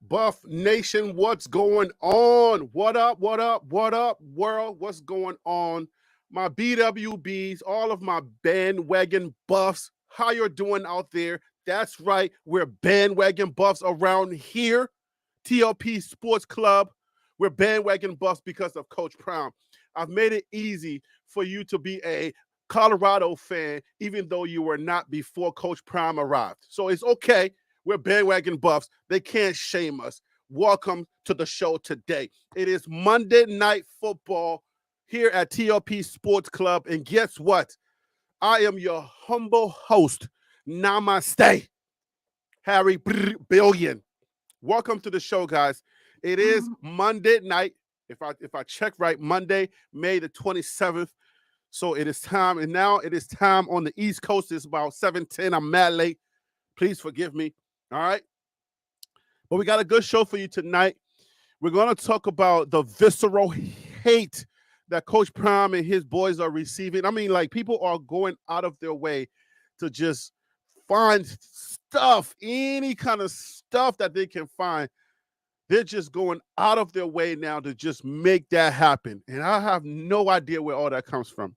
Buff Nation, what's going on? What up, what up, what up, world? What's going on? My BWBs, all of my bandwagon buffs, how you're doing out there? That's right, we're bandwagon buffs around here. TLP Sports Club, we're bandwagon buffs because of Coach Prime. I've made it easy for you to be a Colorado fan, even though you were not before Coach Prime arrived. So it's okay. We're bandwagon buffs. They can't shame us. Welcome to the show today. It is Monday Night Football here at TLP Sports Club. And guess what? I am your humble host. Namaste. Harry Billion. Welcome to the show, guys. It is Monday night. If I check right, Monday, May the 27th. So it is time, and now it is time on the East Coast. It's about 7:10. I'm mad late. Please forgive me. All right. But we got a good show for you tonight. We're going to talk about the visceral hate that Coach Prime and his boys are receiving. I mean, like, people are going out of their way to just find stuff, any kind of stuff that they can find. They're just going out of their way now to just make that happen. And I have no idea where all that comes from.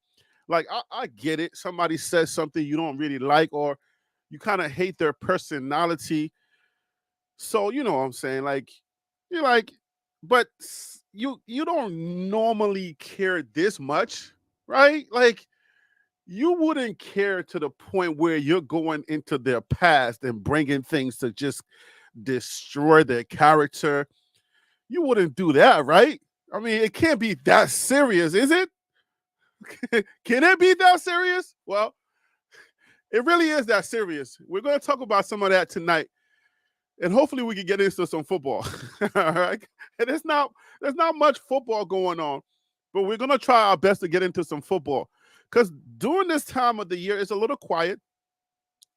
Like, I get it. Somebody says something you don't really like, or you kind of hate their personality. So, you know what I'm saying? Like, you're like, but you don't normally care this much, right? Like, you wouldn't care to the point where you're going into their past and bringing things to just destroy their character. You wouldn't do that, right? I mean, it can't be that serious, is it? Can it be that serious? Well, it really is that serious. We're going to talk about some of that tonight, and hopefully we can get into some football. All right, and there's not much football going on, but we're going to try our best to get into some football because during this time of the year it's a little quiet.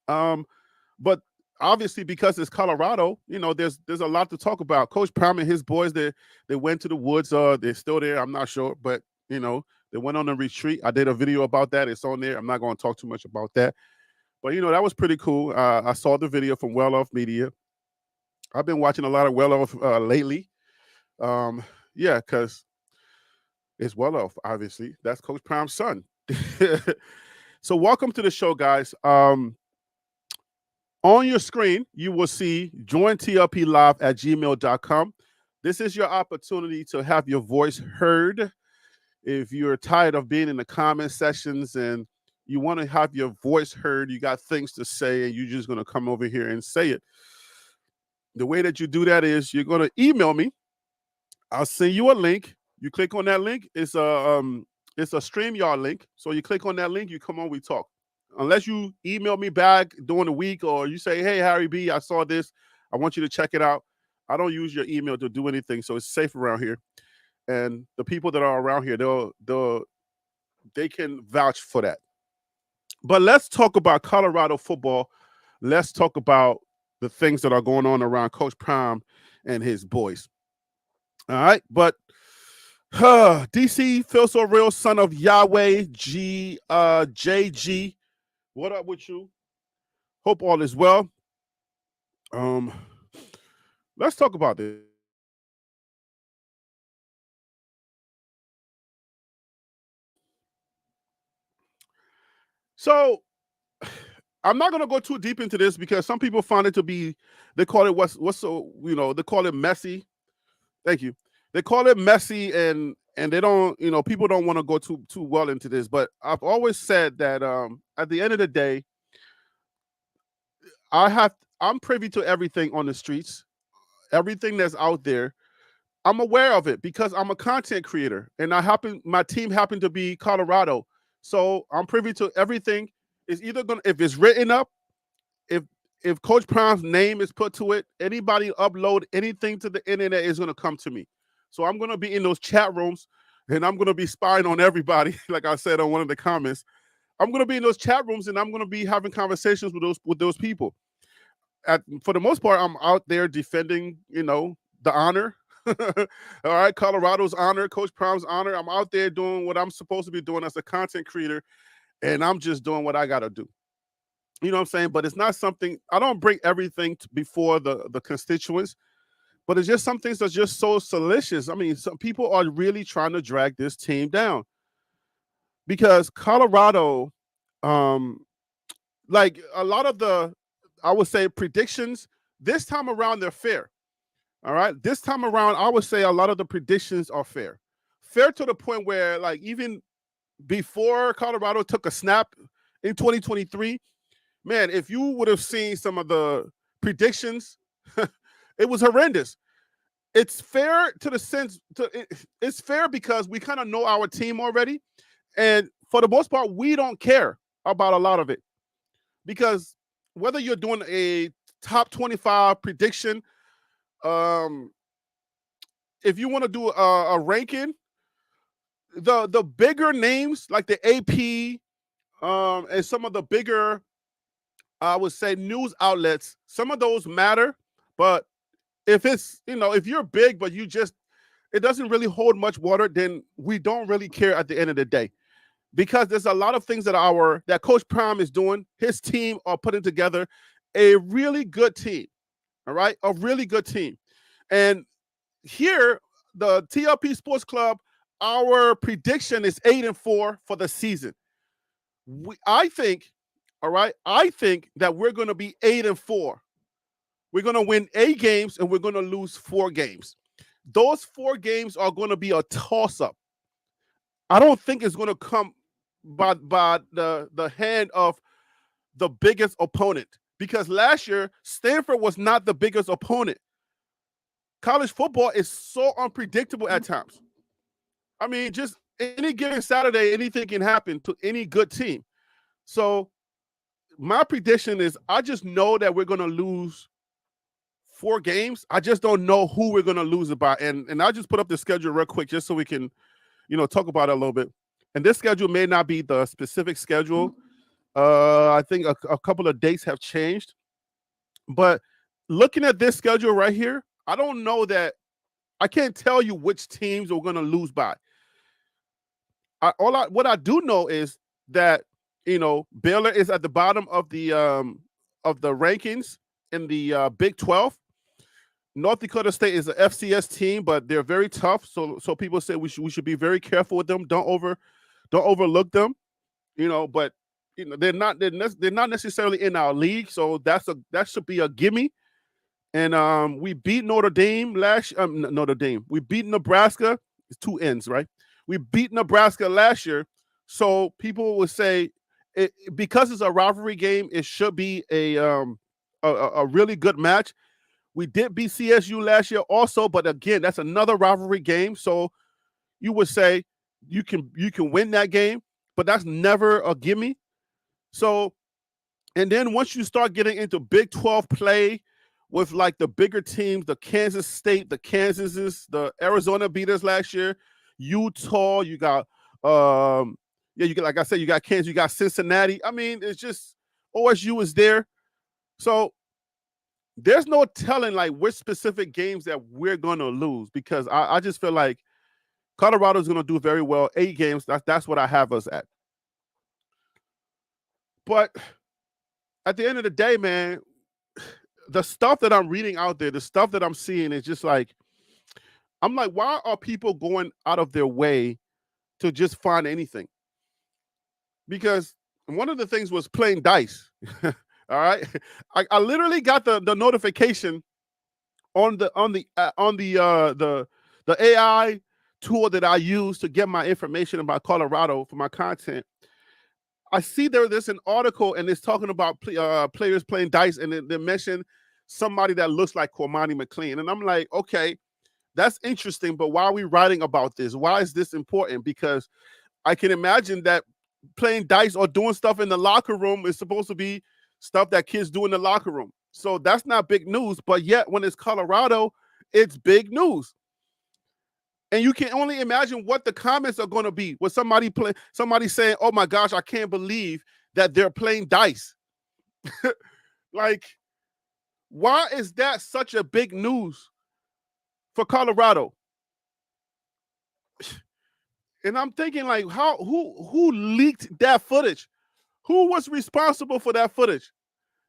But obviously because it's Colorado, you know, there's a lot to talk about. Coach Prime and his boys, they went to the woods. They're still there. I'm not sure, but you know, they went on a retreat. I did a video about that. It's on there. I'm not going to talk too much about that, but you know, that was pretty cool. I saw the video from Well Off Media. I've been watching a lot of Well Off lately. Yeah, because it's Well Off. Obviously, that's Coach Prime's son. So welcome to the show, guys. On your screen, you will see jointlplive@gmail.com. This is your opportunity to have your voice heard. If you're tired of being in the comment sections and you want to have your voice heard, you got things to say, and you're just going to come over here and say it. The way that you do that is you're going to email me. I'll send you a link. You click on that link. It's a StreamYard link. So you click on that link, you come on, we talk. Unless you email me back during the week or you say, hey, Harry B, I saw this. I want you to check it out. I don't use your email to do anything, so it's safe around here. And the people that are around here, they can vouch for that. But let's talk about Colorado football. Let's talk about the things that are going on around Coach Prime and his boys. All right, but DC feels so real, son of Yahweh, JG. What up with you? Hope all is well. Let's talk about this. So I'm not gonna go too deep into this because some people find it to be, they call it what's so, you know, they call it messy. Thank you. They call it messy, and they don't, you know, people don't want to go too well into this. But I've always said that at the end of the day, I'm privy to everything on the streets, everything that's out there. I'm aware of it because I'm a content creator, and my team happened to be Colorado, so I'm privy to everything. It's either gonna, if it's written up, if Coach Prime's name is put to it, anybody upload anything to the internet is gonna come to me. So I'm gonna be in those chat rooms, and I'm gonna be spying on everybody. Like I said on one of the comments, I'm gonna be in those chat rooms, and I'm gonna be having conversations with those people. For the most part, I'm out there defending, you know, the honor. All right, Colorado's honor, Coach Prime's honor. I'm out there doing what I'm supposed to be doing as a content creator, and I'm just doing what I gotta do. You know what I'm saying? But it's not something, I don't bring everything before the constituents. But it's just some things that's just so salacious. I mean, some people are really trying to drag this team down because Colorado, um, like a lot of the, I would say predictions this time around, they're fair. All right, this time around, I would say a lot of the predictions are fair, fair to the point where like even before Colorado took a snap in 2023, man, if you would have seen some of the predictions, it was horrendous. It's fair to the sense it's fair because we kind of know our team already, and for the most part, we don't care about a lot of it because whether you're doing a top 25 prediction, um, if you want to do a ranking, the bigger names like the AP, and some of the bigger, I would say, news outlets, some of those matter, but if it's, if you're big but you just, it doesn't really hold much water, then we don't really care at the end of the day because there's a lot of things that Coach Prime is doing. His team are putting together a really good team. All right, a really good team. And here, the TLP Sports Club, our prediction is 8-4 for the season. I think, all right, I think that we're going to be 8-4. We're going to win 8 games and we're going to lose 4 games. Those 4 games are going to be a toss-up. I don't think it's going to come by the hand of the biggest opponent because last year Stanford was not the biggest opponent. College football is so unpredictable at times. I mean, just any given Saturday, anything can happen to any good team. So my prediction is I just know that we're going to lose 4 games. I just don't know who we're going to lose it by. And I'll just put up the schedule real quick just so we can, talk about it a little bit. And this schedule may not be the specific schedule. I think a couple of dates have changed. But looking at this schedule right here, I don't know that I can't tell you which teams we're going to lose by. What I do know is that Baylor is at the bottom of the rankings in the Big 12. North Dakota State is an FCS team, but they're very tough. So people say we should be very careful with them. Don't overlook them. But they're not necessarily in our league. So that should be a gimme. And we beat Notre Dame Notre Dame. We beat Nebraska. It's 2 ends, right? We beat Nebraska last year. So people would say because it's a rivalry game, it should be a really good match. We did beat CSU last year also, but again, that's another rivalry game. So you would say you can win that game, but that's never a gimme. So, and then once you start getting into Big 12 play with like the bigger teams, the Kansas State, the Kansases, the Arizona beaters last year, Utah, you got you got, like I said, you got Kansas, you got Cincinnati. I mean, it's just OSU is there. So there's no telling like which specific games that we're going to lose because I just feel like Colorado's going to do very well. 8 games, that's what I have us at. But at the end of the day, man, the stuff that I'm reading out there, the stuff that I'm seeing is just like, I'm like, why are people going out of their way to just find anything? Because one of the things was playing dice. All right, I literally got the notification on the AI tool that I use to get my information about Colorado for my content. I see there's an article and it's talking about players playing dice, and they mention somebody that looks like Cormani McLean, and I'm like, okay, that's interesting, but why are we writing about this? Why is this important? Because I can imagine that playing dice or doing stuff in the locker room is supposed to be stuff that kids do in the locker room. So that's not big news, but yet when it's Colorado, it's big news. And you can only imagine what the comments are going to be with somebody saying, "Oh my gosh, I can't believe that they're playing dice." Like, why is that such a big news for Colorado? And I'm thinking, like, who leaked that footage? Who was responsible for that footage?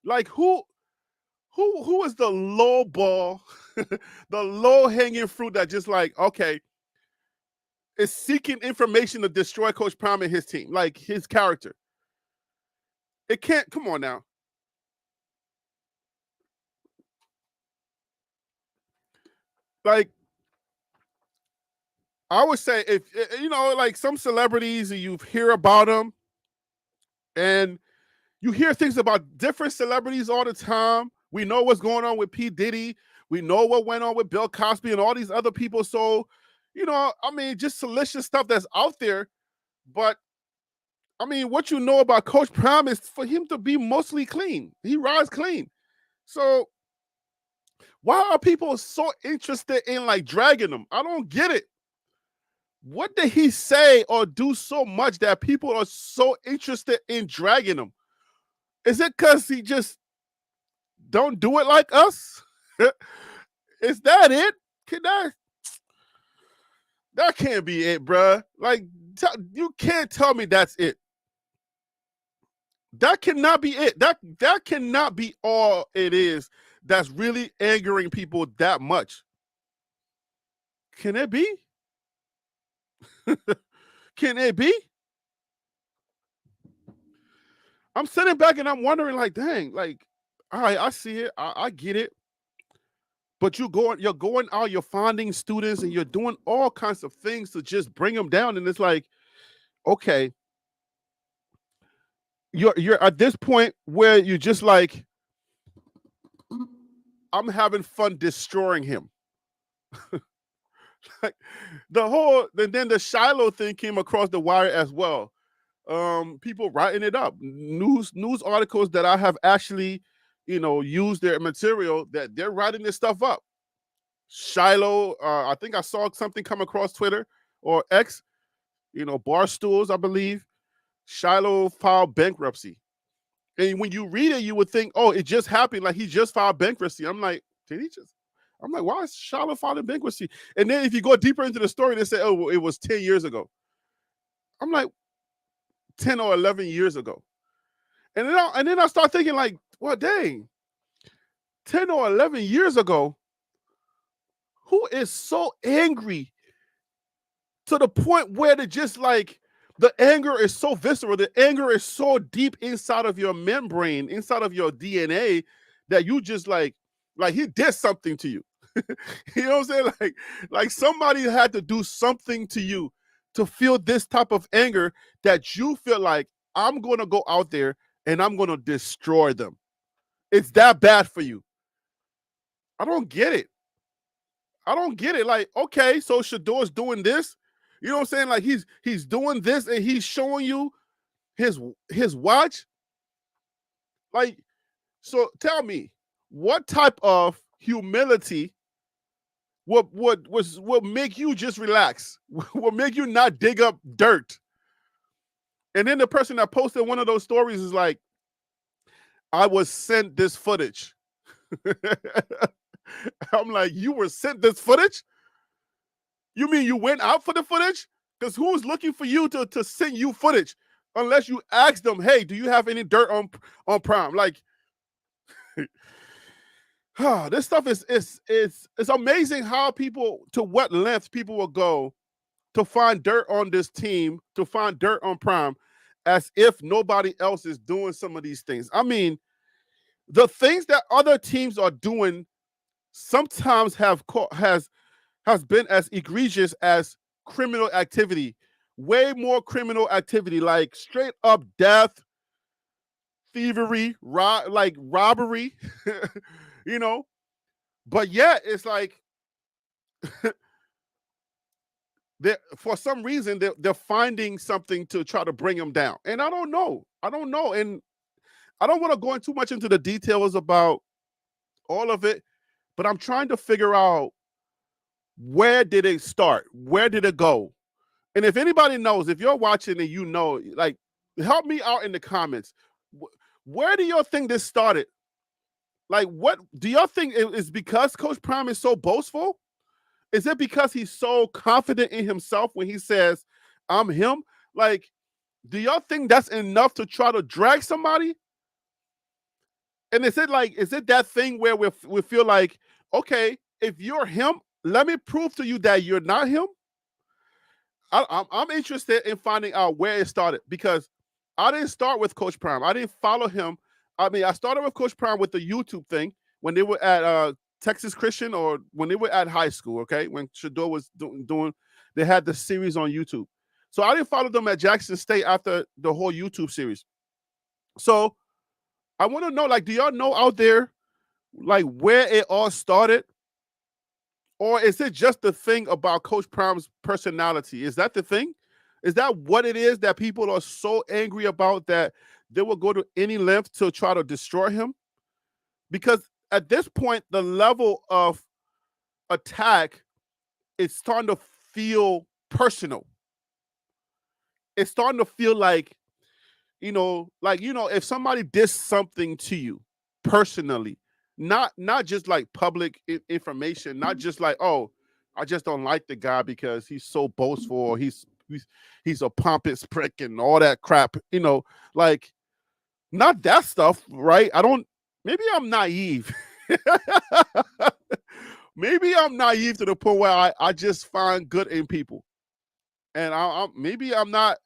Like, who is the low ball the low-hanging fruit that just like, okay, is seeking information to destroy Coach Prime and his team, like his character. It can't, come on now. Like, I would say if, like some celebrities, you hear about them and you hear things about different celebrities all the time. We know what's going on with P. Diddy. We know what went on with Bill Cosby and all these other people. So, I mean, just salacious stuff that's out there. But I mean, what you know about Coach Prime is for him to be mostly clean. He rides clean. So why are people so interested in like dragging him? I don't get it. What did he say or do so much that people are so interested in dragging him? Is it because he just don't do it like us? Is that it? That can't be it, bruh. Like, you can't tell me that's it. That cannot be it. That cannot be all it is that's really angering people that much. Can it be? Can it be? I'm sitting back and I'm wondering, like, dang, like, all right, I see it, I get it. But you're going out, you're finding students, and you're doing all kinds of things to just bring them down. And it's like, okay, you're at this point where you're just like, I'm having fun destroying him. Like then the Shiloh thing came across the wire as well. People writing it up, news articles that I have actually, used their material, that they're writing this stuff up. Shiloh, I think I saw something come across Twitter or X, Barstools, I believe. Shiloh filed bankruptcy. And when you read it, you would think, oh, it just happened. Like he just filed bankruptcy. I'm like, did he just? I'm like, why is Shiloh filing bankruptcy? And then if you go deeper into the story, they say, oh, well, it was 10 years ago. I'm like, 10 or 11 years ago. And then I start thinking like, well, dang, 10 or 11 years ago, who is so angry to the point where they just like, the anger is so visceral, the anger is so deep inside of your membrane, inside of your DNA, that you just like he did something to you. You know what I'm saying? Like somebody had to do something to you to feel this type of anger that you feel like, I'm going to go out there and I'm going to destroy them. It's that bad for you. I don't get it. Like, okay, so Shador's doing this. You know what I'm saying? Like he's doing this and he's showing you his watch. Like, so tell me, what type of humility would make you just relax? Will make you not dig up dirt? And then the person that posted one of those stories is like, I was sent this footage. I'm like, you were sent this footage? You mean you went out for the footage? Because who's looking for you to send you footage? Unless you ask them, hey, do you have any dirt on Prime? Like, this stuff is it's amazing how people, to what lengths people will go to find dirt on this team, to find dirt on Prime, as if nobody else is doing some of these things. I mean, the things that other teams are doing sometimes has been as egregious as criminal activity, way more criminal activity, like straight up death, thievery, robbery, you know. But yet it's like for some reason they're finding something to try to bring them down, and I don't know, and I don't want to go too much into the details about all of it, but I'm trying to figure out, where did it start? Where did it go? And if anybody knows, if you're watching and you know, like, help me out in the comments. Where do y'all think this started? Like, what do y'all think it is? Because Coach Prime is so boastful? Is it because he's so confident in himself when he says, I'm him? Like, do y'all think that's enough to try to drag somebody? And is it that thing where we feel like, okay, if you're him, let me prove to you that you're not him. I'm interested in finding out where it started, because I didn't start with Coach Prime. I didn't follow him. I mean, I started with Coach Prime with the YouTube thing when they were at Texas Christian, or when they were at high school, okay? When Shador was doing, they had the series on YouTube. So I didn't follow them at Jackson State after the whole YouTube series. So I want to know, like, do y'all know out there, like, where it all started? Or is it just the thing about Coach Prime's personality? Is that the thing? Is that what it is that people are so angry about that they will go to any length to try to destroy him? Because at this point, the level of attack is starting to feel personal. It's starting to feel like, if somebody did something to you personally, not just like public information, not just like, oh, I just don't like the guy because he's so boastful, or he's a pompous prick and all that crap, like, not that stuff, right? Maybe I'm naive. Maybe I'm naive to the point where I just find good in people. And maybe I'm not,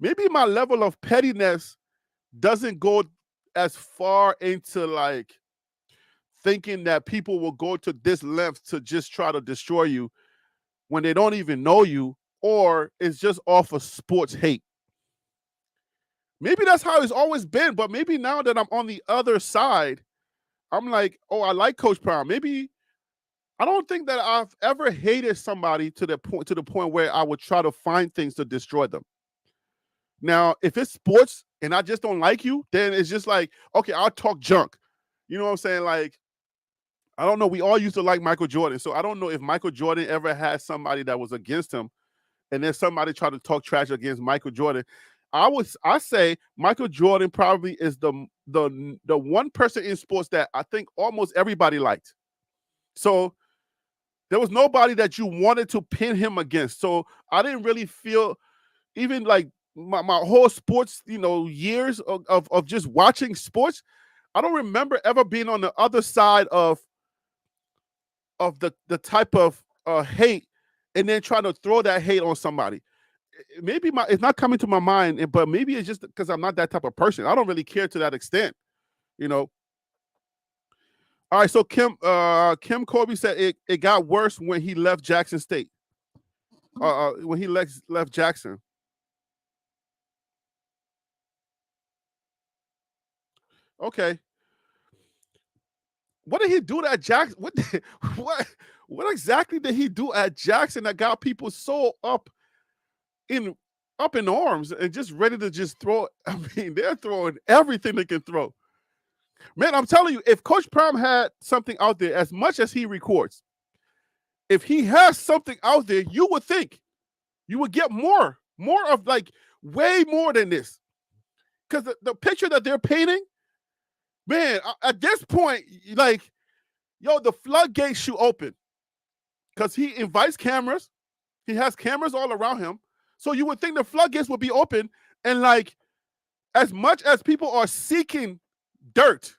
maybe my level of pettiness doesn't go as far into like thinking that people will go to this length to just try to destroy you when they don't even know you, or it's just off of sports hate. Maybe that's how it's always been, but maybe now that I'm on the other side, I'm like, oh, I like Coach Prime. Maybe I don't think that I've ever hated somebody to the point where I would try to find things to destroy them. Now, if it's sports and I just don't like you, then it's just like, okay, I'll talk junk. You know what I'm saying? Like, I don't know. We all used to like Michael Jordan. So I don't know if Michael Jordan ever had somebody that was against him, and then somebody tried to talk trash against Michael Jordan. I say Michael Jordan probably is the one person in sports that I think almost everybody liked. So there was nobody that you wanted to pin him against. So I didn't really feel, even like my whole sports, years of just watching sports, I don't remember ever being on the other side of the type of hate, and then trying to throw that hate on somebody. Maybe it's not coming to my mind, but maybe it's just because I'm not that type of person. I don't really care to that extent, All right, so Kim Colby said it got worse when he left Jackson State. When he left Jackson. Okay. What did he do at Jackson? What exactly did he do at Jackson that got people so up in arms and just ready to just throw? I mean, they're throwing everything they can throw. Man, I'm telling you, if Coach Prime had something out there, as much as he records, if he has something out there, you would think you would get more of, like, way more than this. Because the picture that they're painting, man, at this point, like, the floodgates should open. Because he invites cameras. He has cameras all around him. So you would think the floodgates would be open. And, like, as much as people are seeking dirt,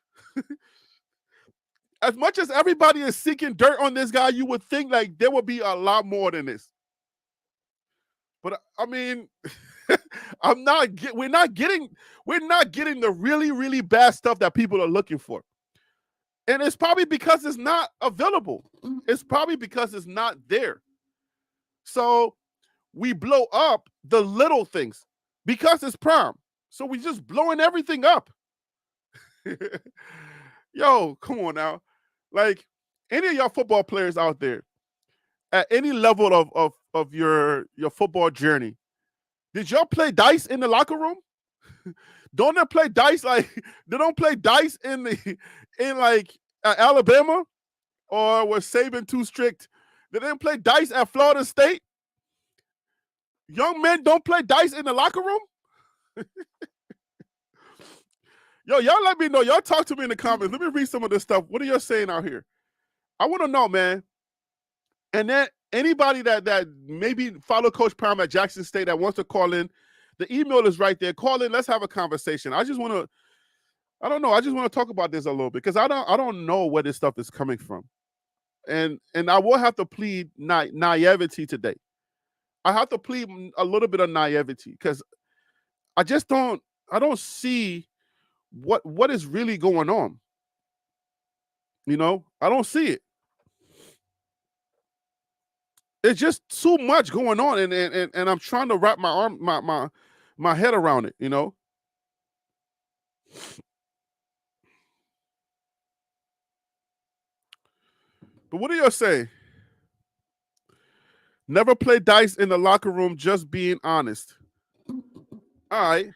as much as everybody is seeking dirt on this guy, you would think, like, there would be a lot more than this. But I mean, we're not getting the really, really bad stuff that people are looking for. And it's probably because it's not available. It's probably because it's not there. So we blow up the little things because it's Prime. So we just blowing everything up. Yo, come on now. Like, any of y'all football players out there, at any level of your football journey, did y'all play dice in the locker room? Don't they play dice? Like, they don't play dice in Alabama, or was Saban too strict? They didn't play dice at Florida State. Young men don't play dice in the locker room. Yo, y'all let me know. Y'all talk to me in the comments. Let me read some of this stuff. What are y'all saying out here? I want to know, man. And then anybody that maybe follow Coach Prime at Jackson State that wants to call in, the email is right there. Call in. Let's have a conversation. I just want to talk about this a little bit, because I don't know where this stuff is coming from. and I will have to plead naivety today. I have to plead a little bit of naivety because I just I don't see what is really going on. You know, I don't see it. It's just too much going on, and I'm trying to wrap my head around it. You know. But what do you say? Never play dice in the locker room. Just being honest. All right.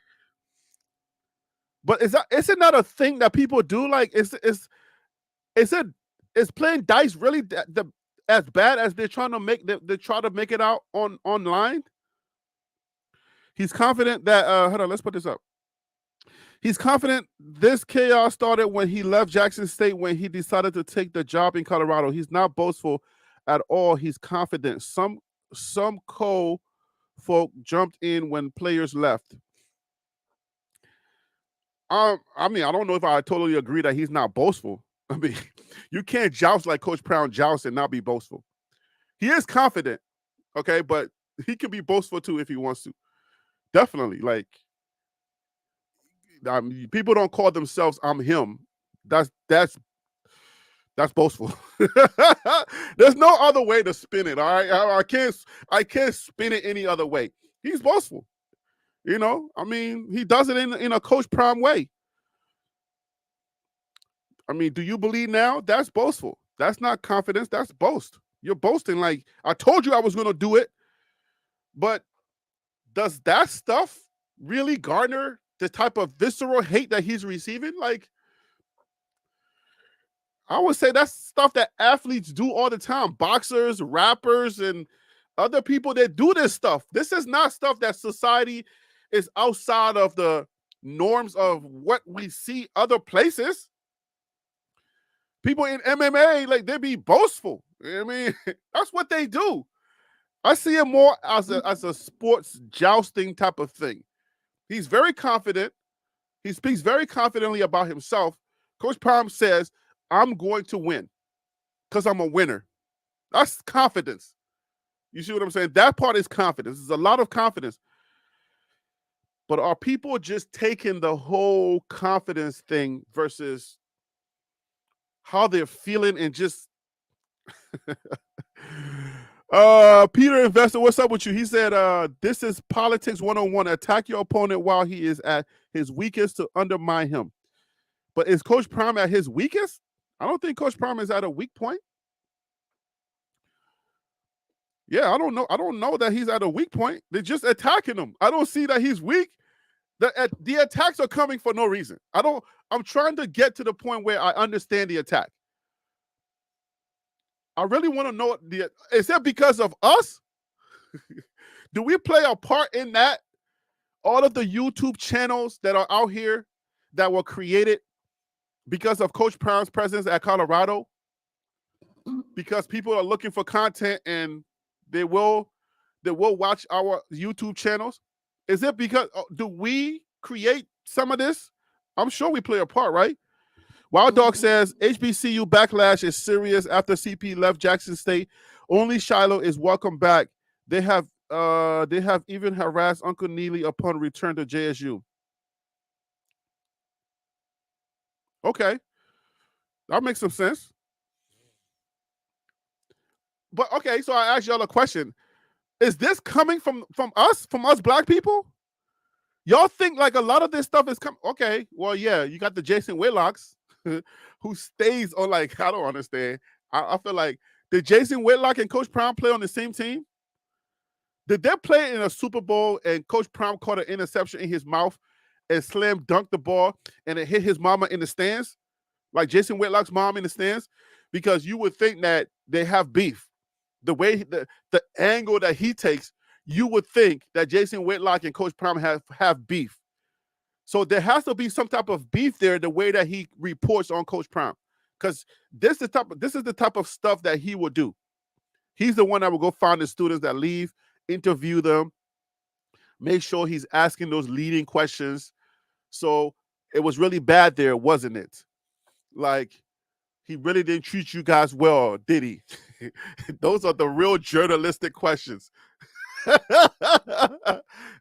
But isn't that a thing that people do? Like, is it is playing dice really as bad as they're trying to they try to make it out online? He's confident that hold on, let's put this up. He's confident this chaos started when he left Jackson State when he decided to take the job in Colorado. He's not boastful at all. He's confident. Some folk jumped in when players left. I mean, I don't know if I totally agree that he's not boastful. I mean, you can't joust like Coach Brown jousts and not be boastful. He is confident, okay, but he can be boastful too if he wants to. Definitely, like people don't call themselves "I'm him." That's boastful. There's no other way to spin it. All right, I can't spin it any other way. He's boastful. You know, I mean, he does it in a Coach Prime way. I mean, do you believe now? That's boastful. That's not confidence. That's boast. You're boasting like, I told you I was going to do it. But does that stuff really garner the type of visceral hate that he's receiving? Like, I would say that's stuff that athletes do all the time. Boxers, rappers, and other people that do this stuff. This is not stuff that society is outside of the norms of what we see other places. People in MMA, like, they be boastful. I mean, that's what they do. I see it more as a sports jousting type of thing. He's very confident. He speaks very confidently about himself. Coach Prime says, I'm going to win because I'm a winner. That's confidence. You see what I'm saying? That part is confidence. There's a lot of confidence. But are people just taking the whole confidence thing versus how they're feeling and just Peter Investor, what's up with you? He said, this is politics 101. Attack your opponent while he is at his weakest to undermine him. But is Coach Prime at his weakest? I don't think Coach Prime is at a weak point. Yeah, I don't know. I don't know that he's at a weak point. They're just attacking him. I don't see that he's weak. The attacks are coming for no reason. I'm trying to get to the point where I understand the attack. I really want to know, is that because of us? Do we play a part in that? All of the YouTube channels that are out here that were created because of Coach Prime's presence at Colorado, because people are looking for content and they will watch our YouTube channels. Is it because do we create some of this? I'm sure we play a part, right? Wild Dog says HBCU backlash is serious after CP left Jackson State. Only Shiloh is welcome back. They have even harassed Uncle Neely upon return to JSU. Okay, that makes some sense. But okay, so I asked y'all a question: is this coming from us black people? Y'all think like a lot of this stuff is coming? Okay, well, yeah, you got the Jason Whitlocks who stays on, like, I don't understand. I feel like, did Jason Whitlock and Coach Prime play on the same team? Did they play in a Super Bowl and Coach Prime caught an interception in his mouth and slam dunked the ball and it hit his mama in the stands? Like Jason Whitlock's mom in the stands? Because you would think that they have beef. The way the angle that he takes, you would think that Jason Whitlock and Coach Prime have beef. So there has to be some type of beef there, the way that he reports on Coach Prime. Because this is the type of stuff that he would do. He's the one that will go find the students that leave, interview them, make sure he's asking those leading questions. So it was really bad there, wasn't it? Like, he really didn't treat you guys well, did he? Those are the real journalistic questions.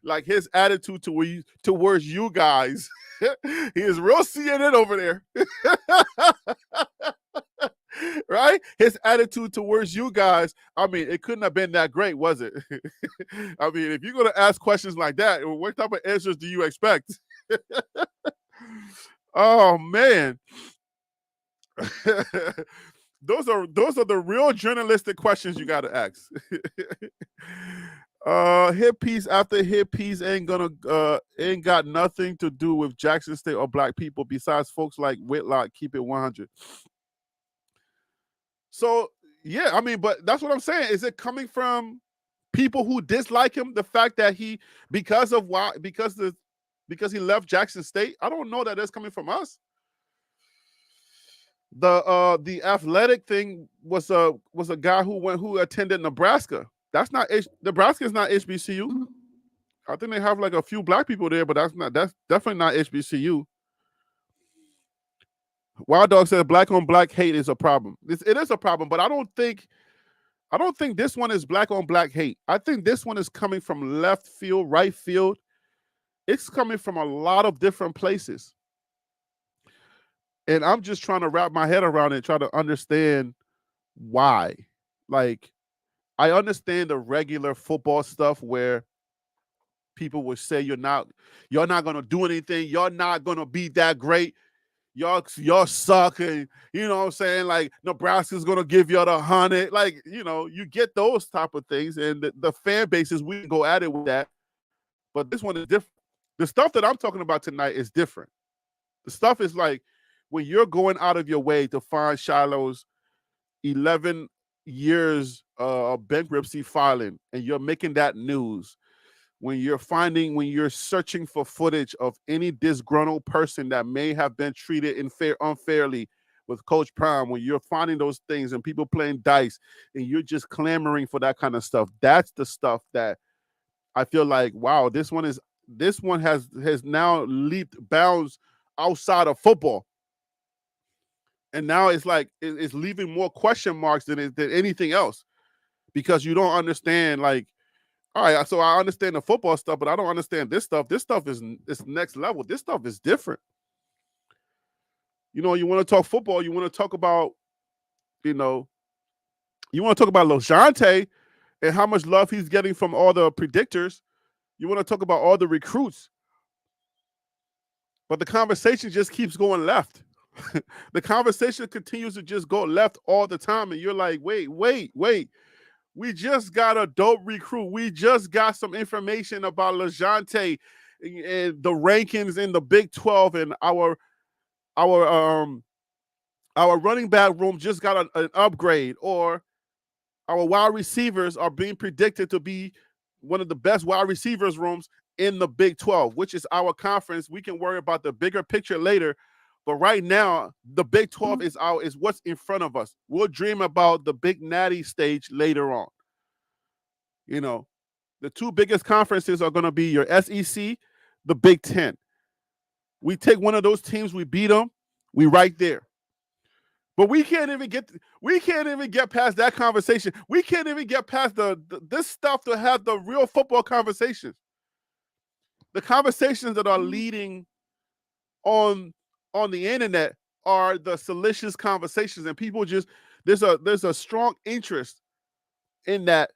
Like his attitude towards you guys. He is real CNN over there. Right? His attitude towards you guys, I mean, it couldn't have been that great, was it? I mean, if you're going to ask questions like that, what type of answers do you expect? Oh, man. Those are the real journalistic questions you got to ask. Hit piece after hit piece ain't got nothing to do with Jackson State or black people besides folks like Whitlock. Keep it 100. So yeah, I mean, but that's what I'm saying. Is it coming from people who dislike him? The fact that because he left Jackson State? I don't know that it's coming from us. The athletic thing was a guy who attended Nebraska. That's not Nebraska is not HBCU. I think they have like a few black people there, but that's definitely not HBCU. Wild Dog says black on black hate is a problem. It is a problem, but I don't think this one is black on black hate. I think this one is coming from left field, right field. It's coming from a lot of different places. And I'm just trying to wrap my head around it, try to understand why. Like, I understand the regular football stuff where people would say you're not going to do anything. You're not going to be that great. Y'all suck. And you know what I'm saying? Like, Nebraska's going to give you the 100. Like, you get those type of things. And the fan bases, we can go at it with that. But this one is different. The stuff that I'm talking about tonight is different. The stuff is like when you're going out of your way to find Shiloh's 11 years of bankruptcy filing, and you're making that news, when you're searching for footage of any disgruntled person that may have been treated unfairly with Coach Prime, when you're finding those things and people playing dice and you're just clamoring for that kind of stuff, that's the stuff that I feel like, wow, this one has now leaped bounds outside of football. And now it's like it's leaving more question marks than anything else, because you don't understand, like, all right, so I understand the football stuff, but I don't understand this stuff. This stuff is next level. This stuff is different. You want to talk football. You want to talk about, you want to talk about Lojante and how much love he's getting from all the predictors. You want to talk about all the recruits. But the conversation just keeps going left. The conversation continues to just go left all the time. And you're like, wait. We just got a dope recruit. We just got some information about Lojante and the rankings in the Big 12, and our running back room just got an upgrade, or our wide receivers are being predicted to be one of the best wide receivers rooms in the Big 12, which is our conference. We can worry about the bigger picture later. But right now, the Big 12 is what's in front of us. We'll dream about the Big Natty stage later on. The two biggest conferences are going to be your SEC, the Big 10. We take one of those teams, we beat them, we right there. But we can't even get past that conversation. We can't even get past this stuff to have the real football conversations. The conversations that are leading on the internet are the salacious conversations, and people just there's a strong interest in that.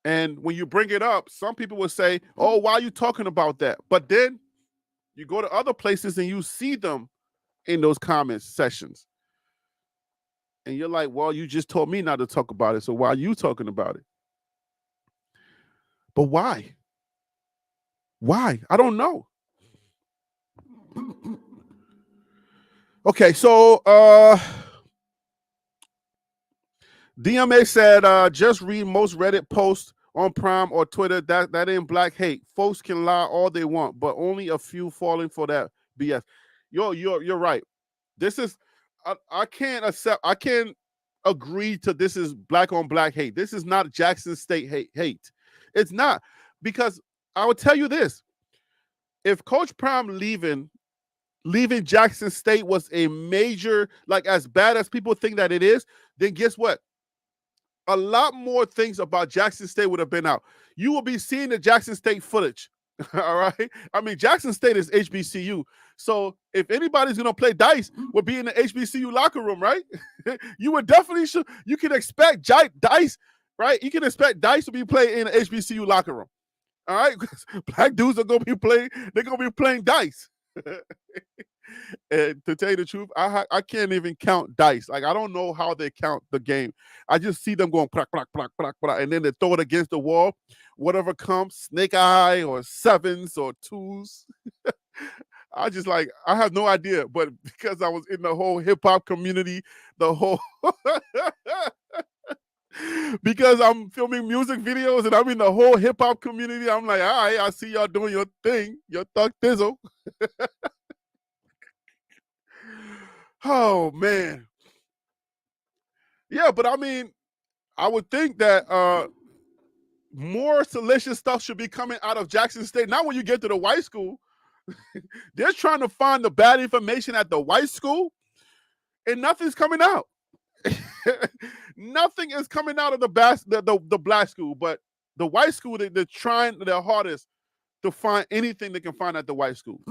And when you bring it up, some people will say, "Oh, why are you talking about that?" But then you go to other places and you see them in those comment sessions, and you're like, "Well, you just told me not to talk about it, so why are you talking about it?" But why? Why? I don't know. Okay, so DMA said, just read most Reddit posts on Prime or Twitter. That ain't black hate. Folks can lie all they want, but only a few falling for that BS. You're right. This is I can't agree to this is black on black hate. This is not Jackson State hate. It's not, because I would tell you this. If Coach Prime leaving leaving Jackson State was a major, like as bad as people think that it is, then guess what? A lot more things about Jackson State would have been out. You will be seeing the Jackson State footage. All right. I mean, Jackson State is HBCU. So if anybody's going to play dice, we'll be in the HBCU locker room, right? You would definitely should. You can expect dice, right? You can expect dice to be played in the HBCU locker room. All right. Black dudes are going to be playing. They're going to be playing dice. And to tell you the truth, I can't even count dice. Like, I don't know how they count the game. I just see them going plack, plack, plack, plack, plack, and then they throw it against the wall. Whatever comes, snake eye or sevens or twos. I just like, I have no idea. But because I was in the whole hip hop community, the whole because I'm filming music videos and I'm in the whole hip hop community, I'm like, all right, I see y'all doing your thing, your thug thizzle. Oh man. Yeah, but I mean, I would think that more salacious stuff should be coming out of Jackson State. Not when you get to the white school. They're trying to find the bad information at the white school, and nothing's coming out. Nothing is coming out of the black school, but the white school, they're trying their hardest to find anything they can find at the white school.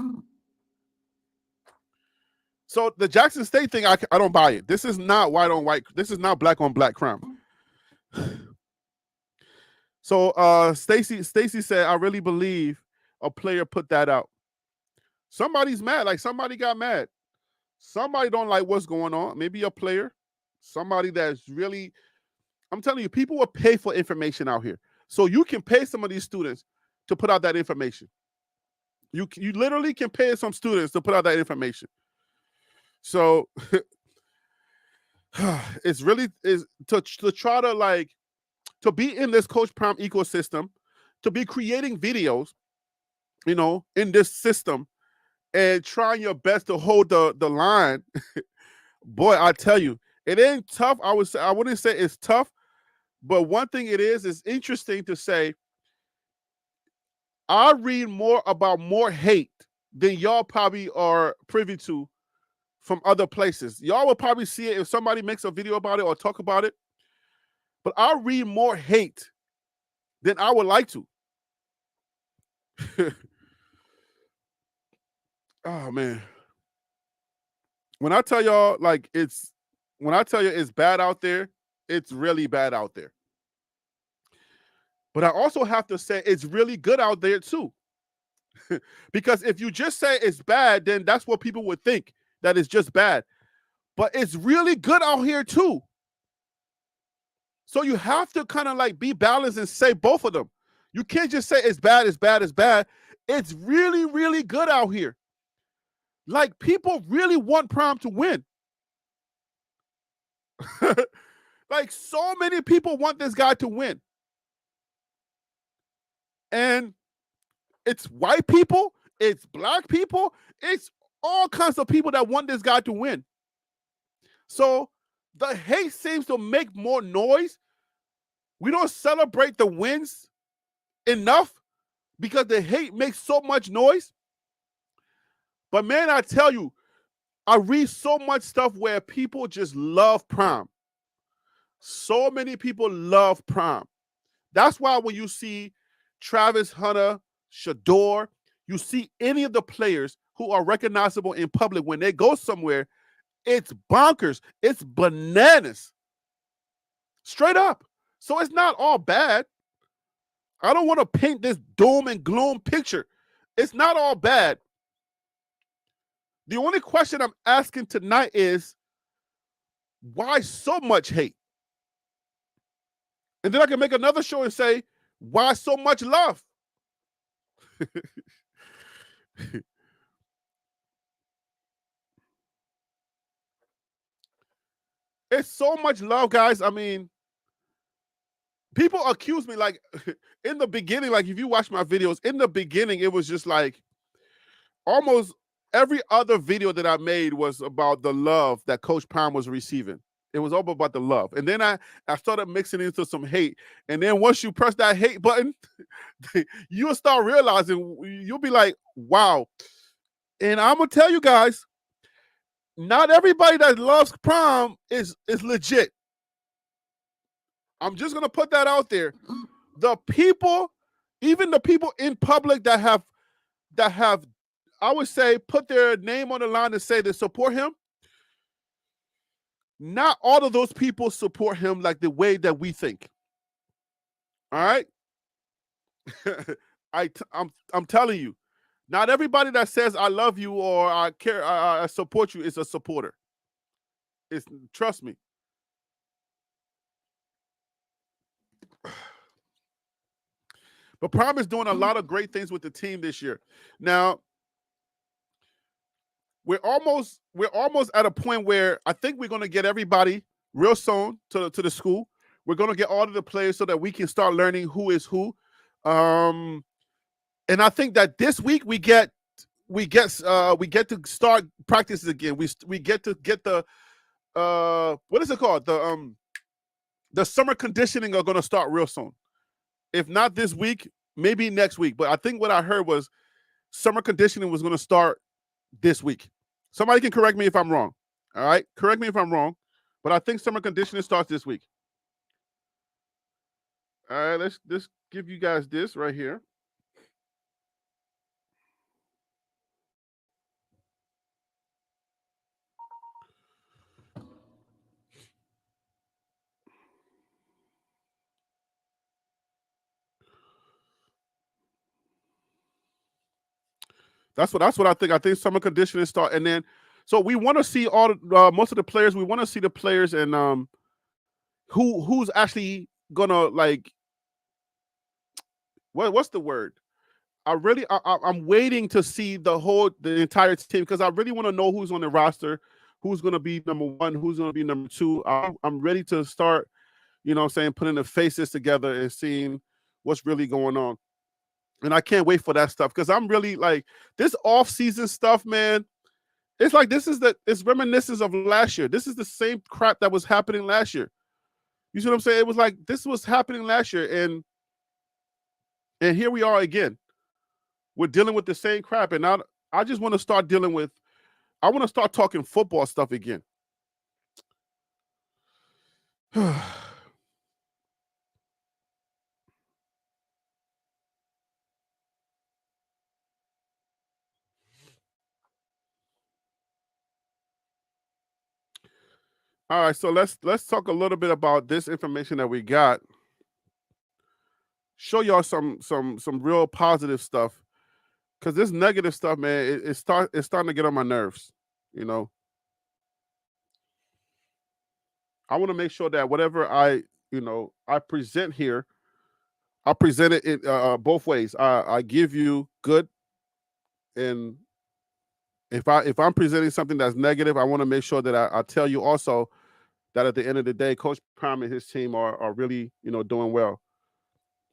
So the Jackson State thing, I don't buy it. This is not white on white. This is not black on black crime. So Stacy said, I really believe a player put that out. Somebody's mad. Like somebody got mad. Somebody don't like what's going on. Maybe a player. Somebody that's really, I'm telling you, people will pay for information out here. So you can pay some of these students to put out that information. You literally can pay some students to put out that information. So it's really is to try to like to be in this Coach Prime ecosystem, to be creating videos, you know, in this system and trying your best to hold the line. Boy, I tell you, it ain't tough. I wouldn't say it's tough, but one thing it is interesting to say, I read more about more hate than y'all probably are privy to from other places. Y'all will probably see it if somebody makes a video about it or talk about it. But I read more hate than I would like to. Oh man. When I tell y'all, like, when I tell you it's bad out there, it's really bad out there. But I also have to say it's really good out there too. Because if you just say it's bad, then that's what people would think, that it's just bad. But it's really good out here too. So you have to kind of like be balanced and say both of them. You can't just say it's bad, it's bad, it's bad. It's really, really good out here. Like, people really want Prime to win. Like, so many people want this guy to win. And it's white people, it's black people, it's all kinds of people that want this guy to win. So the hate seems to make more noise. We don't celebrate the wins enough because the hate makes so much noise. But man, I tell you, I read so much stuff where people just love Prime. So many people love Prime. That's why when you see Travis Hunter, Shador, you see any of the players who are recognizable in public, when they go somewhere, it's bonkers. It's bananas. Straight up. So it's not all bad. I don't want to paint this doom and gloom picture. It's not all bad. The only question I'm asking tonight is, why so much hate? And then I can make another show and say, why so much love? It's so much love, guys. I mean, people accuse me, like, in the beginning, like, if you watch my videos, in the beginning, it was just like almost every other video that I made was about the love that Coach Prime was receiving. It was all about the love. And then I started mixing into some hate. And then once you press that hate button, you'll start realizing, you'll be like, wow, And I'm gonna tell you guys, not everybody that loves prom is legit. I'm just gonna put that out there. The people, even the people in public that have, I would say, put their name on the line and say they support him. Not all of those people support him like the way that we think. All right, I'm telling you, not everybody that says I love you or I care, I support you is a supporter. It's, trust me. But Prime is doing a lot of great things with the team this year. Now, we're almost at a point where I think we're going to get everybody real soon to the school. We're going to get all of the players so that we can start learning who is who. And I think that this week we get to start practices again. We get to get the what is it called? The summer conditioning are going to start real soon. If not this week, maybe next week. But I think what I heard was summer conditioning was going to start this week. Somebody can correct me if I'm wrong. All right, correct me if I'm wrong. But I think summer conditioning starts this week. All right, let's give you guys this right here. That's what I think. I think summer conditioning start, and then so we want to see all most of the players. We want to see the players and who's actually gonna like what's the word? I'm waiting to see the entire team because I really want to know who's on the roster, who's gonna be number one, who's gonna be number two. I'm ready to start, you know what I'm saying, putting the faces together and seeing what's really going on. And I can't wait for that stuff because I'm really like this off-season stuff, man. It's like it's reminiscent of last year. This is the same crap that was happening last year. You see what I'm saying? It was like this was happening last year, and here we are again. We're dealing with the same crap, and now I just want to start dealing with. I want to start talking football stuff again. All right, so let's talk a little bit about this information that we got. Show y'all some real positive stuff, because this negative stuff, man, it's starting to get on my nerves. You know, I want to make sure that whatever I present here, I present it in both ways. I give you good, and if I'm presenting something that's negative, I want to make sure that I tell you also that at the end of the day, Coach Prime and his team are really doing well.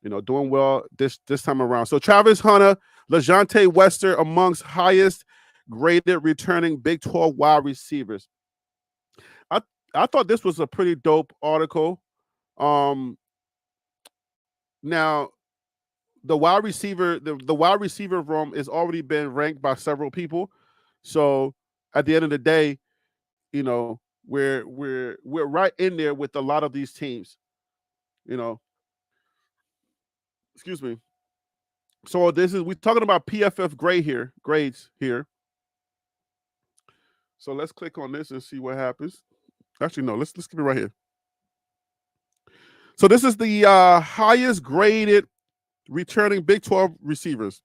Doing well this time around. So Travis Hunter, LaJohntay Wester amongst highest graded returning Big 12 wide receivers. I I thought this was a pretty dope article. Um, Now the wide receiver room has already been ranked by several people. So at the end of the day, we're right in there with a lot of these teams. You know, excuse me. So we're talking about PFF grades here. So let's click on this and see what happens. Actually, no, let's keep it right here. So this is the highest graded returning Big 12 receivers.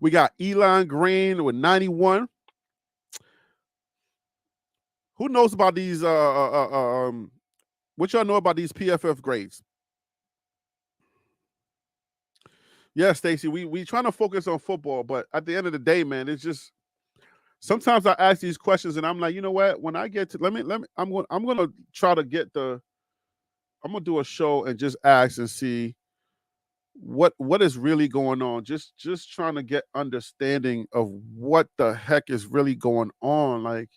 We got Elon Green with 91. Who knows about these? What y'all know about these PFF grades? Yeah, Stacy, we trying to focus on football, but at the end of the day, man, it's just sometimes I ask these questions and I'm like, you know what? When I get to let me I'm gonna try to get I'm gonna do a show and just ask and see what is really going on. Just trying to get understanding of what the heck is really going on. Like,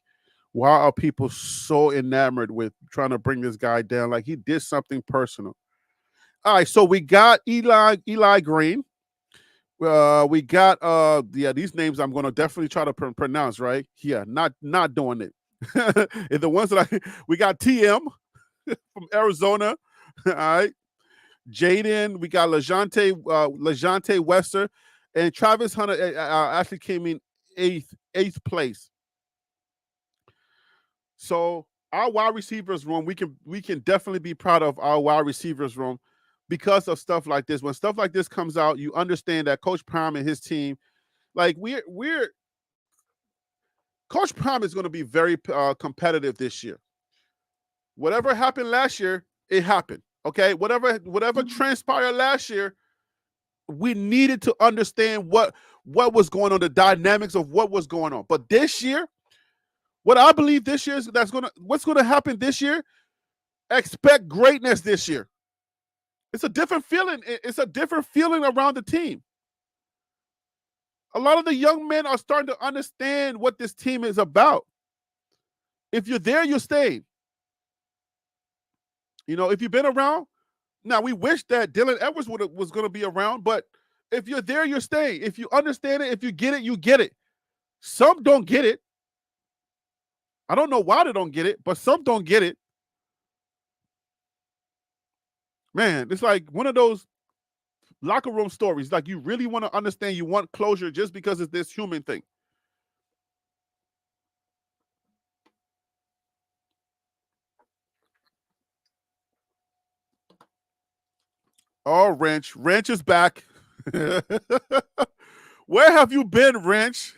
why are people so enamored with trying to bring this guy down? Like he did something personal. All right, so we got Eli Green. We got yeah, these names I'm gonna definitely try to pronounce, right? Yeah, not doing it. And the ones that we got TM from Arizona. All right. Jaden, we got Lejante Wester, and Travis Hunter actually came in eighth place. So our wide receivers room, we can definitely be proud of our wide receivers room because of stuff like this. When stuff like this comes out, you understand that Coach Prime and his team, like we're Coach Prime is going to be very competitive this year. Whatever happened last year, it happened. Okay, whatever transpired last year, we needed to understand what was going on, the dynamics of what was going on. But this year, what I believe this year is what's gonna happen this year. Expect greatness this year. It's a different feeling. It's a different feeling around the team. A lot of the young men are starting to understand what this team is about. If you're there, you're staying. If you've been around, now we wish that Dylan Edwards was going to be around, but if you're there, you're staying. If you understand it, if you get it, you get it. Some don't get it. I don't know why they don't get it, but some don't get it. Man, it's like one of those locker room stories. Like you really want to understand, you want closure just because it's this human thing. Oh, Wrench. Wrench is back. Where have you been, Wrench?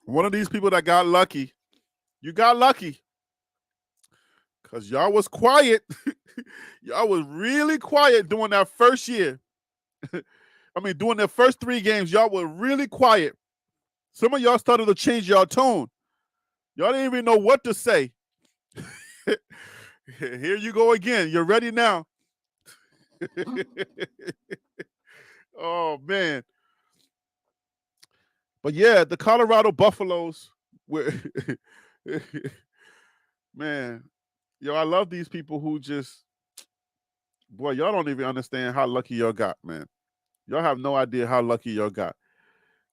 One of these people that got lucky. You got lucky. Because y'all was quiet. Y'all was really quiet during that first year. I mean, during the first 3 games, y'all were really quiet. Some of y'all started to change your tone. Y'all didn't even know what to say. Here you go again. You're ready now. Oh, man. But yeah, the Colorado Buffaloes were man, yo, I love these people who just, boy, y'all don't even understand how lucky y'all got, man. Y'all have no idea how lucky y'all got.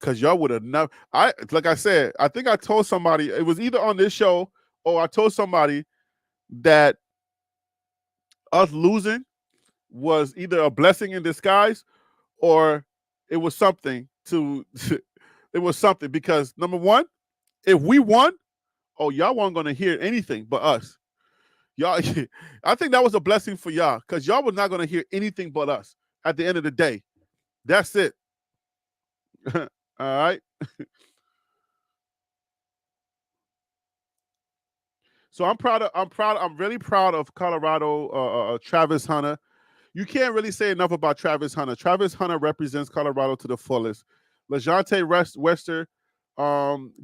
Cause y'all would have never. Like I said, I think I told somebody, it was either on this show or I told somebody that us losing was either a blessing in disguise or it was something to it was something because number one, if we won, oh, y'all weren't gonna hear anything but us. Y'all, I think that was a blessing for y'all because y'all was not gonna hear anything but us at the end of the day. That's it. All right. So I'm really proud of Colorado, Travis Hunter. You can't really say enough about Travis Hunter. Travis Hunter represents Colorado to the fullest. Lejante Wester,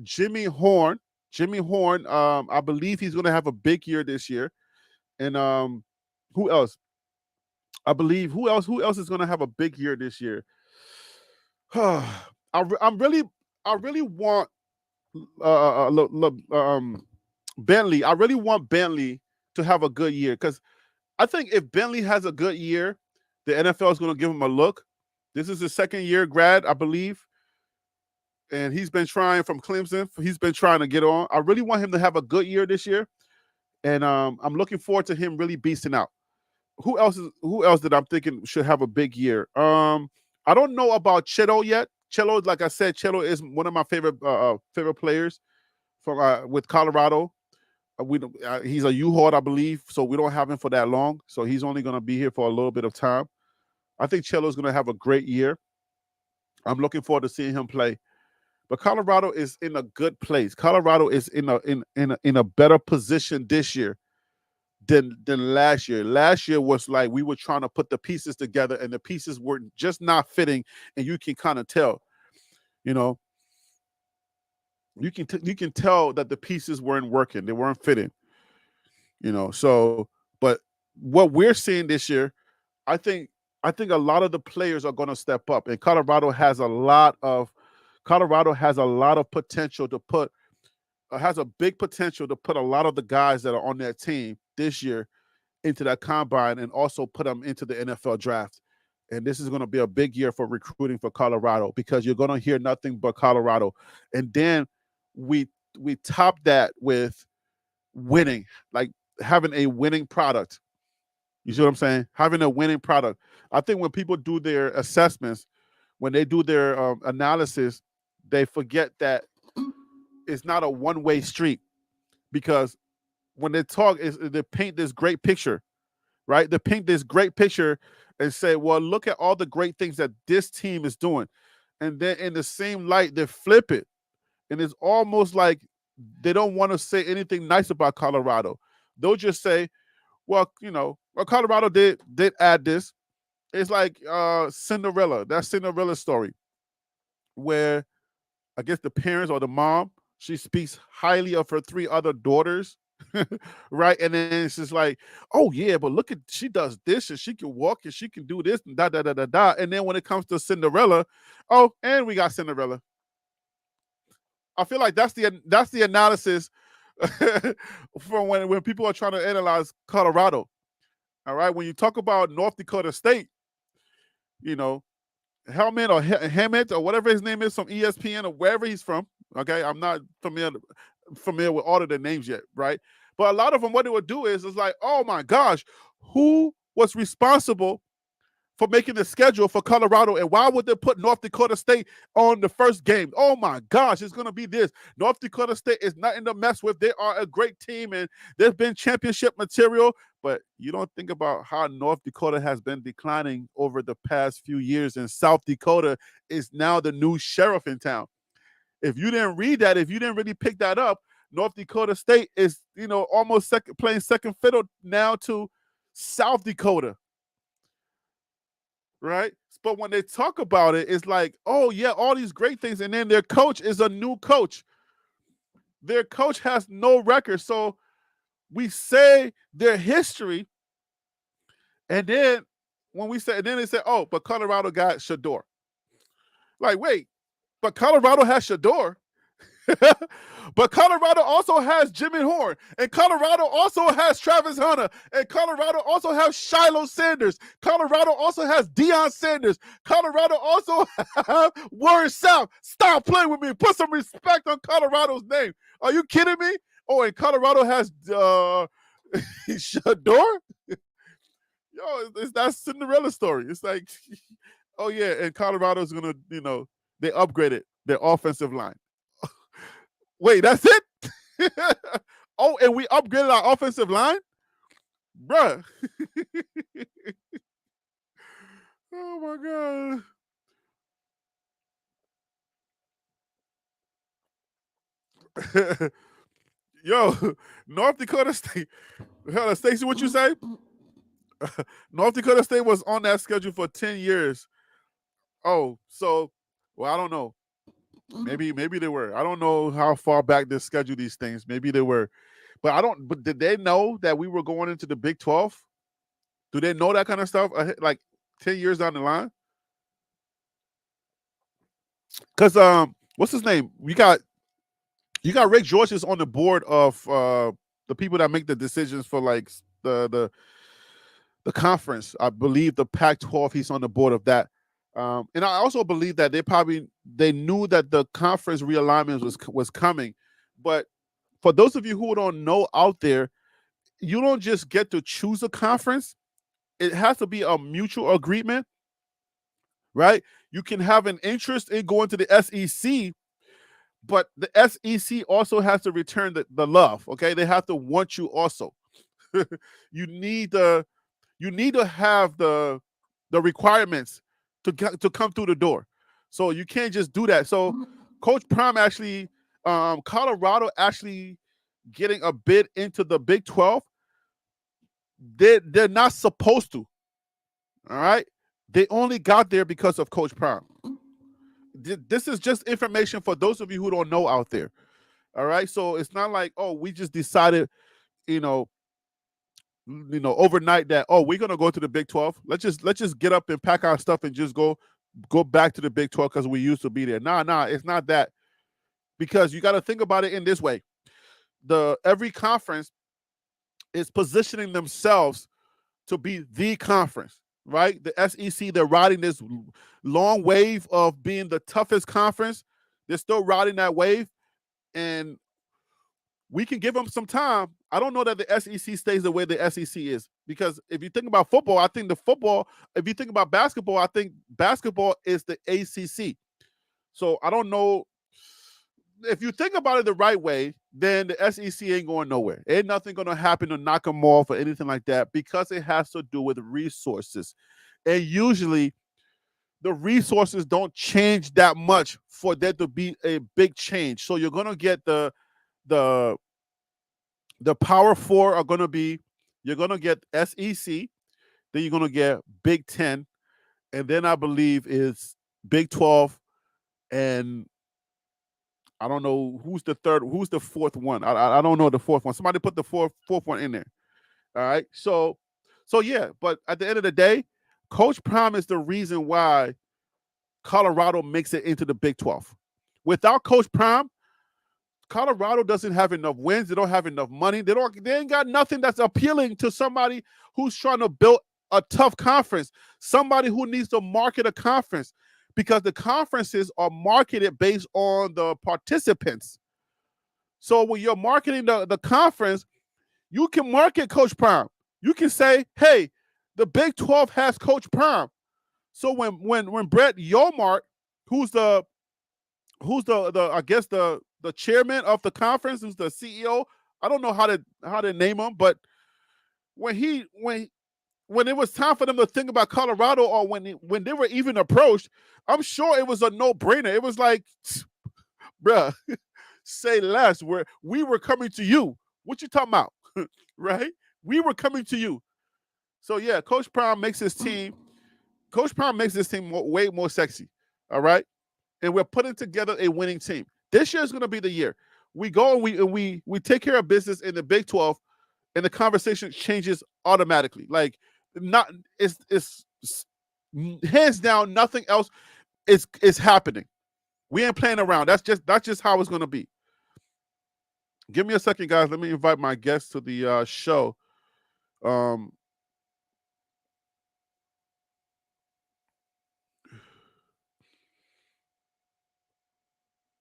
Jimmy Horn. Jimmy Horn, I believe he's going to have a big year this year. And who else? I believe who else is going to have a big year this year? I'm I really want Bentley. I really want Bentley to have a good year because I think if Bentley has a good year, the NFL is going to give him a look. This is his second year grad, I believe, and he's been trying from Clemson. He's been trying to get on. I really want him to have a good year this year, and I'm looking forward to him really beasting out. Who else that I'm thinking should have a big year? I don't know about Cheto yet. Cheto, like I said, Cheto is one of my favorite players from with Colorado. He's a U-Haul, I believe, so we don't have him for that long. So he's only going to be here for a little bit of time. I think Chelo's going to have a great year. I'm looking forward to seeing him play. But Colorado is in a good place. Colorado is in a better position this year than last year. Last year was like we were trying to put the pieces together, and the pieces were just not fitting, and you can kind of tell. You know, you can tell that the pieces weren't working. They weren't fitting. So but what we're seeing this year, I think a lot of the players are going to step up, and Colorado has a lot of potential to put has a big potential to put a lot of the guys that are on that team this year into that combine and also put them into the NFL draft. And this is going to be a big year for recruiting for Colorado because you're going to hear nothing but Colorado. And then we top that with winning, like having a winning product. You see what I'm saying? Having a winning product. I think when people do their assessments, when they do their analysis, they forget that it's not a one-way street because when they talk, they paint this great picture, right? They paint this great picture and say, well, look at all the great things that this team is doing. And then in the same light, they flip it. And it's almost like they don't want to say anything nice about Colorado. They'll just say, well, Colorado did add this. It's like Cinderella, that Cinderella story where I guess the parents or the mom, she speaks highly of her 3 other daughters, right? And then it's just like, oh yeah, but look at, she does this and she can walk and she can do this and da da da da da. And then when it comes to Cinderella, oh, and we got Cinderella. I feel like that's the analysis from when people are trying to analyze Colorado. All right, when you talk about North Dakota State, Helmet or Hammett or whatever his name is from ESPN or wherever he's from. Okay, I'm not familiar with all of their names yet, right? But a lot of them, what they would do is like, oh my gosh, who was responsible for making the schedule for Colorado, and why would they put North Dakota State on the first game? Oh my gosh, it's going to be this. North Dakota State is nothing to mess with. They are a great team, and there's been championship material, but you don't think about how North Dakota has been declining over the past few years, and South Dakota is now the new sheriff in town. If you didn't read that, if you didn't really pick that up, North Dakota State is, almost playing second fiddle now to South Dakota. Right? But when they talk about it, it's like, oh yeah, all these great things. And then their coach is a new coach. Their coach has no record. So we say their history. And then they say, oh, but Colorado got Shador. Like, wait, but Colorado has Shador. But Colorado also has Jimmy Horn, and Colorado also has Travis Hunter, and Colorado also has Shiloh Sanders. Colorado also has Deion Sanders. Colorado also has Warren South. Stop playing with me. Put some respect on Colorado's name. Are you kidding me? Oh, and Colorado has Shador? Yo, it's that Cinderella story. It's like, oh yeah, and Colorado's gonna, they upgraded their offensive line. Wait, that's it? Oh, and we upgraded our offensive line? Bruh. Oh, my God. Yo, North Dakota State. Stacey, what you say? North Dakota State was on that schedule for 10 years. Oh, so, well, I don't know. Maybe they were. I don't know how far back they schedule these things. Maybe they were. But did they know that we were going into the Big 12? Do they know that kind of stuff? Like 10 years down the line? Because what's his name? You got Rick George is on the board of the people that make the decisions for like the conference. I believe the Pac-12. He's on the board of that. And I also believe that they knew that the conference realignment was coming. But for those of you who don't know out there, you don't just get to choose a conference. It has to be a mutual agreement, right? You can have an interest in going to the SEC, but the SEC also has to return the love, okay? They have to want you also. You need to have the requirements to come through the door. So you can't just do that. So Coach Prime actually, Colorado actually getting a bid into the Big 12, they're not supposed to. All right? They only got there because of Coach Prime. This is just information for those of you who don't know out there. All right? So it's not like, oh, we just decided, overnight that, oh, we're gonna go to the Big 12. Let's just get up and pack our stuff and just go back to the Big 12 because we used to be there. Nah, it's not that. Because you got to think about it in this way. every conference is positioning themselves to be the conference, right? The SEC, they're riding this long wave of being the toughest conference. They're still riding that wave, and we can give them some time. I don't know that the SEC stays the way the SEC is, because if you think about football, I think the football, if you think about basketball, I think basketball is the ACC. So I don't know. If you think about it the right way, then the SEC ain't going nowhere. Ain't nothing going to happen to knock them off or anything like that, because it has to do with resources. And usually the resources don't change that much for there to be a big change. So you're going to get the Power Four are going to be, you're going to get SEC, then you're going to get Big Ten, and then I believe is Big 12, and I don't know who's the fourth one. I don't know the fourth one. Somebody put the fourth one in there. All right. So yeah, but at the end of the day, Coach Prime is the reason why Colorado makes it into the Big 12. Without Coach Prime, Colorado doesn't have enough wins. They don't have enough money. They ain't got nothing that's appealing to somebody who's trying to build a tough conference, somebody who needs to market a conference, because the conferences are marketed based on the participants. So when you're marketing the conference, you can market Coach Prime. You can say, hey, the Big 12 has Coach Prime. So when Brett Yormark, who's the I guess the chairman of the conference, who's the CEO, I don't know how to name him, but when it was time for them to think about Colorado, or when they were even approached, I'm sure it was a no-brainer. It was like, bruh, say less. We were coming to you. What you talking about? Right? We were coming to you. So yeah, Coach Prime makes this team way more sexy. All right? And we're putting together a winning team. This year is going to be the year. We go and we take care of business in the Big 12, and the conversation changes automatically. Like, not it's hands down, nothing else is happening. We ain't playing around. That's just how it's going to be. Give me a second, guys. Let me invite my guests to the show.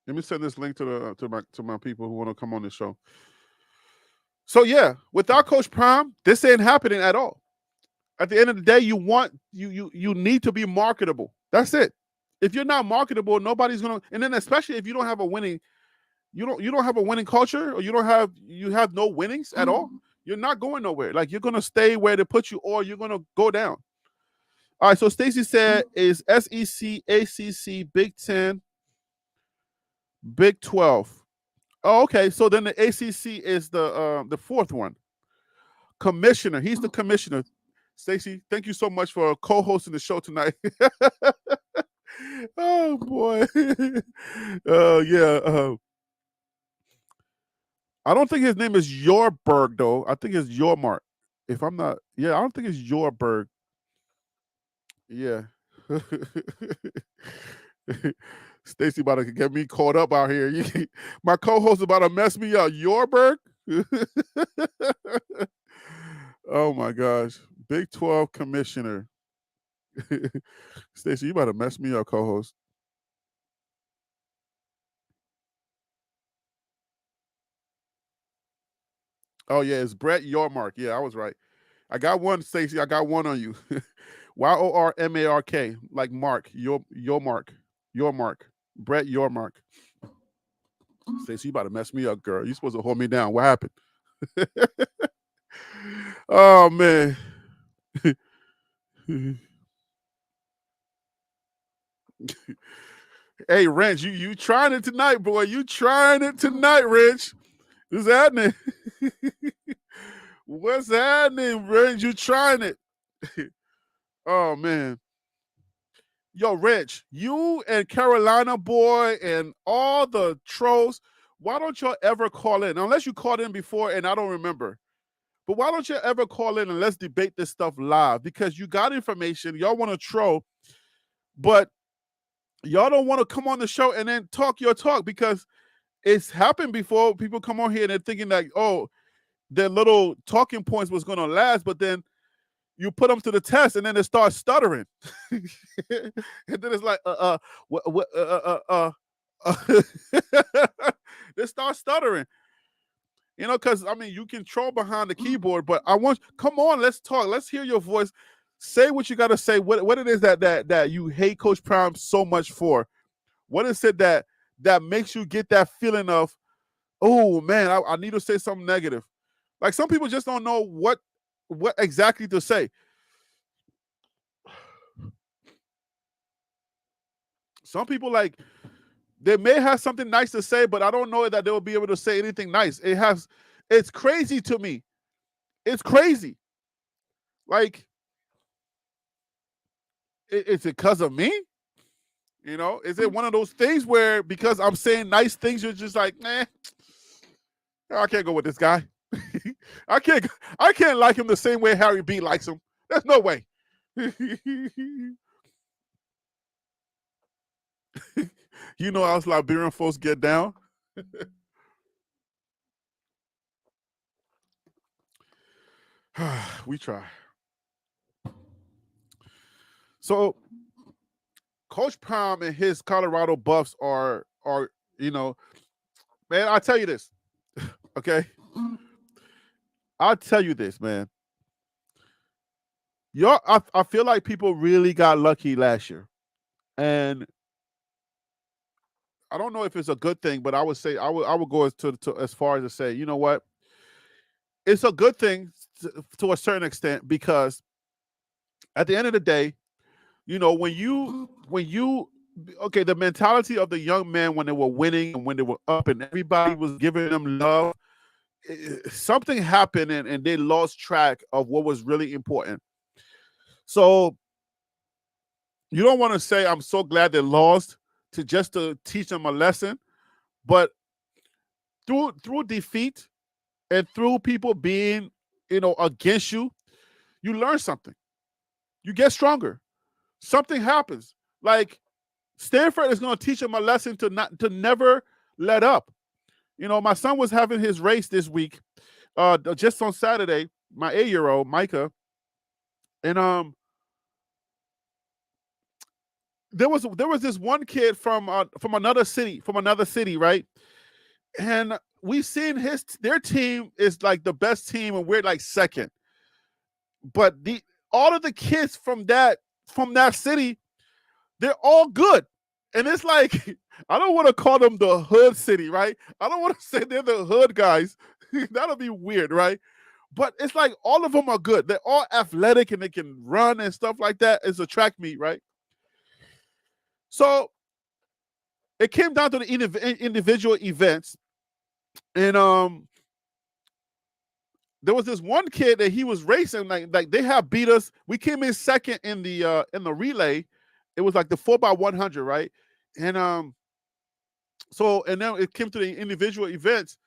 Let me send this link to my people who want to come on the show. So yeah, without Coach Prime, this ain't happening at all. At the end of the day, you need to be marketable. That's it. If you're not marketable, nobody's gonna. And then especially if you don't have a winning, you don't have a winning culture, or you have no winnings at all. You're not going nowhere. Like, you're gonna stay where they put you, or you're gonna go down. All right. So Stacy said, is SEC, ACC, Big 10, Big 12. Oh, okay. So then the ACC is the fourth one. Commissioner. He's the commissioner. Stacey, thank you so much for co-hosting the show tonight. Oh boy. Yeah. I don't think his name is Yorberg though. I think it's Yormark. If I'm not, yeah, I don't think it's Yorberg. Yeah. Stacy about to get me caught up out here. My co-host about to mess me up. Yorberg? Oh my gosh. Big 12 commissioner. Stacey, you about to mess me up, co-host. Oh yeah, it's Brett Yormark. Yeah, I was right. I got one, Stacey. I got one on you. Yormark, like Mark. Yormark. Yormark. Brett Yormark. Stacey, you about to mess me up, girl. You supposed to hold me down. What happened? Oh man. Hey, Wrench, you trying it tonight, boy. You trying it tonight, Wrench. What's happening? What's happening, Wrench? You trying it? Oh man. Yo, Rich, you and Carolina boy and all the trolls, why don't y'all ever call in? Unless you called in before and I don't remember. But why don't you ever call in and let's debate this stuff live? Because you got information, y'all want to troll, but y'all don't want to come on the show and then talk your talk, because it's happened before. People come on here and they're thinking like, oh, their little talking points was going to last, but then you put them to the test and then they start stuttering. And then it's like, what, they start stuttering. Because I mean, you can troll behind the keyboard, but come on, let's talk. Let's hear your voice. Say what you got to say. What it is that you hate Coach Prime so much for? What is it that makes you get that feeling of, oh man, I need to say something negative? Like some people just don't know what exactly to say. Some people like they may have something nice to say, but I don't know that they will be able to say anything nice. It's crazy to me. It's crazy. Like, is it because of me? Is it one of those things where because I'm saying nice things, you're just like, nah, I can't go with this guy. I can't like him the same way Harry B likes him. There's no way. How us Liberian folks get down. We try. So Coach Prime and his Colorado Buffs are man, I'll tell you this. Okay? I'll tell you this, man. I feel like people really got lucky last year. And I don't know if it's a good thing, but I would say I would go as far as to say, you know what? It's a good thing to a certain extent because at the end of the day, when you the mentality of the young men when they were winning and when they were up and everybody was giving them love, something happened and they lost track of what was really important. So you don't want to say I'm so glad they lost to teach them a lesson, but through defeat and through people being against you, you learn something. You get stronger. Something happens. Like Stanford is going to teach them a lesson to never let up. My son was having his race this week, just on Saturday. My 8-year-old Micah, and there was this one kid from another city, right? And we seen their team is like the best team, and we're like second. But all of the kids from that city, they're all good. And it's like, I don't want to call them the hood city, right? I don't want to say they're the hood guys. That'll be weird, right? But it's like all of them are good. They're all athletic and they can run and stuff like that. It's a track meet, right? So it came down to the individual events. And there was this one kid that he was racing, like they have beat us. We came in second in the relay. It was like the 4x100, right? And so and then it came to the individual events,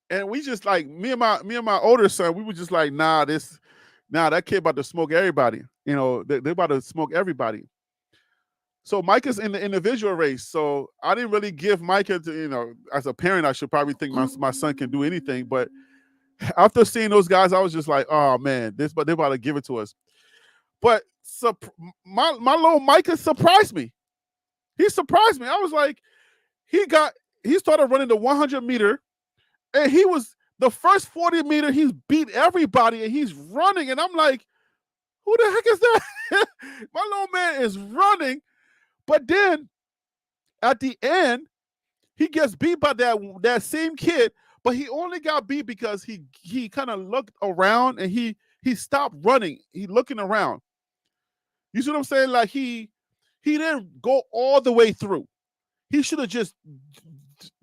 and we just like me and my older son, we were just like, that kid about to smoke everybody. They're about to smoke everybody. So Micah's in the individual race. So I didn't really give Micah to, as a parent, I should probably think my son can do anything. But after seeing those guys, I was just like, oh man, they're about to give it to us. But my little Micah surprised me. He surprised me. I was like, he started running the 100 meter, and he was the first 40 meter, he's beat everybody, and he's running. And I'm like, who the heck is that? My little man is running. But then at the end, he gets beat by that same kid, but he only got beat because he kind of looked around and he stopped running. He looking around. You see what I'm saying? Like he didn't go all the way through. He should have just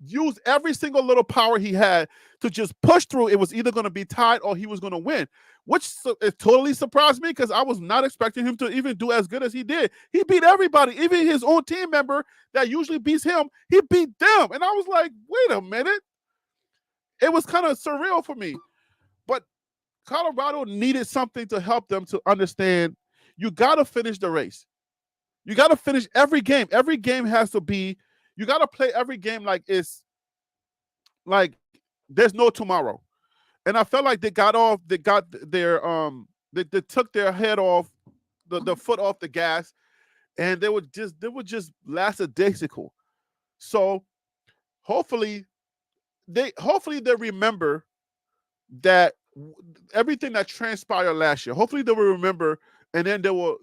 used every single little power he had to just push through. It was either going to be tied or he was going to win, which it totally surprised me because I was not expecting him to even do as good as he did. He beat everybody, even his own team member that usually beats him. He beat them. And I was like, wait a minute. It was kind of surreal for me. But Colorado needed something to help them to understand you got to finish the race. You got to finish every game. Every game has to be, you got to play every game like it's Like there's no tomorrow. And I felt like they got their they took their head off the foot off the gas, and they were just lackadaisical. So hopefully hopefully they remember that everything that transpired last year. Hopefully they will remember, and then they will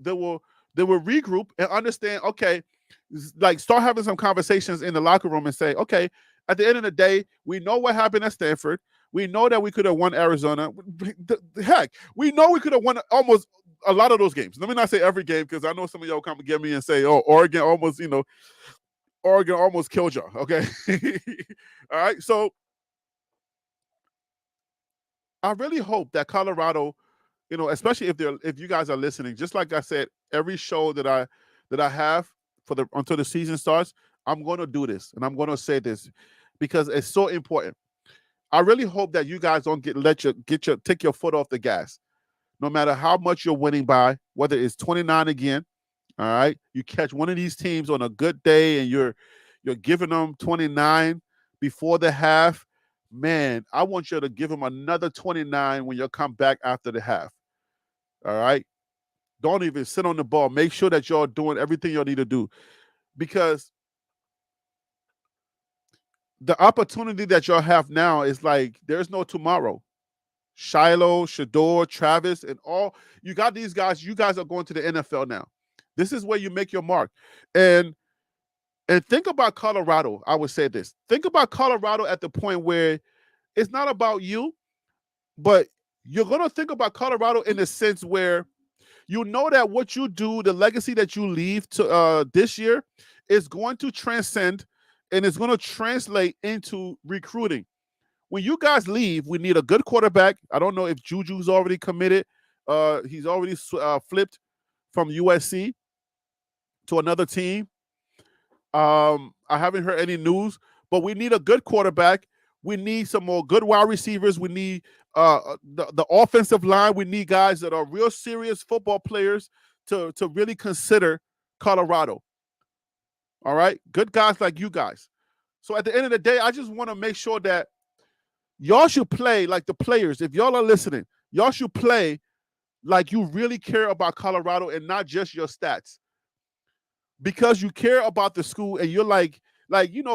regroup and understand. Okay, like start having some conversations in the locker room and say, okay, at the end of the day, we know what happened at Stanford. We know that we could have won Arizona. Heck, we know we could have won almost a lot of those games. Let me not say every game because I know some of y'all come and get me and say, "Oh, Oregon almost killed y'all." Okay, all right. So I really hope that Colorado, especially if you guys are listening, just like I said, every show that I have for the until the season starts, I'm going to do this and I'm going to say this because it's so important. I really hope that you guys don't take your foot off the gas, no matter how much you're winning by, whether it's 29 again. All right, you catch one of these teams on a good day and you're giving them 29 before the half. Man, I want you to give them another 29 when you come back after the half. All right. Don't even sit on the ball. Make sure that y'all doing everything y'all need to do because the opportunity that y'all have now is like there's no tomorrow. Shiloh, Shador, Travis, and all you got these guys. You guys are going to the NFL now. This is where you make your mark. And think about Colorado. I would say this. Think about Colorado at the point where it's not about you, but you're gonna think about Colorado in the sense where you know that what you do, the legacy that you leave to this year, is going to transcend and it's going to translate into recruiting. When you guys leave, we need a good quarterback. I don't know if Juju's already committed. He's already flipped from USC to another team. I haven't heard any news, but we need a good quarterback. We need some more good wide receivers. We need the offensive line. We need guys that are real serious football players to really consider Colorado. All right, good guys like you guys. So at the end of the day, I just want to make sure that y'all should play like the players. If y'all are listening, y'all should play like you really care about Colorado and not just your stats. Because you care about the school and you're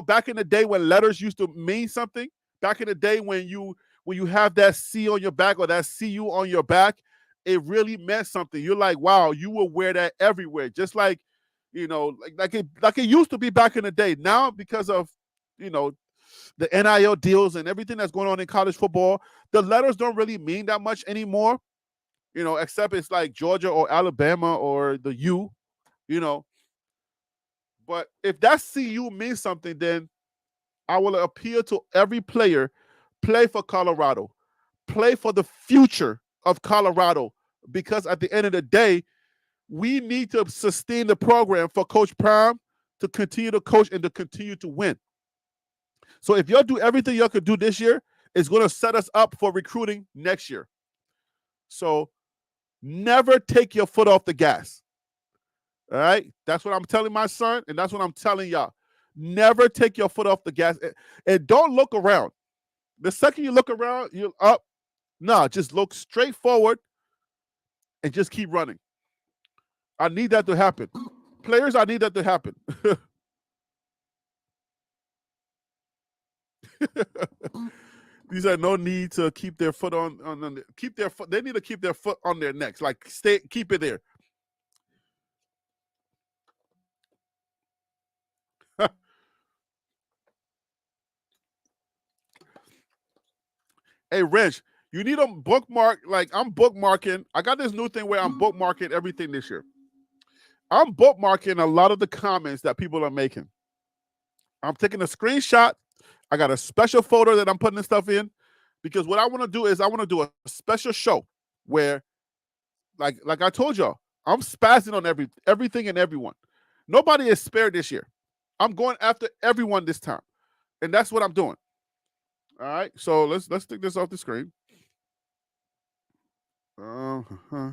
back in the day when letters used to mean something, back in the day when you have that C on your back or that CU on your back, it really meant something. You're like, wow, you will wear that everywhere, just like like it used to be back in the day. Now because of you know the NIL deals and everything that's going on in college football, the letters don't really mean that much anymore. Except it's like Georgia or Alabama or the U. You know, but if that CU means something, then I will appeal to every player, play for Colorado, play for the future of Colorado, because at the end of the day, we need to sustain the program for Coach Prime to continue to coach and to continue to win. So if y'all do everything y'all could do this year, it's going to set us up for recruiting next year. So never take your foot off the gas. All right? That's what I'm telling my son, and that's what I'm telling y'all. Never take your foot off the gas. And don't look around. The second you look around, you're up. No, just look straight forward and just keep running. I need that to happen. Players, I need that to happen. These are no need to keep their foot on keep their foot. They need to keep their foot on their necks. Like keep it there. Hey, Rich, you need a bookmark. Like I'm bookmarking. I got this new thing where I'm bookmarking everything this year. I'm bookmarking a lot of the comments that people are making. I'm taking a screenshot. I got a special folder that I'm putting this stuff in because what I want to do is I want to do a special show where, like I told y'all, I'm spazzing on everything and everyone. Nobody is spared this year. I'm going after everyone this time, and that's what I'm doing. All right, so let's take this off the screen. Uh-huh.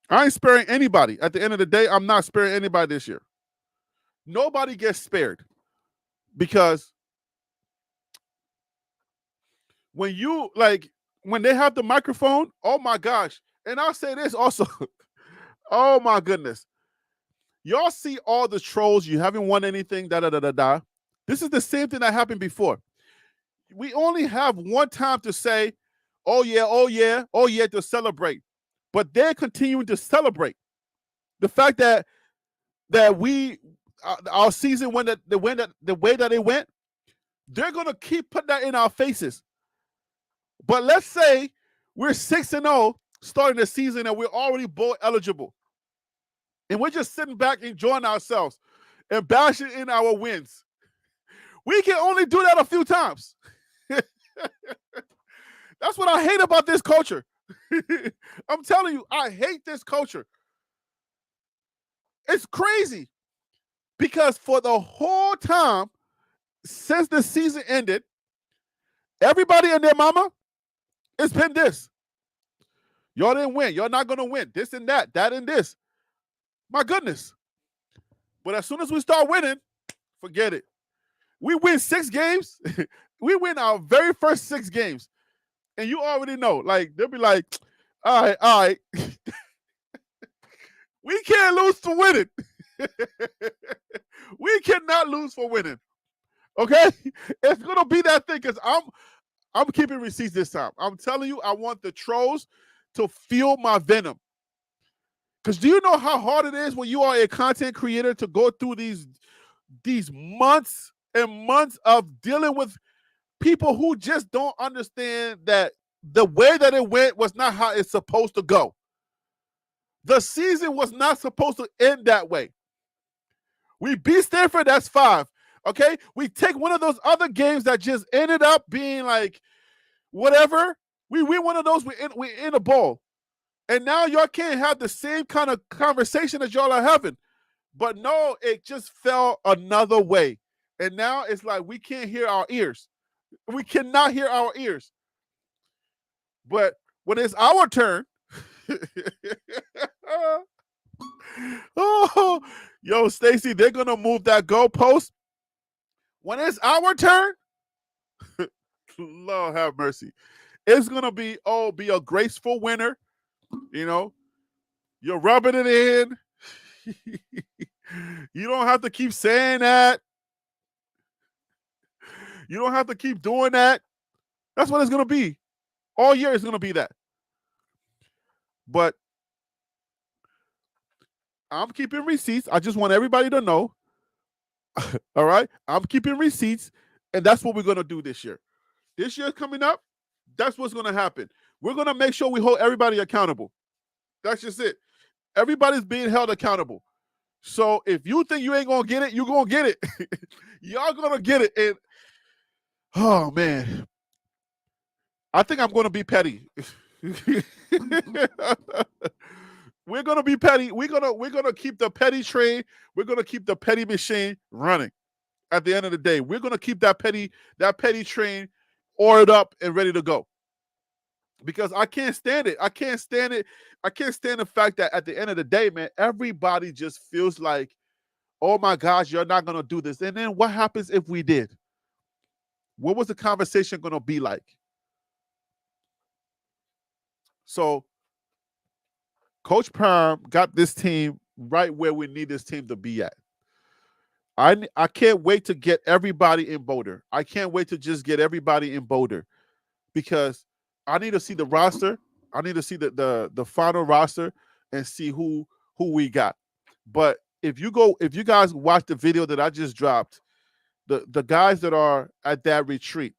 I ain't sparing anybody. At the end of the day, I'm not sparing anybody this year. nobody gets spared because when they have the microphone, oh my gosh. And I'll say this also. Oh my goodness. Y'all see all the trolls, you haven't won anything, da da da da da. This is the same thing that happened before. We only have one time to say, oh yeah, oh yeah, oh yeah, to celebrate. But they're continuing to celebrate. The fact that we our season went the way that it went, they're gonna keep putting that in our faces. But let's say we're 6-0 starting the season and we're already bowl eligible. And we're just sitting back enjoying ourselves and bashing in our wins. We can only do that a few times. That's what I hate about this culture. I'm telling you, I hate this culture. It's crazy because for the whole time since the season ended, everybody and their mama, it's been this. Y'all didn't win. Y'all not going to win. This and that and this. My goodness. But as soon as we start winning, forget it. We win 6 games. We win our very first 6 games. And you already know, like, they'll be like, all right. We can't lose for winning. We cannot lose for winning. Okay? It's going to be that thing because I'm keeping receipts this time. I'm telling you, I want the trolls to feel my venom. Because do you know how hard it is when you are a content creator to go through these months and months of dealing with people who just don't understand that the way that it went was not how it's supposed to go. The season was not supposed to end that way. We beat Stanford, that's 5. Okay? We take one of those other games that just ended up being like whatever. We win one of those, we in a bowl. And now y'all can't have the same kind of conversation that y'all are having. But no, it just fell another way. And now it's like we can't hear our ears. We cannot hear our ears. But when it's our turn, oh, yo, Stacy, they're going to move that goalpost. When it's our turn, Lord have mercy. It's going to be a graceful winner. You know, you're rubbing it in. You don't have to keep saying that. You don't have to keep doing that. That's what it's going to be. All year it's going to be that. But I'm keeping receipts. I just want everybody to know. All right? I'm keeping receipts, and that's what we're going to do this year. This year coming up, that's what's going to happen. We're going to make sure we hold everybody accountable. That's just it. Everybody's being held accountable. So if you think you ain't going to get it, you're going to get it. Y'all going to get it. And, oh, man. I think I'm going to be petty. We're going to be petty. We're going to keep the petty train. We're going to keep the petty machine running. At the end of the day, we're going to keep that petty train oiled up and ready to go. Because I can't stand it. I can't stand it. I can't stand the fact that at the end of the day, man, everybody just feels like, oh my gosh, you're not going to do this. And then what happens if we did? What was the conversation going to be like? So Coach Perm got this team right where we need this team to be at. I can't wait to get everybody in Boulder. I can't wait to just get everybody in Boulder because I need to see the roster. I need to see the final roster and see who we got. But if you guys watch the video that I just dropped, the guys that are at that retreat,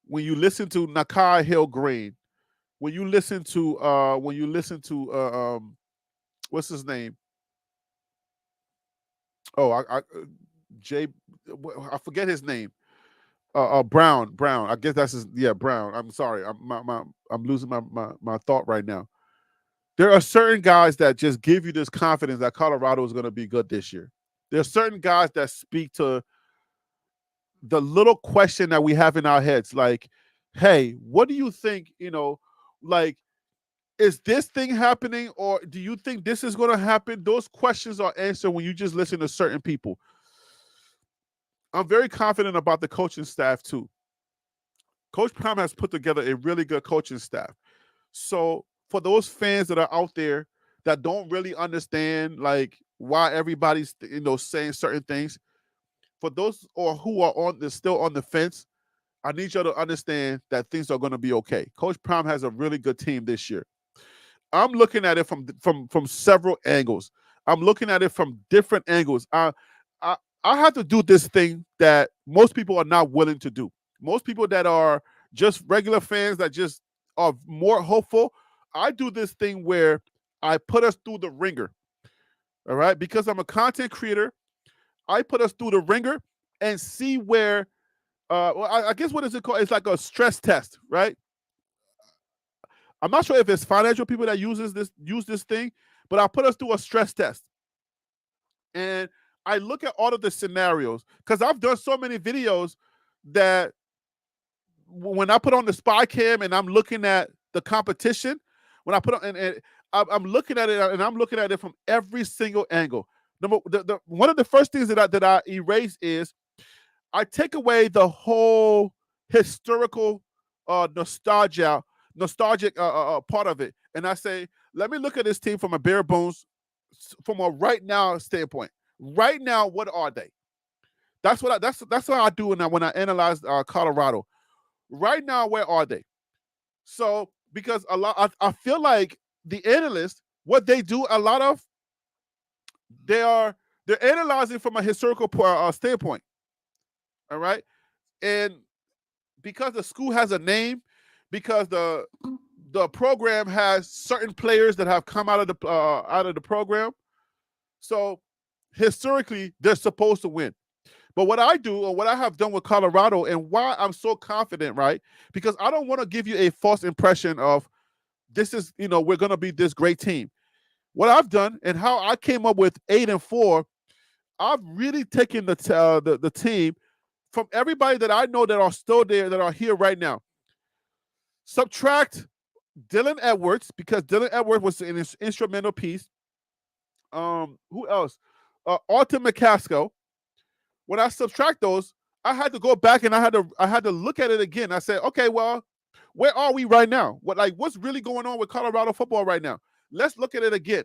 when you listen to Nakai Hill Green, when you listen to what's his name? Oh, I forget his name. Brown. I guess that's his. Yeah, Brown. I'm sorry. I'm losing my thought right now. There are certain guys that just give you this confidence that Colorado is going to be good this year. There are certain guys that speak to the little question that we have in our heads, like, "Hey, what do you think? You know, like Is this thing happening, or do you think this is going to happen? Those questions are answered when you just listen to certain people. I'm very confident about the coaching staff too. Coach Prime has put together a really good coaching staff. So for those fans that are out there that don't really understand like why everybody's saying certain things, for those or who are on the still on the fence, I need you to understand that things are going to be okay. Coach Prime has a really good team this year. I'm looking at it from several angles. I'm looking at it from different angles. I I have to do this thing that most people are not willing to do. Most people that are just regular fans that just are more hopeful. I do this thing where I put us through the ringer. All right, because I'm a content creator, I put us through the ringer and see where. Well, I guess what is it called? It's like a stress test, right? I'm not sure if it's financial people that use this thing, but I put us through a stress test, and I look at all of the scenarios because I've done so many videos that when I put on the spy cam and I'm looking at the competition, when I put on and I'm looking at it and I'm looking at it from every single angle. One of the first things that I erase is I take away the whole historical nostalgic part of it, and I say, let me look at this team from a bare bones, from a right now standpoint. Right now, what are they? That's what I do when I analyze Colorado. Right now, where are they? So because I feel like the analysts, what they do a lot of, they're analyzing from a historical standpoint. All right, and because the school has a name, because the program has certain players that have come out of the program, so historically they're supposed to win. But what I do, or what I have done with Colorado, and why I'm so confident, right? Because I don't want to give you a false impression of this is, we're going to be this great team. What I've done and how I came up with 8-4, I've really taken the team from everybody that I know that are still there, that are here right now. Subtract Dylan Edwards, because Dylan Edwards was an instrumental piece. Who else? Alton McCaskill. When I subtract those, I had to go back and I had to look at it again. I said, okay, well, where are we right now? What's really going on with Colorado football right now? Let's look at it again.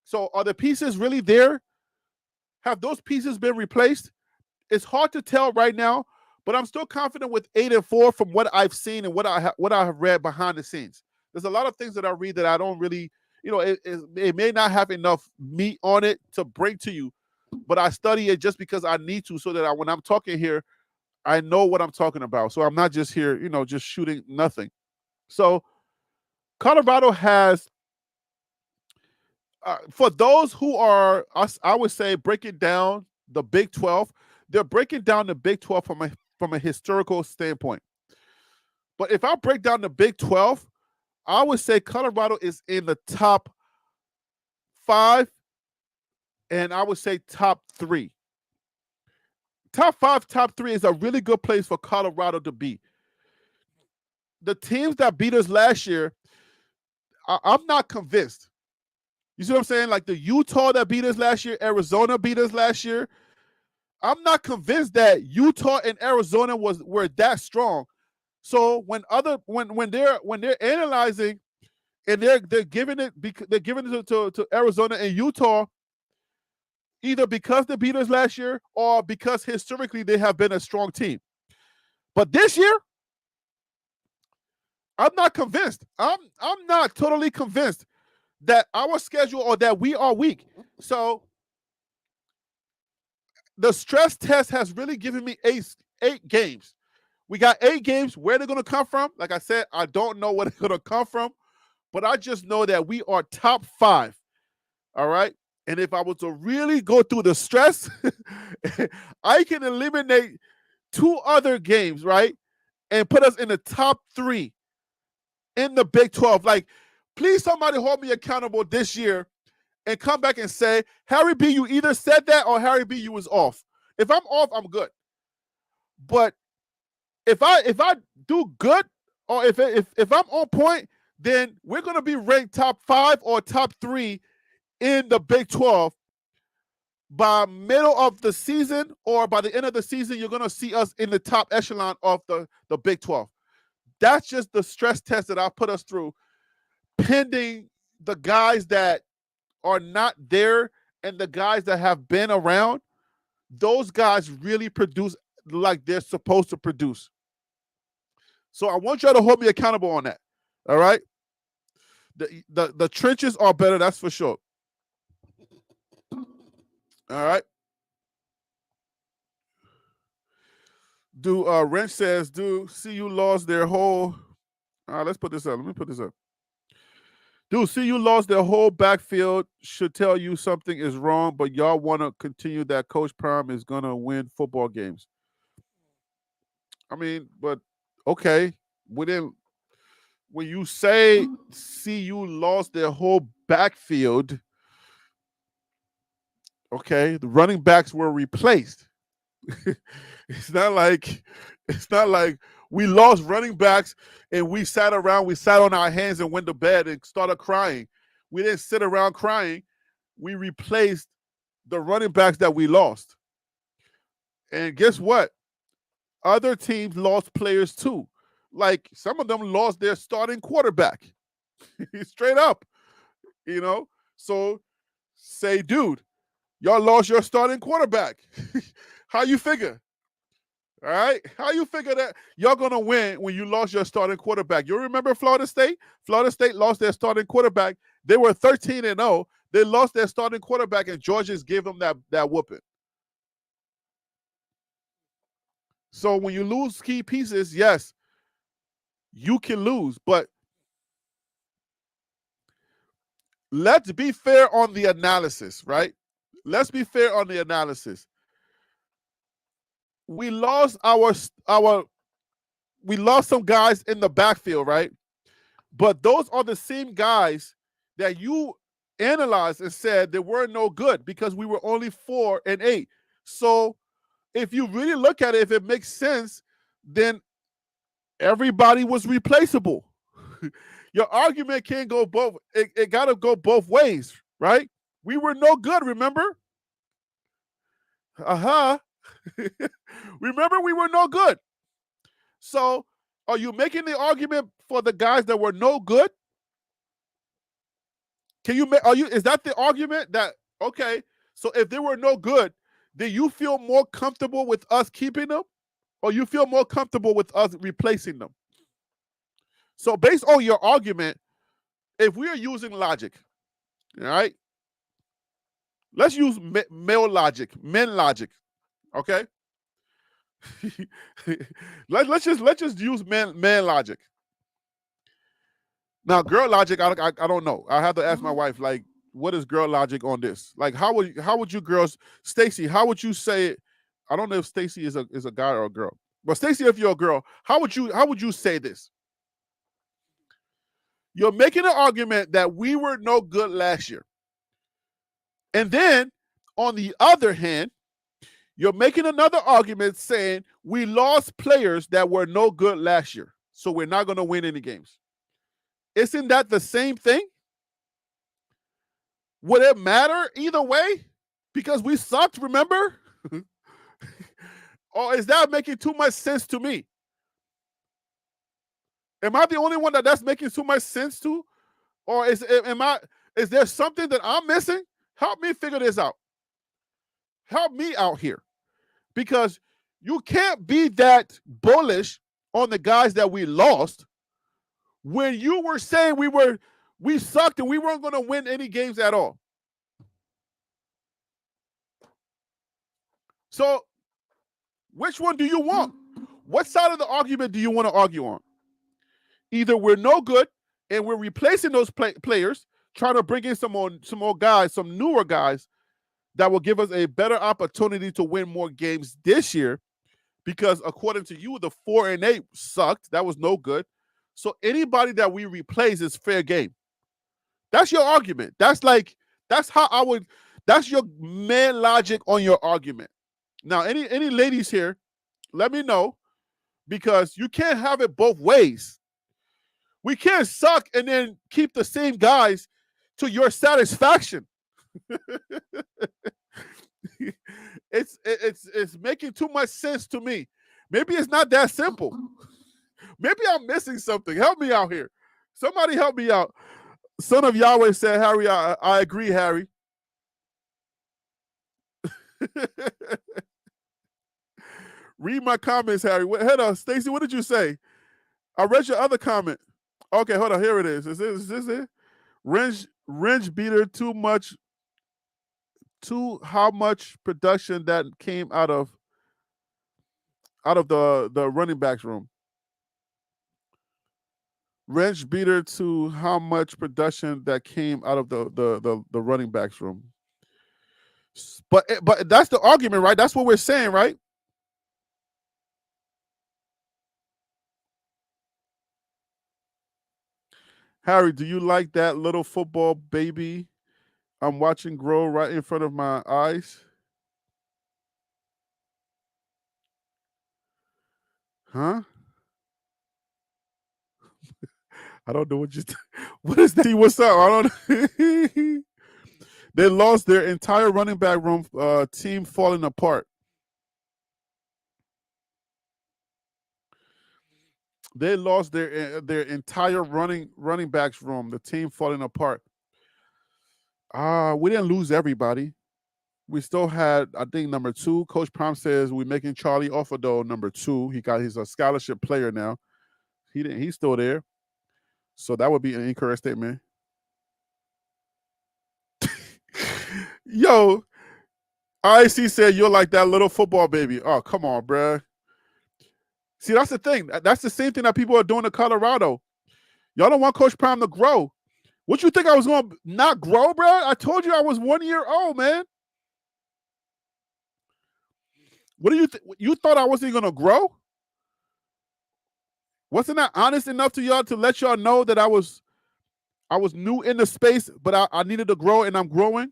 So are the pieces really there? Have those pieces been replaced? It's hard to tell right now, but I'm still confident with 8-4 from what I've seen and what I have read behind the scenes. There's a lot of things that I read that I don't really, it may not have enough meat on it to bring to you, but I study it just because I need to, so that when I'm talking here, I know what I'm talking about. So I'm not just here, just shooting nothing. So Colorado has, for those who are, I would say, breaking down the Big 12, they're breaking down the Big 12 from a historical standpoint. But if I break down the Big 12, I would say Colorado is in the top 5, and I would say top 3. Top 5, top 3 is a really good place for Colorado to be. The teams that beat us last year, I'm not convinced. You see what I'm saying? Like the Utah that beat us last year, Arizona beat us last year. I'm not convinced that Utah and Arizona were that strong. So when they're analyzing and they're giving it to Arizona and Utah, either because they beat us last year or because historically they have been a strong team. But this year, I'm not convinced. I'm not totally convinced that our schedule or that we are weak. So the stress test has really given me eight games. We got 8 games. Where they're going to come from, like I said, I don't know where they're going to come from, but I just know that we are top 5. All right. And if I was to really go through the stress, I can eliminate 2 other games, right? And put us in the top 3 in the Big 12. Like, please, somebody hold me accountable this year and come back and say, Harry B, you either said that or Harry B, you was off. If I'm off, I'm good. But if I do good, or if I'm on point, then we're going to be ranked top 5 or top 3 in the Big 12 by middle of the season, or by the end of the season, you're going to see us in the top echelon of the Big 12. That's just the stress test that I put us through, pending the guys that are not there and the guys that have been around. Those guys really produce like they're supposed to produce. So I want y'all to hold me accountable on that. All right? The trenches are better, that's for sure. All right. Wrench says, CU lost their whole. All right, let's put this up. Let me put this up. CU lost their whole backfield. Should tell you something is wrong, but y'all want to continue that Coach Prime is going to win football games. I mean, but okay. When you say CU lost their whole backfield, okay, the running backs were replaced. It's not like we lost running backs and we sat on our hands and went to bed and started crying. We didn't sit around crying. We replaced the running backs that we lost. And guess what? Other teams lost players too. Like some of them lost their starting quarterback. Straight up. So say, dude, y'all lost your starting quarterback. How you figure? All right? How you figure that y'all going to win when you lost your starting quarterback? You remember Florida State? Florida State lost their starting quarterback. They were 13-0. They lost their starting quarterback, and Georgia's gave them that whooping. So when you lose key pieces, yes, you can lose. But let's be fair on the analysis, right? Let's be fair on the analysis. We lost we lost some guys in the backfield, right? But those are the same guys that you analyzed and said they were no good because we were only 4-8. So if you really look at it, if it makes sense, then everybody was replaceable. Your argument can't go both. It got to go both ways, right? We were no good, remember? Remember, we were no good. So are you making the argument for the guys that were no good? Is that the argument that, okay, so if they were no good, do you feel more comfortable with us keeping them, or you feel more comfortable with us replacing them? So based on your argument, if we are using logic, all right, let's use male logic, men logic, okay? let's just use man logic. Now, girl logic, I don't know. I have to ask my wife, like, what is girl logic on this? Like, how would you girls, Stacy? How would you say it? I don't know if Stacy is a guy or a girl, but Stacy, if you're a girl, how would you say this? You're making an argument that we were no good last year, and then on the other hand, you're making another argument saying we lost players that were no good last year, so we're not going to win any games. Isn't that the same thing? Would it matter either way? Because we sucked, remember? Or is that making too much sense to me? Am I the only one that's making too much sense to? Or is there something that I'm missing? Help me figure this out. Help me out here. Because you can't be that bullish on the guys that we lost when you were saying we sucked and we weren't going to win any games at all. So which one do you want? What side of the argument do you want to argue on? Either we're no good and we're replacing those players, trying to bring in some more guys, some newer guys that will give us a better opportunity to win more games this year, because according to you, the 4-8 sucked. That was no good. So anybody that we replace is fair game. That's your argument. That's your man logic on your argument. Now, any ladies here, let me know, because you can't have it both ways. We can't suck and then keep the same guys to your satisfaction. It's making too much sense to me. Maybe it's not that simple. Maybe I'm missing something. Help me out here. Somebody help me out. Son of Yahweh said, Harry, I agree, Harry. Read my comments, Harry. Head on, Stacy, what did you say? I read your other comment. Okay, hold on. Here it is. Is this it? Range beater too much. How much production that came out of the running backs room. Range beater to how much production that came out of the running backs room. But that's the argument, right? That's what we're saying, right? Harry, do you like that little football baby I'm watching grow right in front of my eyes? Huh? I don't know what you. What is that? What's up? I don't. They lost their entire running back room. Team falling apart. They lost their entire running backs room. The team falling apart. We didn't lose everybody. We still had, I think, number 2. Coach Prime says we're making Charlie Offerdo number 2. He's a scholarship player now. He's still there. So that would be an incorrect statement. Yo, IC said you're like that little football baby. Oh, come on, bruh. See, that's the thing. That's the same thing that people are doing in Colorado. Y'all don't want Coach Prime to grow. What you think I was going to not grow, bro? I told you I was 1 year old, man. What do you you thought I wasn't going to grow? Wasn't that honest enough to y'all to let y'all know that I was new in the space, but I needed to grow and I'm growing?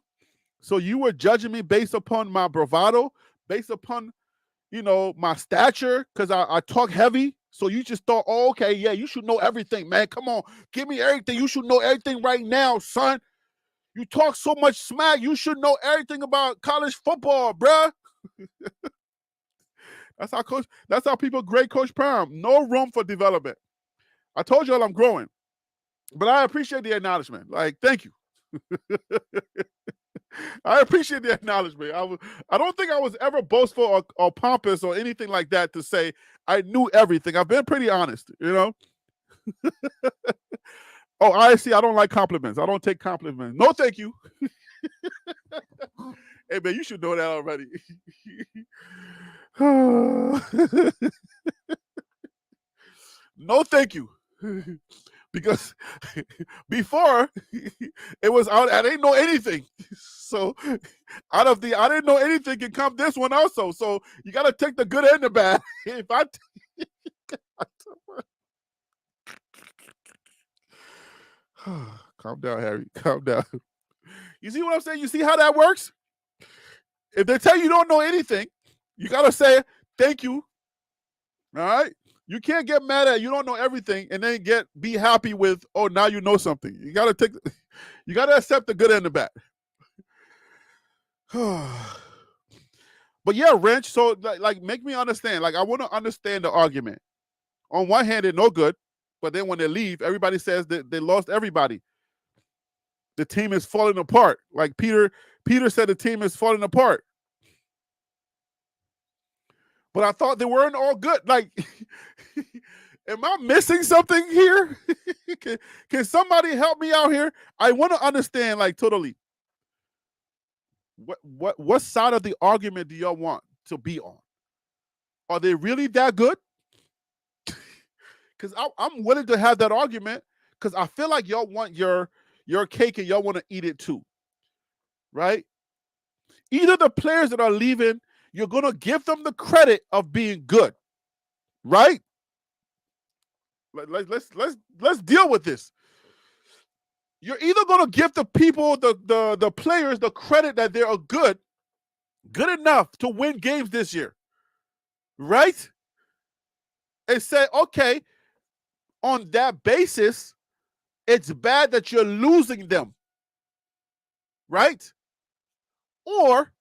So you were judging me based upon my bravado, based upon, my stature, because I talk heavy. So you just thought, oh, okay, yeah, you should know everything, man. Come on, give me everything. You should know everything right now, son. You talk so much smack. You should know everything about college football, bruh. That's how people grade Coach Prime. No room for development. I told y'all I'm growing. But I appreciate the acknowledgement. Like, thank you. I appreciate the acknowledgement. I don't think I was ever boastful or pompous or anything like that to say I knew everything. I've been pretty honest, Oh, I see. I don't like compliments. I don't take compliments. No, thank you. Hey, man, you should know that already. No, thank you. Because before it was out, I didn't know anything. So I didn't know anything can come this one also. So you got to take the good and the bad. If I calm down, Harry. Calm down. You see what I'm saying? You see how that works? If they tell you don't know anything, you got to say thank you. All right? You can't get mad at you don't know everything and then be happy with, oh, now you know something. You got to accept the good and the bad. But yeah, Wrench, so like make me understand. Like I want to understand the argument. On one hand, they're no good, but then when they leave, everybody says that they lost everybody. The team is falling apart. Like Peter said the team is falling apart. But I thought they weren't all good. Like, am I missing something here? Can somebody help me out here? I want to understand, like, totally. What side of the argument do y'all want to be on? Are they really that good? Because I'm willing to have that argument because I feel like y'all want your cake and y'all want to eat it too, right? Either the players that are leaving, you're going to give them the credit of being good, right? Let's deal with this. You're either going to give the people, the players, the credit that they're good enough to win games this year, right? And say, okay, on that basis, it's bad that you're losing them, right? Or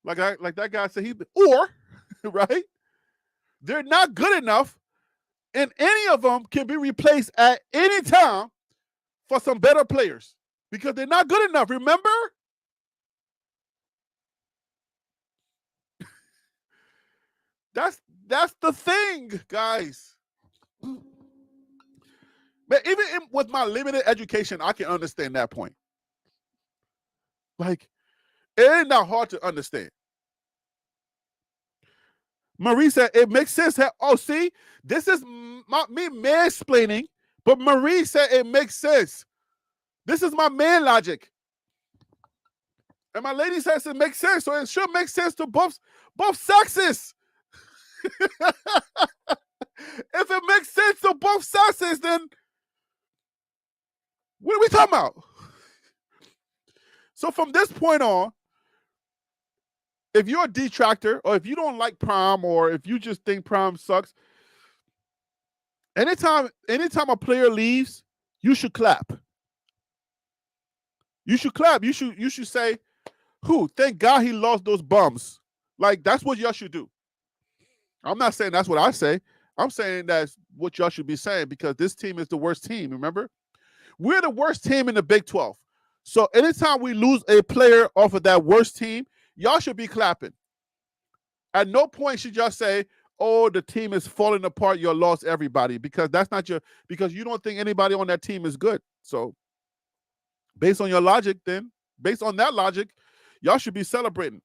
like that guy said, or right, they're not good enough, and any of them can be replaced at any time for some better players because they're not good enough. Remember, that's the thing, guys. But even with my limited education, I can understand that point. Like, it ain't that hard to understand. Marie said it makes sense. Oh, see, this is me mansplaining, but Marie said it makes sense. This is my man logic. And my lady says it makes sense, so it should make sense to both sexes. If it makes sense to both sexes, then what are we talking about? So from this point on, if you're a detractor, or if you don't like prom, or if you just think prom sucks, anytime a player leaves, you should clap. You should clap. You should say, "Who? Thank God he lost those bums." Like, that's what y'all should do. I'm not saying that's what I say. I'm saying that's what y'all should be saying, because this team is the worst team. Remember, we're the worst team in the Big 12. So anytime we lose a player off of that worst team, y'all should be clapping. At no point should y'all say, "Oh, the team is falling apart, you lost everybody," because that's not because you don't think anybody on that team is good. So based on your logic, then, based on that logic, y'all should be celebrating.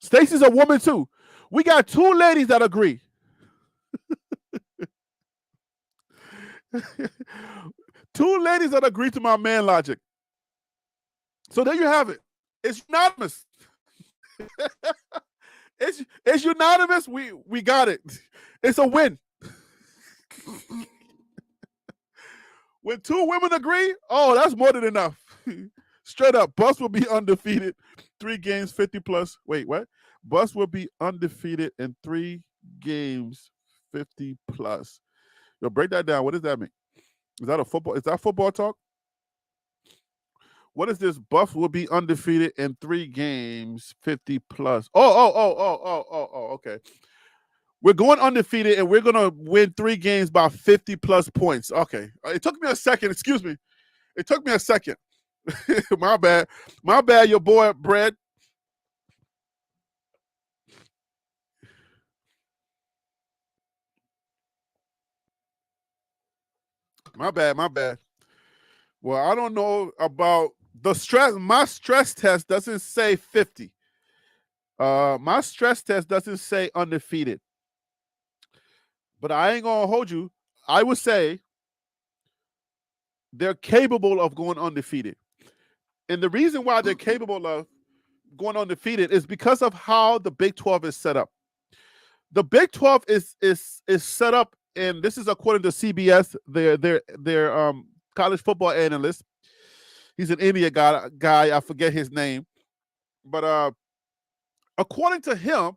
Stacy's a woman too. We got two ladies that agree. Two ladies that agree to my man logic. So there you have it. It's unanimous. It's unanimous. We got it. It's a win. When two women agree, oh, that's more than enough. Straight up, Bus will be undefeated. 3 games, 50 plus. Wait, what? Bus will be undefeated in 3 games, 50 plus. Yo, break that down. What does that mean? Is that football talk? What is this? Buff will be undefeated in 3 games, 50 plus. Oh, okay. We're going undefeated, and we're going to win 3 games by 50 plus points. Okay. It took me a second. Excuse me. It took me a second. My bad. My bad, your boy, Brad. My bad. Well, I don't know about the stress. My stress test doesn't say 50. My stress test doesn't say undefeated. But I ain't gonna hold you. I would say they're capable of going undefeated. And the reason why they're capable of going undefeated is because of how the Big 12 is set up. The Big 12 is set up, and this is according to CBS, their college football analyst. He's an India guy. I forget his name. But according to him,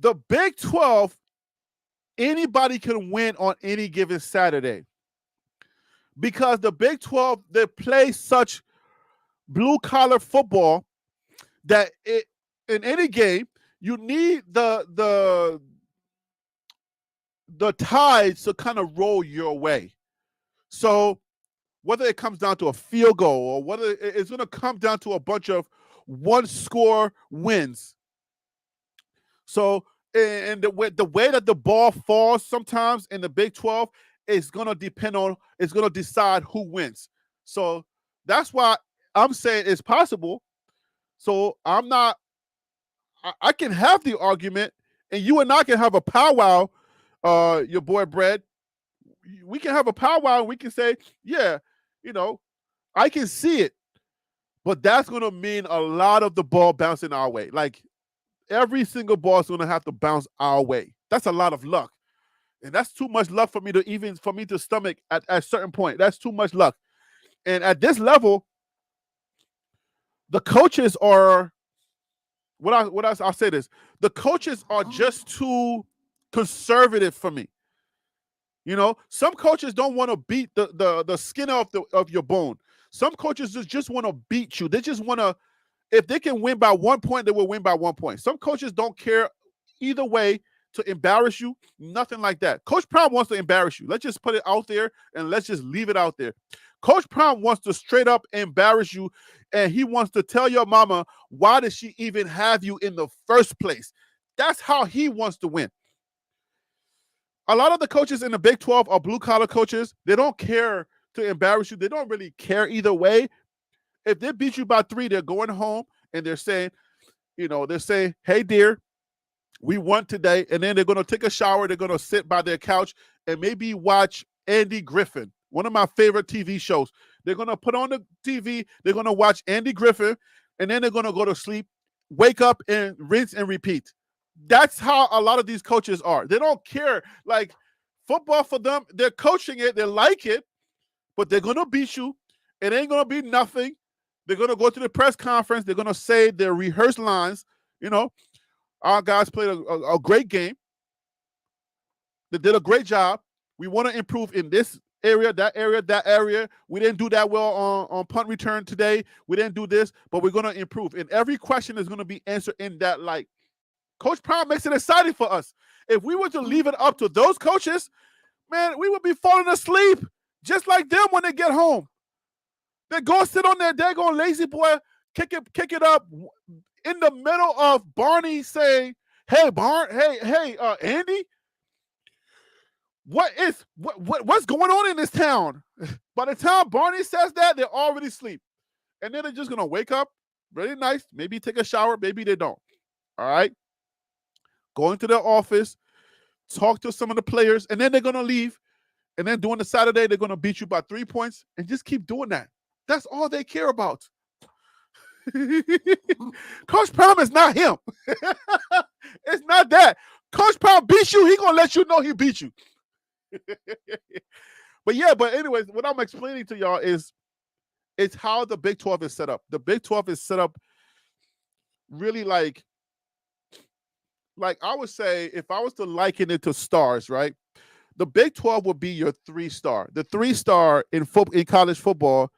the Big 12, anybody can win on any given Saturday. Because the Big 12, they play such blue-collar football that in any game, you need the tides to kind of roll your way. So whether it comes down to a field goal, or whether it's going to come down to a bunch of one-score wins. So, and the way that the ball falls sometimes in the Big 12 is going to decide who wins. So that's why I'm saying it's possible. So I can have the argument, and you and I can have a powwow, your boy Brad. We can have a powwow, and we can say, yeah, I can see it. But that's going to mean a lot of the ball bouncing our way. Like, every single ball is going to have to bounce our way. That's a lot of luck. And that's too much luck for me to stomach at a certain point. That's too much luck. And at this level, the coaches are I'll say this: the coaches are just too conservative for me. You know, some coaches don't want to beat the skin of your bone. Some coaches just want to beat you. They just want to, if they can win by 1 point, they will win by 1 point. Some coaches don't care either way to embarrass you, nothing like that. Coach Prime wants to embarrass you. Let's just put it out there and let's just leave it out there. Coach Prime wants to straight up embarrass you, and he wants to tell your mama, why did she even have you in the first place? That's how he wants to win. A lot of the coaches in the Big 12 are blue-collar coaches. They don't care to embarrass you. They don't really care either way. If they beat you by 3, they're going home and they're saying, hey, dear, we won today. And then they're going to take a shower. They're going to sit by their couch and maybe watch Andy Griffin, one of my favorite TV shows. They're going to put on the TV. They're going to watch Andy Griffin, and then they're going to go to sleep, wake up, and rinse and repeat. That's how a lot of these coaches are. They don't care. Like, football for them, they're coaching it. They like it, but they're going to beat you. It ain't going to be nothing. They're going to go to the press conference. They're going to say their rehearsed lines. Our guys played a great game. They did a great job. We want to improve in this area, that area, that area. We didn't do that well on punt return today. We didn't do this, but we're going to improve. And every question is going to be answered in that light. Coach Prime makes it exciting for us. If we were to leave it up to those coaches, man, we would be falling asleep just like them when they get home. They go sit on their daggone lazy boy, kick it up in the middle of Barney saying, "Hey, Andy, what's going on in this town?" By the time Barney says that, they're already asleep, and then they're just gonna wake up, really nice, maybe take a shower, maybe they don't. All right, go into their office, talk to some of the players, and then they're gonna leave. And then during the Saturday, they're gonna beat you by 3 points, and just keep doing that. That's all they care about. Coach Prime is not him. It's not that. Coach Prime beats you, he gonna let you know he beat you. But anyways, what I'm explaining to y'all is it's how the Big 12 is set up. The Big 12 is set up really like I would say, if I was to liken it to stars, right? The Big 12 would be your 3-star. The 3-star in college football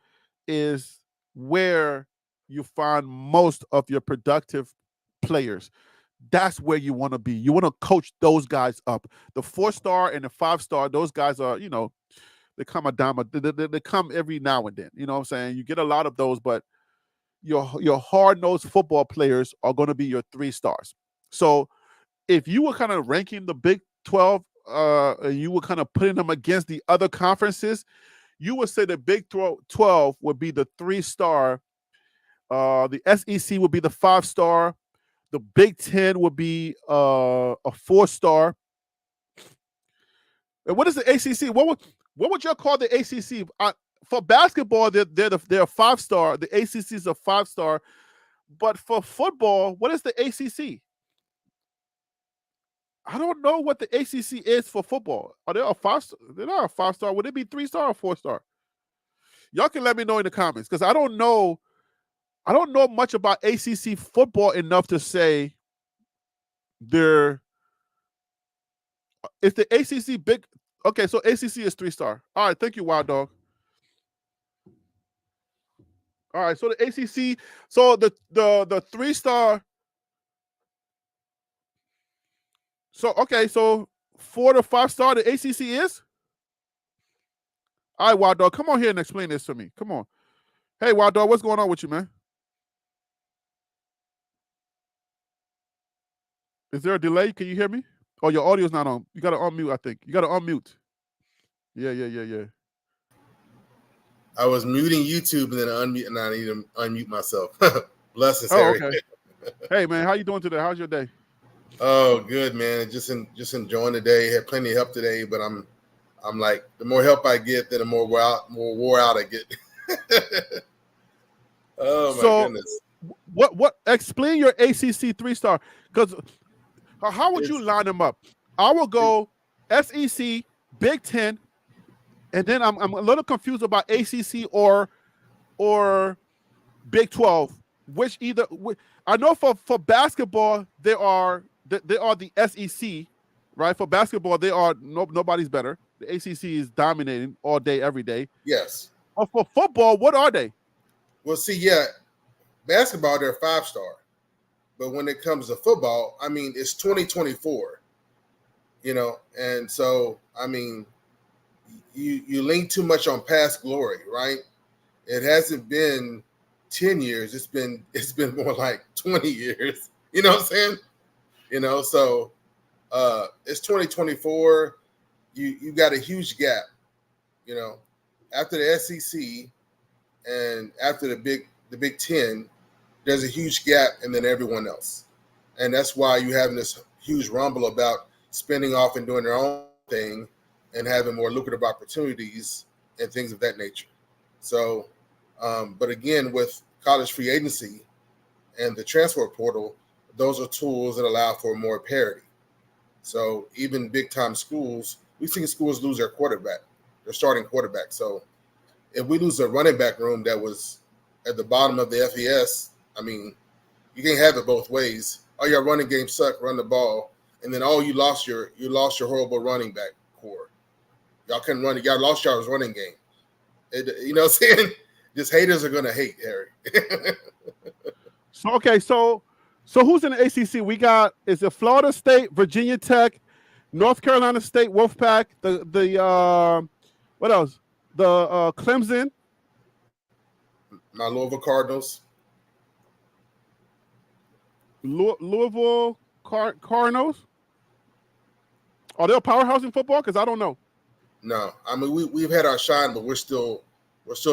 is where you find most of your productive players. That's where you want to be. You want to coach those guys up. The 4-star and the 5-star, those guys are, they come a dime. They come every now and then. You know what I'm saying? You get a lot of those, but your hard-nosed football players are going to be your 3-stars. So if you were kind of ranking the Big 12, you were kind of putting them against the other conferences, you would say the Big 12 would be the 3-star. The SEC would be the 5-star. The Big 10 would be a 4-star. And what is the ACC? What would y'all call the ACC? For basketball, they're a 5-star. The ACC is a 5-star. But for football, what is the ACC? I don't know what the ACC is for football. Are they a 5-star? They're not a 5-star. Would it be 3-star or 4-star? Y'all can let me know in the comments, because I don't know much about ACC football enough to say is the ACC big. Okay, so ACC is 3-star. All right, thank you, Wild Dog. All right, so the ACC, so the 3-star. So okay, so 4 to 5-star the ACC is. All right, Wild Dog, come on here and explain this to me. Come on. Hey, Wild Dog, what's going on with you, man? Is there a delay? Can you hear me? Oh, your audio's not on. You got to unmute, I think. You got to unmute. Yeah. I was muting YouTube and then unmute, and I need to unmute myself. Bless us, Oh, Harry. okay. Hey, man, how you doing today? How's your day? Oh, good, man. Just enjoying the day. Had plenty of help today, but I'm like, the more help I get, then the more wore out I get. Oh my goodness. What? Explain your ACC 3-star, because how would you line them up? I will go SEC, Big 10, and then I'm a little confused about ACC or Big 12. which either I know for basketball they are the SEC, right? For basketball they are nobody's better. The ACC is dominating all day every day. Yes. But for football, what are they? Well, see, basketball they're 5-star, but when it comes to football, I mean, it's 2024. And so I mean, you lean too much on past glory, right? It hasn't been 10 years. It's been more like 20 years. You know what I'm saying? So it's 2024. You got a huge gap, after the SEC and after the Big Ten, there's a huge gap, and then everyone else. And that's why you having this huge rumble about spinning off and doing their own thing and having more lucrative opportunities and things of that nature. So, but again, with college free agency and the transfer portal, those are tools that allow for more parity. So even big time schools, we've seen schools lose their starting quarterback. So if we lose a running back room that was at the bottom of the FES, I mean, you can't have it both ways. Oh, your running game sucked, run the ball, and then you lost your horrible running back core. Y'all couldn't run it. Y'all lost y'all's running game. You know what I'm saying? Just haters are gonna hate, Harry. So who's in the ACC? We got is it Florida State, Virginia Tech, North Carolina State, Wolfpack, the what else? The Clemson, my Louisville Cardinals, Louisville Cardinals. Are they a powerhouse in football? Because I don't know. No, I mean we've had our shine, but we're still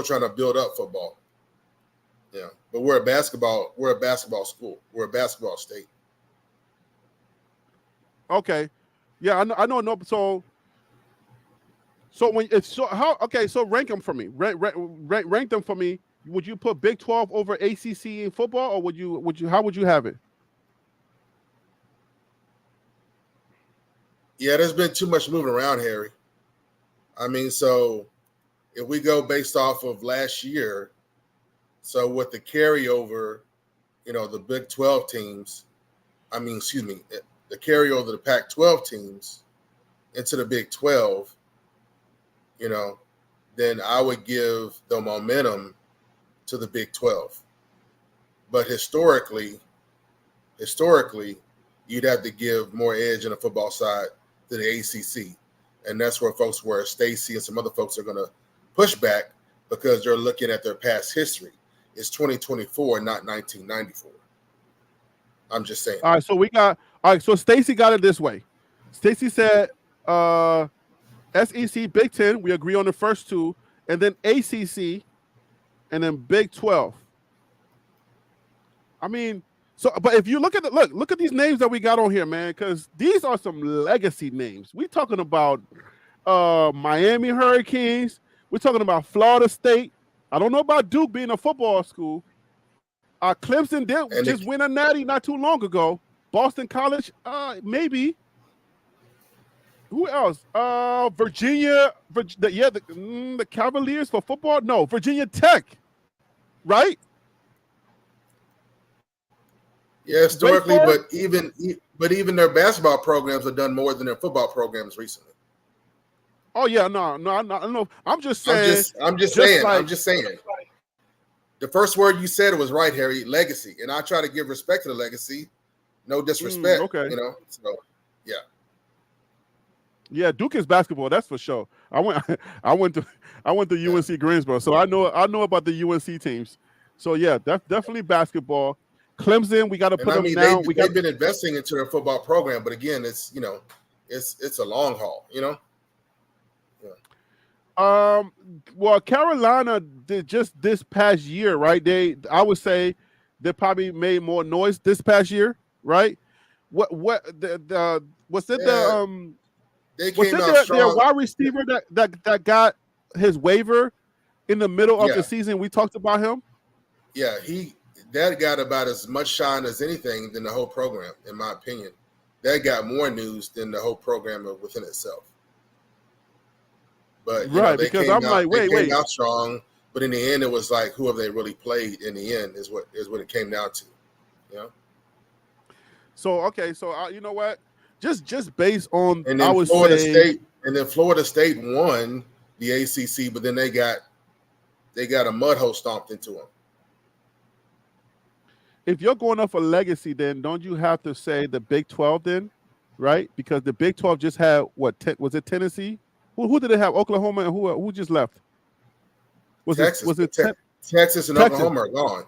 trying to build up football. Yeah, but we're a basketball school. We're a basketball state. Okay, yeah, I know. No, so when it's so rank them for me. Rank them for me. Would you put Big 12 over ACC in football, or would you how would you have it? Yeah, there's been too much moving around, Harry. I mean, so if we go based off of last year, so with the carryover, the Big 12 teams, the carryover of the Pac-12 teams into the Big 12, then I would give the momentum to the Big 12. But historically, you'd have to give more edge on the football side to the ACC. And that's where folks where Stacy and some other folks are going to push back because they're looking at their past history. It's 2024, not 1994. I'm just saying. All right. So Stacy got it this way. Stacy said SEC, Big 10, we agree on the first two, and then ACC, and then Big 12. I mean, but if you look at look at these names that we got on here, man, because these are some legacy names. We're talking about Miami Hurricanes. We're talking about Florida State. I don't know about Duke being a football school. Clemson did just win a natty not too long ago. Boston College, maybe. Who else? Virginia, the Cavaliers for football? No, Virginia Tech, right? Yeah, historically, but even their basketball programs have done more than their football programs recently. Oh yeah, no. I'm just saying. I'm just saying. The first word you said was right, Harry. Legacy, and I try to give respect to the legacy. No disrespect. Okay. So yeah. Yeah, Duke is basketball. That's for sure. I went to UNC Greensboro, so I know about the UNC teams. So yeah, that's definitely basketball. Clemson, we got to put them down. They've been investing into their football program, but again, it's it's a long haul. Yeah. Well, Carolina did just this past year, right? I would say they probably made more noise this past year, right? They came out strong. Their wide receiver that got his waiver in the middle of the season. We talked about him. Yeah, that got about as much shine as anything than the whole program, in my opinion. That got more news than the whole program within itself. But right, because I'm like, wait, out strong. But in the end, it was like whoever they really played in the end is what it came down to. You know. So okay, so you know what? Just based on, And I then would say, Florida State won the ACC, but then they got a mud hole stomped into them. if you're going off a legacy, then don't you have to say the Big 12 then, right? Because the Big 12 just had what? Was it Tennessee? Who did it have? Oklahoma, and who just left? Texas, Texas and Texas? Oklahoma are gone.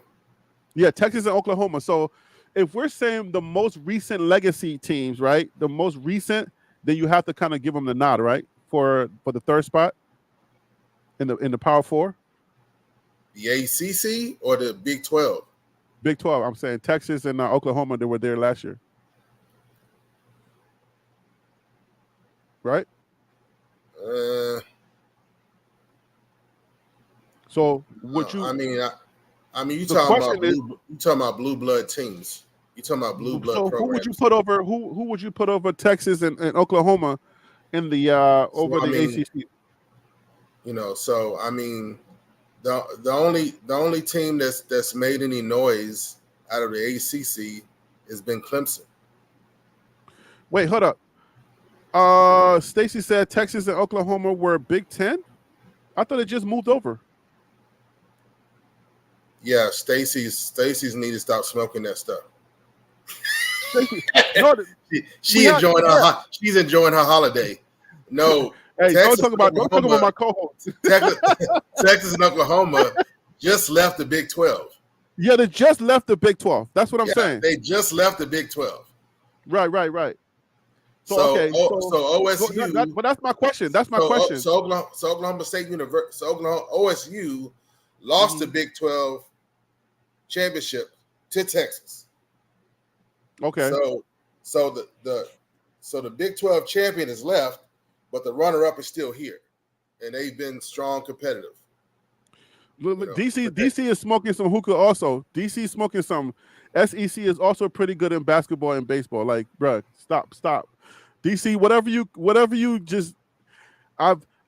Yeah, Texas and Oklahoma. So if we're saying the most recent legacy teams, right? The most recent, then you have to kind of give them the nod, right? For the third spot in the Power Four. The ACC or the Big 12? Big 12. I'm saying Texas and Oklahoma, they were there last year. Right? So would you? I mean, you The talking question is, about blue blood teams. You talking about blue blood so programs. who would you put over? Who would you put over Texas and Oklahoma in the over the ACC? You know, so I mean, the only team that's made any noise out of the ACC has been Clemson. Wait, hold up. Stacy said Texas and Oklahoma were Big 10. I thought it just moved over. Yeah, Stacy's need to stop smoking that stuff. No, she's enjoying her holiday. No, hey, don't talk about my co-host. Texas and Oklahoma just left the Big 12. Yeah, they just left the Big 12. That's what I'm saying. They just left the Big 12. Right. So OSU. But that's my question. That's my question. So Oklahoma State University. So OSU lost the Big 12 championship to Texas. Okay. So the Big 12 champion is left, but the runner-up is still here, and they've been strong competitive. DC is smoking some hookah also. DC is smoking some. SEC is also pretty good in basketball and baseball. Like, bruh, stop. DC, whatever you just,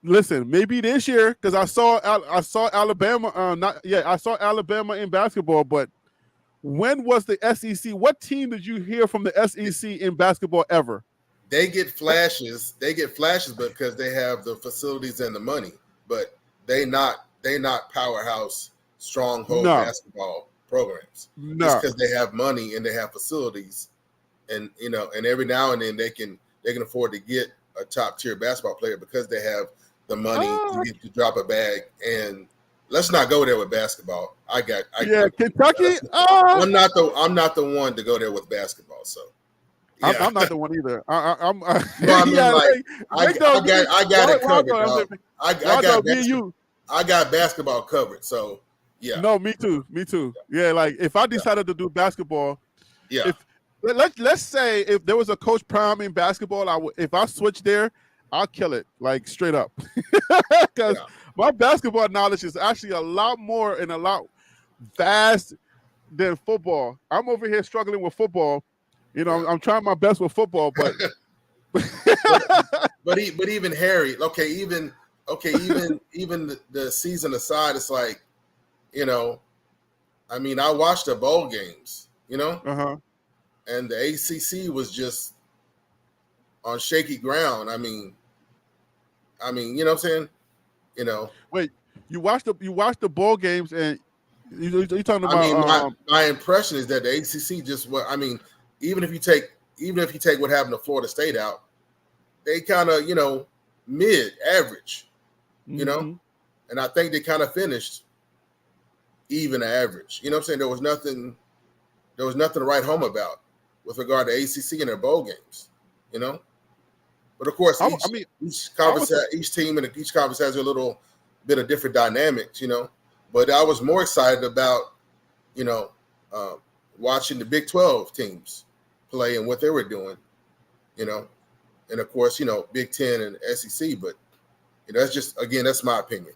listen. Maybe this year because I saw Alabama. I saw Alabama in basketball. But when was the SEC? What team did you hear from the SEC in basketball ever? They get flashes. Because they have the facilities and the money. But they not powerhouse stronghold basketball programs. No, just because they have money and they have facilities, and and every now and then they can afford to get a top tier basketball player because they have the money to drop a bag. And let's not go there with basketball. Kentucky. I'm not the one to go there with basketball. So yeah. I'm not the one either. I got it covered. I got basketball covered. So yeah. No, me too. Yeah, like if I decided to do basketball, let's say if there was a Coach Prime in basketball, if I switch there, I'll kill it, like straight up. Because my basketball knowledge is actually a lot more and a lot vast than football. I'm over here struggling with football. I'm trying my best with football, but but even Harry, even the season aside, it's like, I mean, I watched the bowl games, and the ACC was just on shaky ground. I mean, you know what I'm saying? Wait, you watched the bowl games, and you talking about? My impression is that the ACC even if you take what happened to Florida State out, they kind of mid average, and I think they kind of finished even average. You know what I'm saying? There was nothing to write home about with regard to ACC and their bowl games, But of course, each team and each conference has a little bit of different dynamics, But I was more excited about, watching the Big 12 teams play and what they were doing, and of course, Big 10 and SEC. But that's my opinion.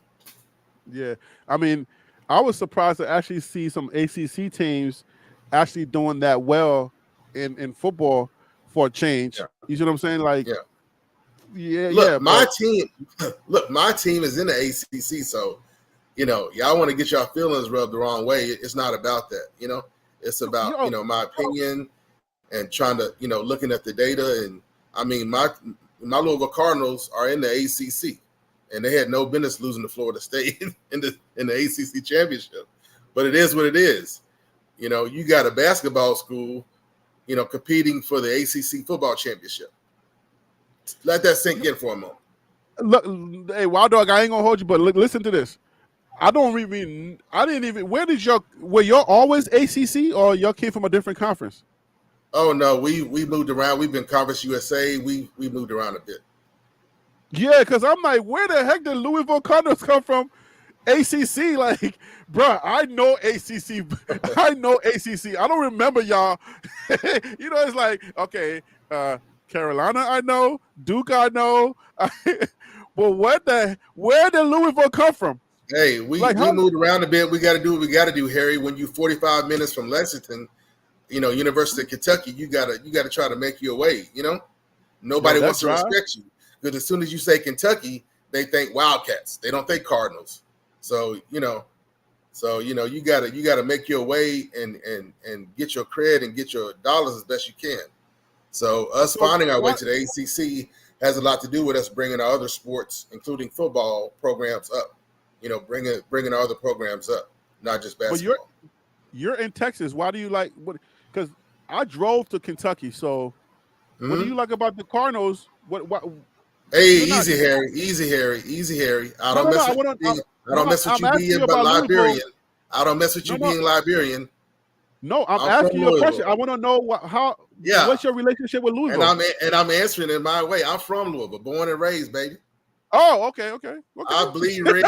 Yeah, I mean, I was surprised to actually see some ACC teams actually doing that well in football for a change. Yeah. You see what I'm saying? Like, my team is in the ACC, so y'all want to get y'all feelings rubbed the wrong way. It's not about that. It's about my opinion and trying to looking at the data. And I mean my Louisville Cardinals are in the ACC, and they had no business losing to Florida State in the ACC championship. But it is what it is. You got a basketball school, competing for the ACC football championship. Let that sink in for a moment. Look, hey, Wild Dog, I ain't gonna hold you, but listen to this. I didn't even. Were y'all always ACC, or y'all came from a different conference? Oh no, we moved around. We've been Conference USA. We moved around a bit. Yeah, because I'm like, where the heck did Louisville Cardinals come from? ACC, like, bro, I know ACC. I know ACC. I don't remember y'all. It's like, okay, Carolina, I know. Duke, I know. But where did Louisville come from? Hey, we moved around a bit. We got to do what we got to do, Harry. When you 45 minutes from Lexington, University of Kentucky, you gotta try to make your way. Nobody wants to respect you, because as soon as you say Kentucky, they think Wildcats. They don't think Cardinals. So you gotta make your way and get your cred and get your dollars as best you can. So us finding our way to the ACC has a lot to do with us bringing our other sports, including football programs, up. Bringing our other programs up, not just basketball. But you're in Texas. Why do you like what? Because I drove to Kentucky. So what do you like about the Cardinals? What? Hey, easy, Harry. I don't mess with you being Liberian. I don't mess with you being Liberian. No, I'm asking you a question. I want to know what's your relationship with Louisville? And I'm answering in my way. I'm from Louisville, born and raised, baby. Oh, okay. I bleed red.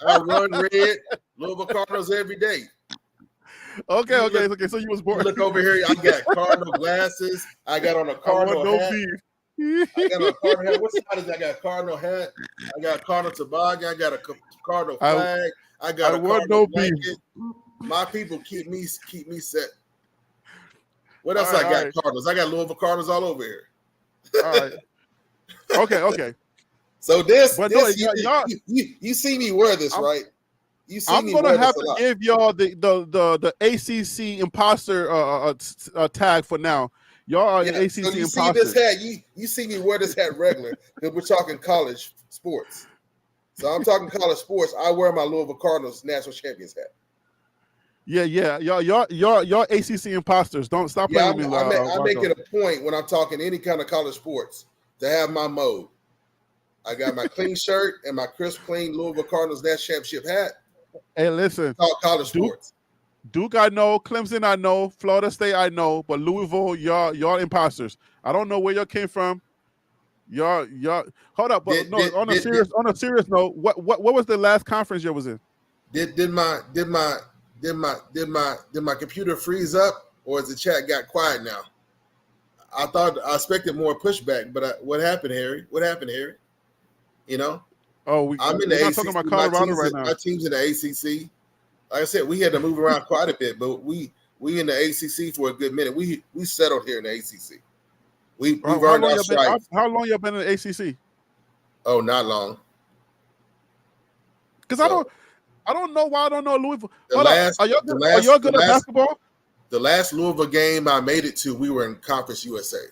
I run red. Louisville Cardinals every day. Okay. So you was born. Look over here. I got Cardinal glasses. I got on a Cardinal hat. I got on a Cardinal hat. What side is that? I got a Cardinal hat. I got a Cardinal toboggan. I got a Cardinal flag. I got a Cardinal blanket. My people keep me set. What else I got? Cardinals. I got Louisville Cardinals all over here. All right. Okay. So you see me wear this, right? You see I'm gonna have to give y'all the ACC imposter tag for now. Y'all are ACC so you imposters. See this hat? You see me wear this hat regular because we're talking college sports. So I'm talking college sports. I wear my Louisville Cardinals national champions hat. Yeah. Y'all ACC imposters. Don't stop playing with me. I make it a point when I'm talking any kind of college sports to have my mode. I got my clean shirt and my crisp, clean Louisville Cardinals national championship hat. Hey, listen. College sports. Duke, I know. Clemson, I know. Florida State, I know. But Louisville, y'all imposters. I don't know where y'all came from. Y'all. Hold up. But on a serious note, what was the last conference you was in? Did my computer freeze up, or has the chat got quiet now? I expected more pushback, but what happened, Harry? Oh, I'm in the ACC. Talking about Colorado right now. My team's in the ACC. Like I said, we had to move around quite a bit, but we in the ACC for a good minute. We settled here in the ACC. We've earned our stripes. How long y'all been in the ACC? Oh, not long. Because I don't know why I don't know Louisville. Are y'all good at basketball? The last Louisville game I made it to, we were in Conference USA.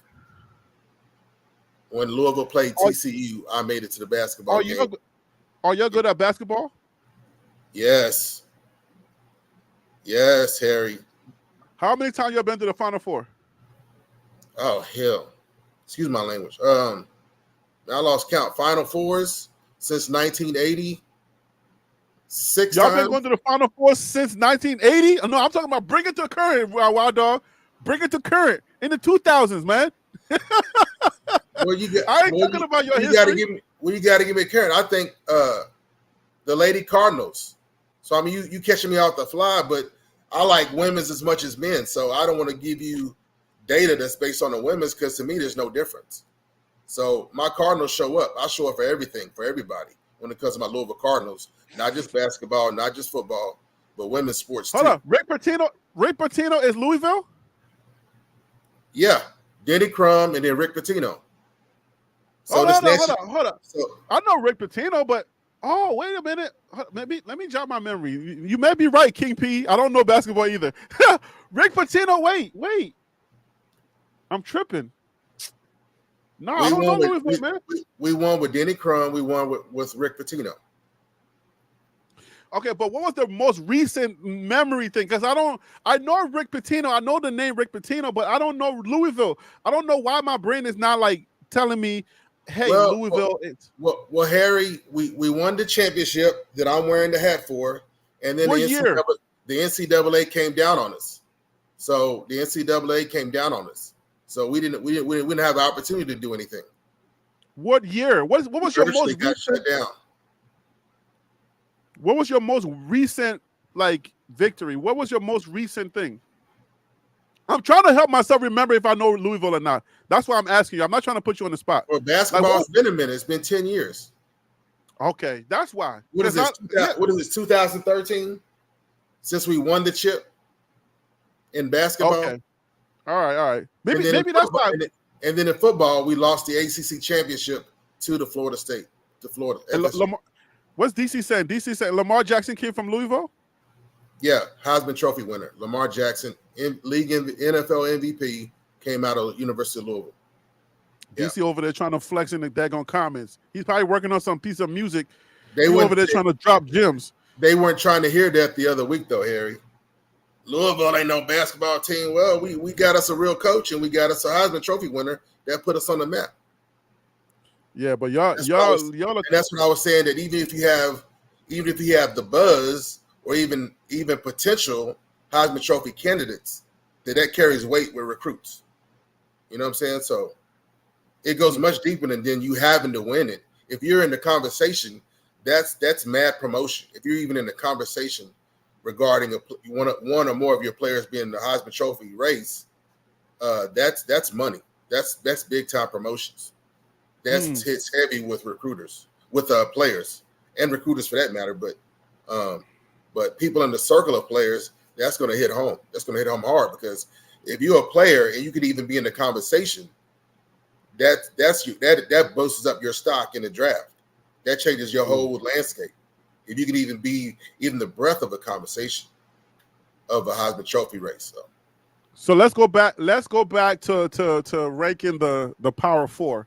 When Louisville played TCU, I made it to the basketball game. Are you good at basketball? Yes, Harry. How many times y'all been to the Final Four? Oh, hell. Excuse my language. I lost count. Final Fours since 1980. Y'all been going to the Final Four since 1980? No, I'm talking about bring it to current, Wild Dog. Bring it to current in the 2000s, man. I ain't talking about your history. You got to give me current. I think the Lady Cardinals. So, I mean, you catching me off the fly, but I like women's as much as men. So, I don't want to give you data that's based on the women's because to me, there's no difference. So, my Cardinals show up. I show up for everything, for everybody when it comes to my Louisville Cardinals. Not just basketball, not just football, but women's sports too. Hold on. Rick Pitino is Louisville? Yeah. Denny Crum and then Rick Pitino. So hold on. So, I know Rick Pitino, but Oh, wait a minute. Maybe let me jog my memory. You may be right, King P. I don't know basketball either. Rick Pitino. Wait. I'm tripping. No, I We don't know won with Louisville, man. we won with Denny Crum. We won with Rick Pitino. Okay, but what was the most recent memory thing? Because I know Rick Pitino. I know the name Rick Pitino, but I don't know Louisville. I don't know why my brain is not like telling me, hey, Well, Louisville. Harry, we won the championship that I'm wearing the hat for, and then What year? The NCAA came down on us. So the NCAA came down on us. So we didn't have the opportunity to do anything. What year? What was your most got shut down? What was your most recent like victory? What was your most recent thing? I'm trying to help myself remember if I know Louisville or not. That's why I'm asking you. I'm not trying to put you on the spot. Well, basketball's been a minute. It's been 10 years. Okay, that's why. What is this? What is this? 2013? Since we won the chip in basketball. Okay. All right. Maybe that's why. And then in football, we lost the ACC championship to the Florida State. To Florida. What's DC saying? DC saying Lamar Jackson came from Louisville? Yeah, Heisman Trophy winner. Lamar Jackson, NFL MVP, came out of University of Louisville. DC over there trying to flex in the daggone comments. He's probably working on some piece of music. They were over there trying to drop gems. They weren't trying to hear that the other week, though, Harry. Louisville ain't no basketball team. Well, we got us a real coach, and we got us a Heisman Trophy winner that put us on the map. Yeah, but y'all. And that's what I was saying. That even if you have the buzz or even potential Heisman Trophy candidates, that carries weight with recruits. You know what I'm saying? So it goes much deeper than you having to win it. If you're in the conversation, that's mad promotion. If you're even in the conversation regarding one or more of your players being in the Heisman Trophy race, that's money. That's big time promotions. That's hits heavy with recruiters, with players and recruiters for that matter. But people in the circle of players, that's going to hit home. That's going to hit home hard because if you're a player and you could even be in the conversation, that boosts up your stock in the draft. That changes your whole landscape. If you can even be even the breath of a conversation of a Heisman Trophy race. So let's go back. Let's go back to ranking the Power Four.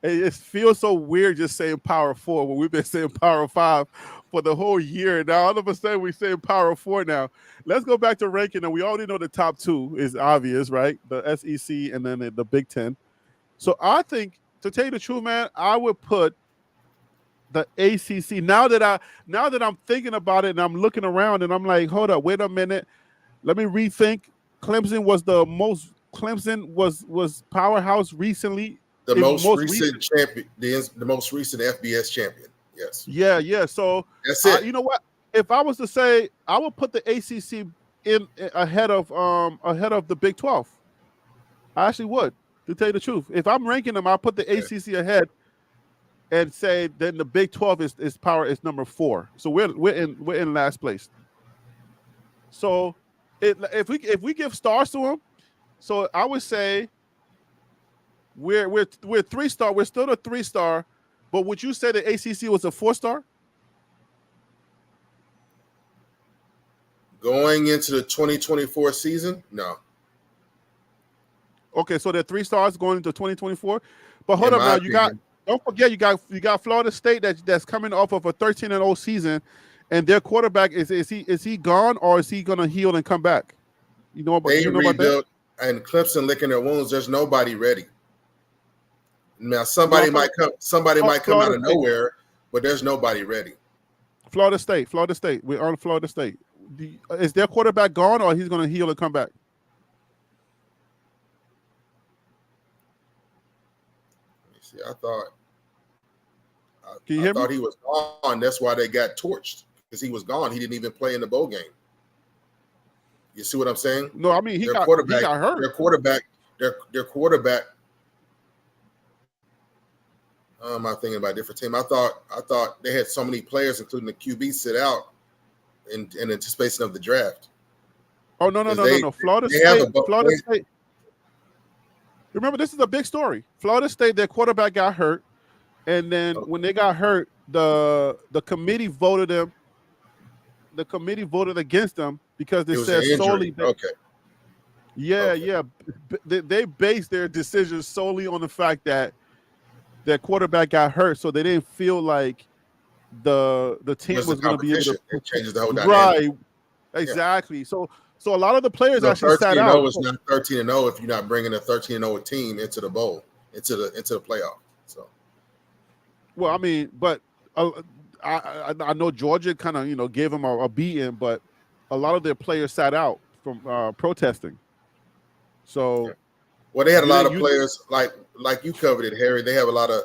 It feels so weird just saying Power Four when we've been saying Power Five for the whole year. Now all of a sudden we're saying Power Four now. Let's go back to ranking, and we already know the top two is obvious, right? The SEC and then the Big Ten. So I think, to tell you the truth, man, I would put the ACC. Now that I'm thinking about it and I'm looking around and I'm like, hold up, wait a minute, let me rethink. Clemson was powerhouse recently. The most recent champion, the most recent FBS champion. Yes. Yeah. So that's it. You know what? If I was to say, I would put the ACC in ahead of the Big 12. I actually would, to tell you the truth. If I'm ranking them, I'll put the ACC ahead and say then the Big 12 is number 4. So we're in last place. So if we give stars to them, so I would say we're 3-star. We're still a 3-star, but would you say the ACC was a 4-star? Going into the 2024 season, no. Okay, so they're 3 stars going into 2024. But hold up now, don't forget you got Florida State that's coming off of a 13-0 season, and their quarterback is he gone or is he gonna heal and come back? You know about that? And Clemson licking their wounds. There's nobody ready. Now somebody might come out of nowhere, but there's nobody ready. Florida State. We're on Florida State. Is their quarterback gone or he's gonna heal and come back? See, I thought he was gone. That's why they got torched, because he was gone. He didn't even play in the bowl game. You see what I'm saying? No, I mean he got hurt. Their quarterback. I'm thinking about a different team. I thought they had so many players, including the QB, sit out in anticipation of the draft. Oh no! Florida State. Remember, this is a big story. Florida State, their quarterback got hurt, and then when they got hurt, the committee voted them. The committee voted against them because they It was an said injury. solely that, Okay. Okay. they based their decision solely on the fact that their quarterback got hurt, so they didn't feel like the team Was the was going to be able to competition? It changes the whole dynamic. right. Yeah. Exactly. So a lot of the players So actually sat 13-0 out. is not 13-0 if you're not bringing a 13-0 team into the bowl, into the playoff. So Well, I mean, but I know Georgia kind of gave them a beating, but a lot of their players sat out from protesting. yeah. So Well, they had a you lot didn't of you players like you covered it, Harry. They have a lot of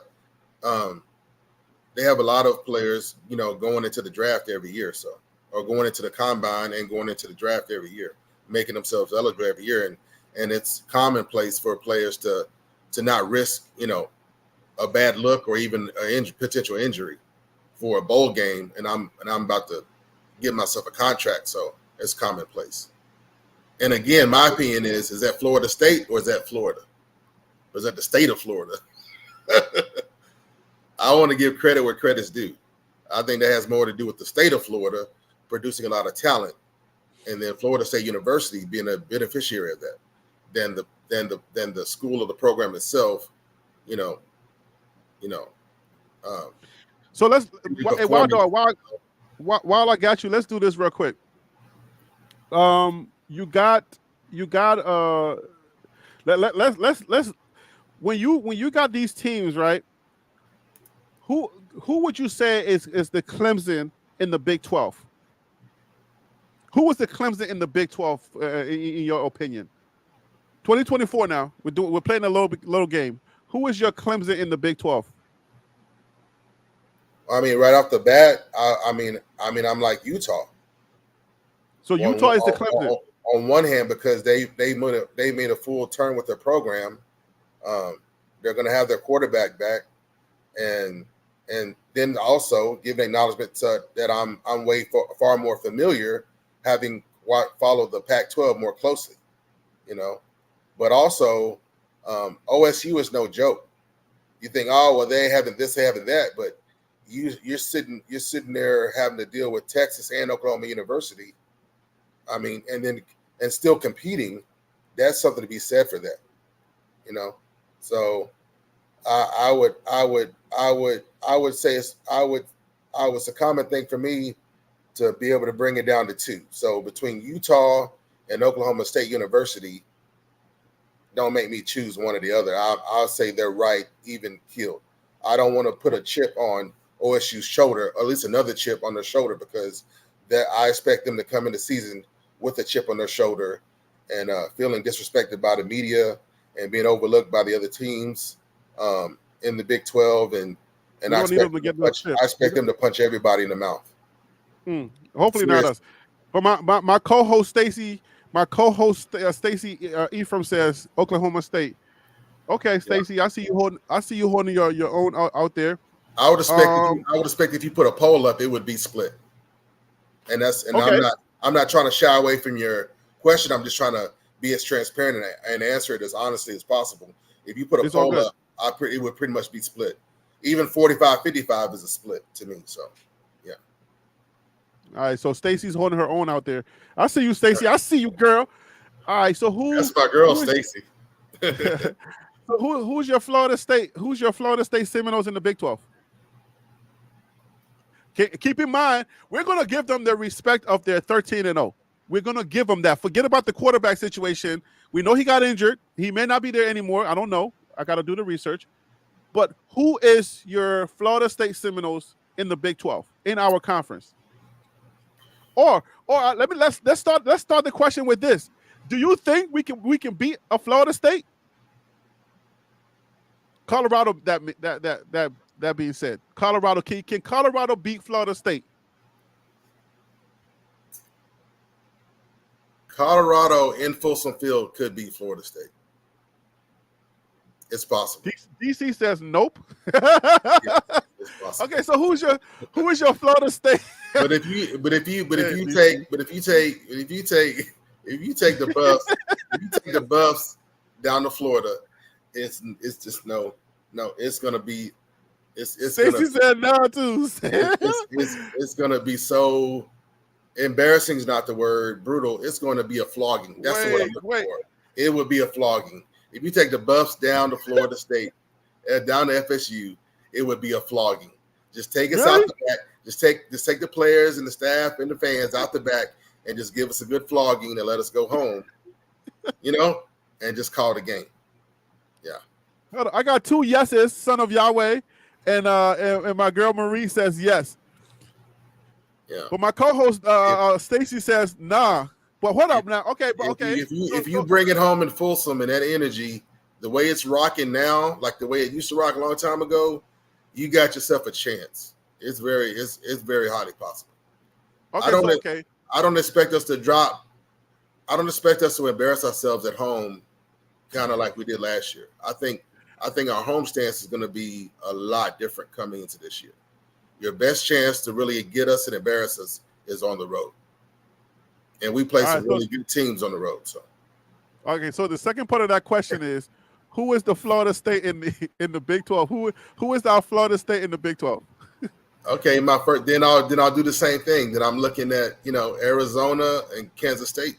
um, players, going into the draft every year, so or going into the combine and going into the draft every year, making themselves eligible every year, and it's commonplace for players to not risk, a bad look or even an potential injury for a bowl game, and I'm about to give myself a contract, so it's commonplace. And again, my opinion is that Florida State or is that Florida? Or is that the state of Florida? I want to give credit where credit's due. I think that has more to do with the state of Florida producing a lot of talent, and then Florida State University being a beneficiary of that, than the school or the program itself. You know, you know. Um, so let's performing. while I got you, let's do this real quick. You got let's when you got these teams, right? Who would you say is the Clemson in the Big 12? Who was the Clemson in the Big 12 in your opinion? 2024 now. We're playing a little game. Who is your Clemson in the Big 12? I mean, right off the bat, I'm like Utah. So Utah is the Clemson. On one hand, because they made a full turn with their program. They're going to have their quarterback back, and then also give an acknowledgement that I'm far more familiar, having followed the Pac-12 more closely, But also, OSU is no joke. You think, oh well, they haven't this, they haven't that, but you're sitting there having to deal with Texas and Oklahoma University. I mean, and still competing. That's something to be said for that, So I would say it's a common thing for me to be able to bring it down to two. So between Utah and Oklahoma State University, don't make me choose one or the other. I'll say they're right, even keeled. I don't want to put a chip on OSU's shoulder, or at least another chip on their shoulder, because that I expect them to come in the season with a chip on their shoulder and feeling disrespected by the media and being overlooked by the other teams in the Big 12, and I expect them to punch everybody in the mouth. Hopefully not us. But my co-host Stacy, Stacy Ephraim says Oklahoma State. Okay, Stacy, yeah. I see you holding your own out there. I would expect if you put a poll up, it would be split. And okay. I'm not trying to shy away from your question. I'm just trying to be as transparent and answer it as honestly as possible. If you put a poll up, it would pretty much be split. Even 45-55 is a split to me. So, yeah. All right. So Stacy's holding her own out there. I see you, Stacy. I see you, girl. All right. So That's my girl, Stacy. So who's your Florida State? Who's your Florida State Seminoles in the Big 12? Keep in mind, we're going to give them the respect of their 13-0. We're going to give them that. Forget about the quarterback situation. We know he got injured. He may not be there anymore. I don't know. I got to do the research. But who is your Florida State Seminoles in the Big 12 in our conference? Or let's start the question with this. Do you think we can beat a Florida State? Colorado, that being said, Colorado, can Colorado beat Florida State? Colorado in Folsom Field could beat Florida State. It's possible. DC says nope. Yeah, it's possible. Okay, so who is your Florida State? But if you take the Buffs down to Florida, it's just no. It's gonna be It's Stacey gonna said no too. it's gonna be so embarrassing is not the word, brutal. It's going to be a flogging. That's what I'm looking for. It would be a flogging. If you take the Buffs down to Florida State, down to FSU, it would be a flogging. Just take us out the back. Just take the players and the staff and the fans out the back and just give us a good flogging and let us go home, and just call it a game. Yeah. I got 2 yeses, son of Yahweh, and my girl Marie says yes. Yeah. But my co-host Stacey says nah. But hold up now. Okay, but okay. If you bring it home in Folsom and that energy, the way it's rocking now, like the way it used to rock a long time ago, you got yourself a chance. It's very highly possible. Okay, I don't expect us to drop. I don't expect us to embarrass ourselves at home, kind of like we did last year. I think our home stance is going to be a lot different coming into this year. Your best chance to really get us and embarrass us is on the road. And we play some really good teams on the road. So, okay. So the second part of that question is, who is the Florida State in the Big 12? Who is our Florida State in the Big 12? Okay, my first. Then I'll do the same thing. Then I'm looking at Arizona and Kansas State.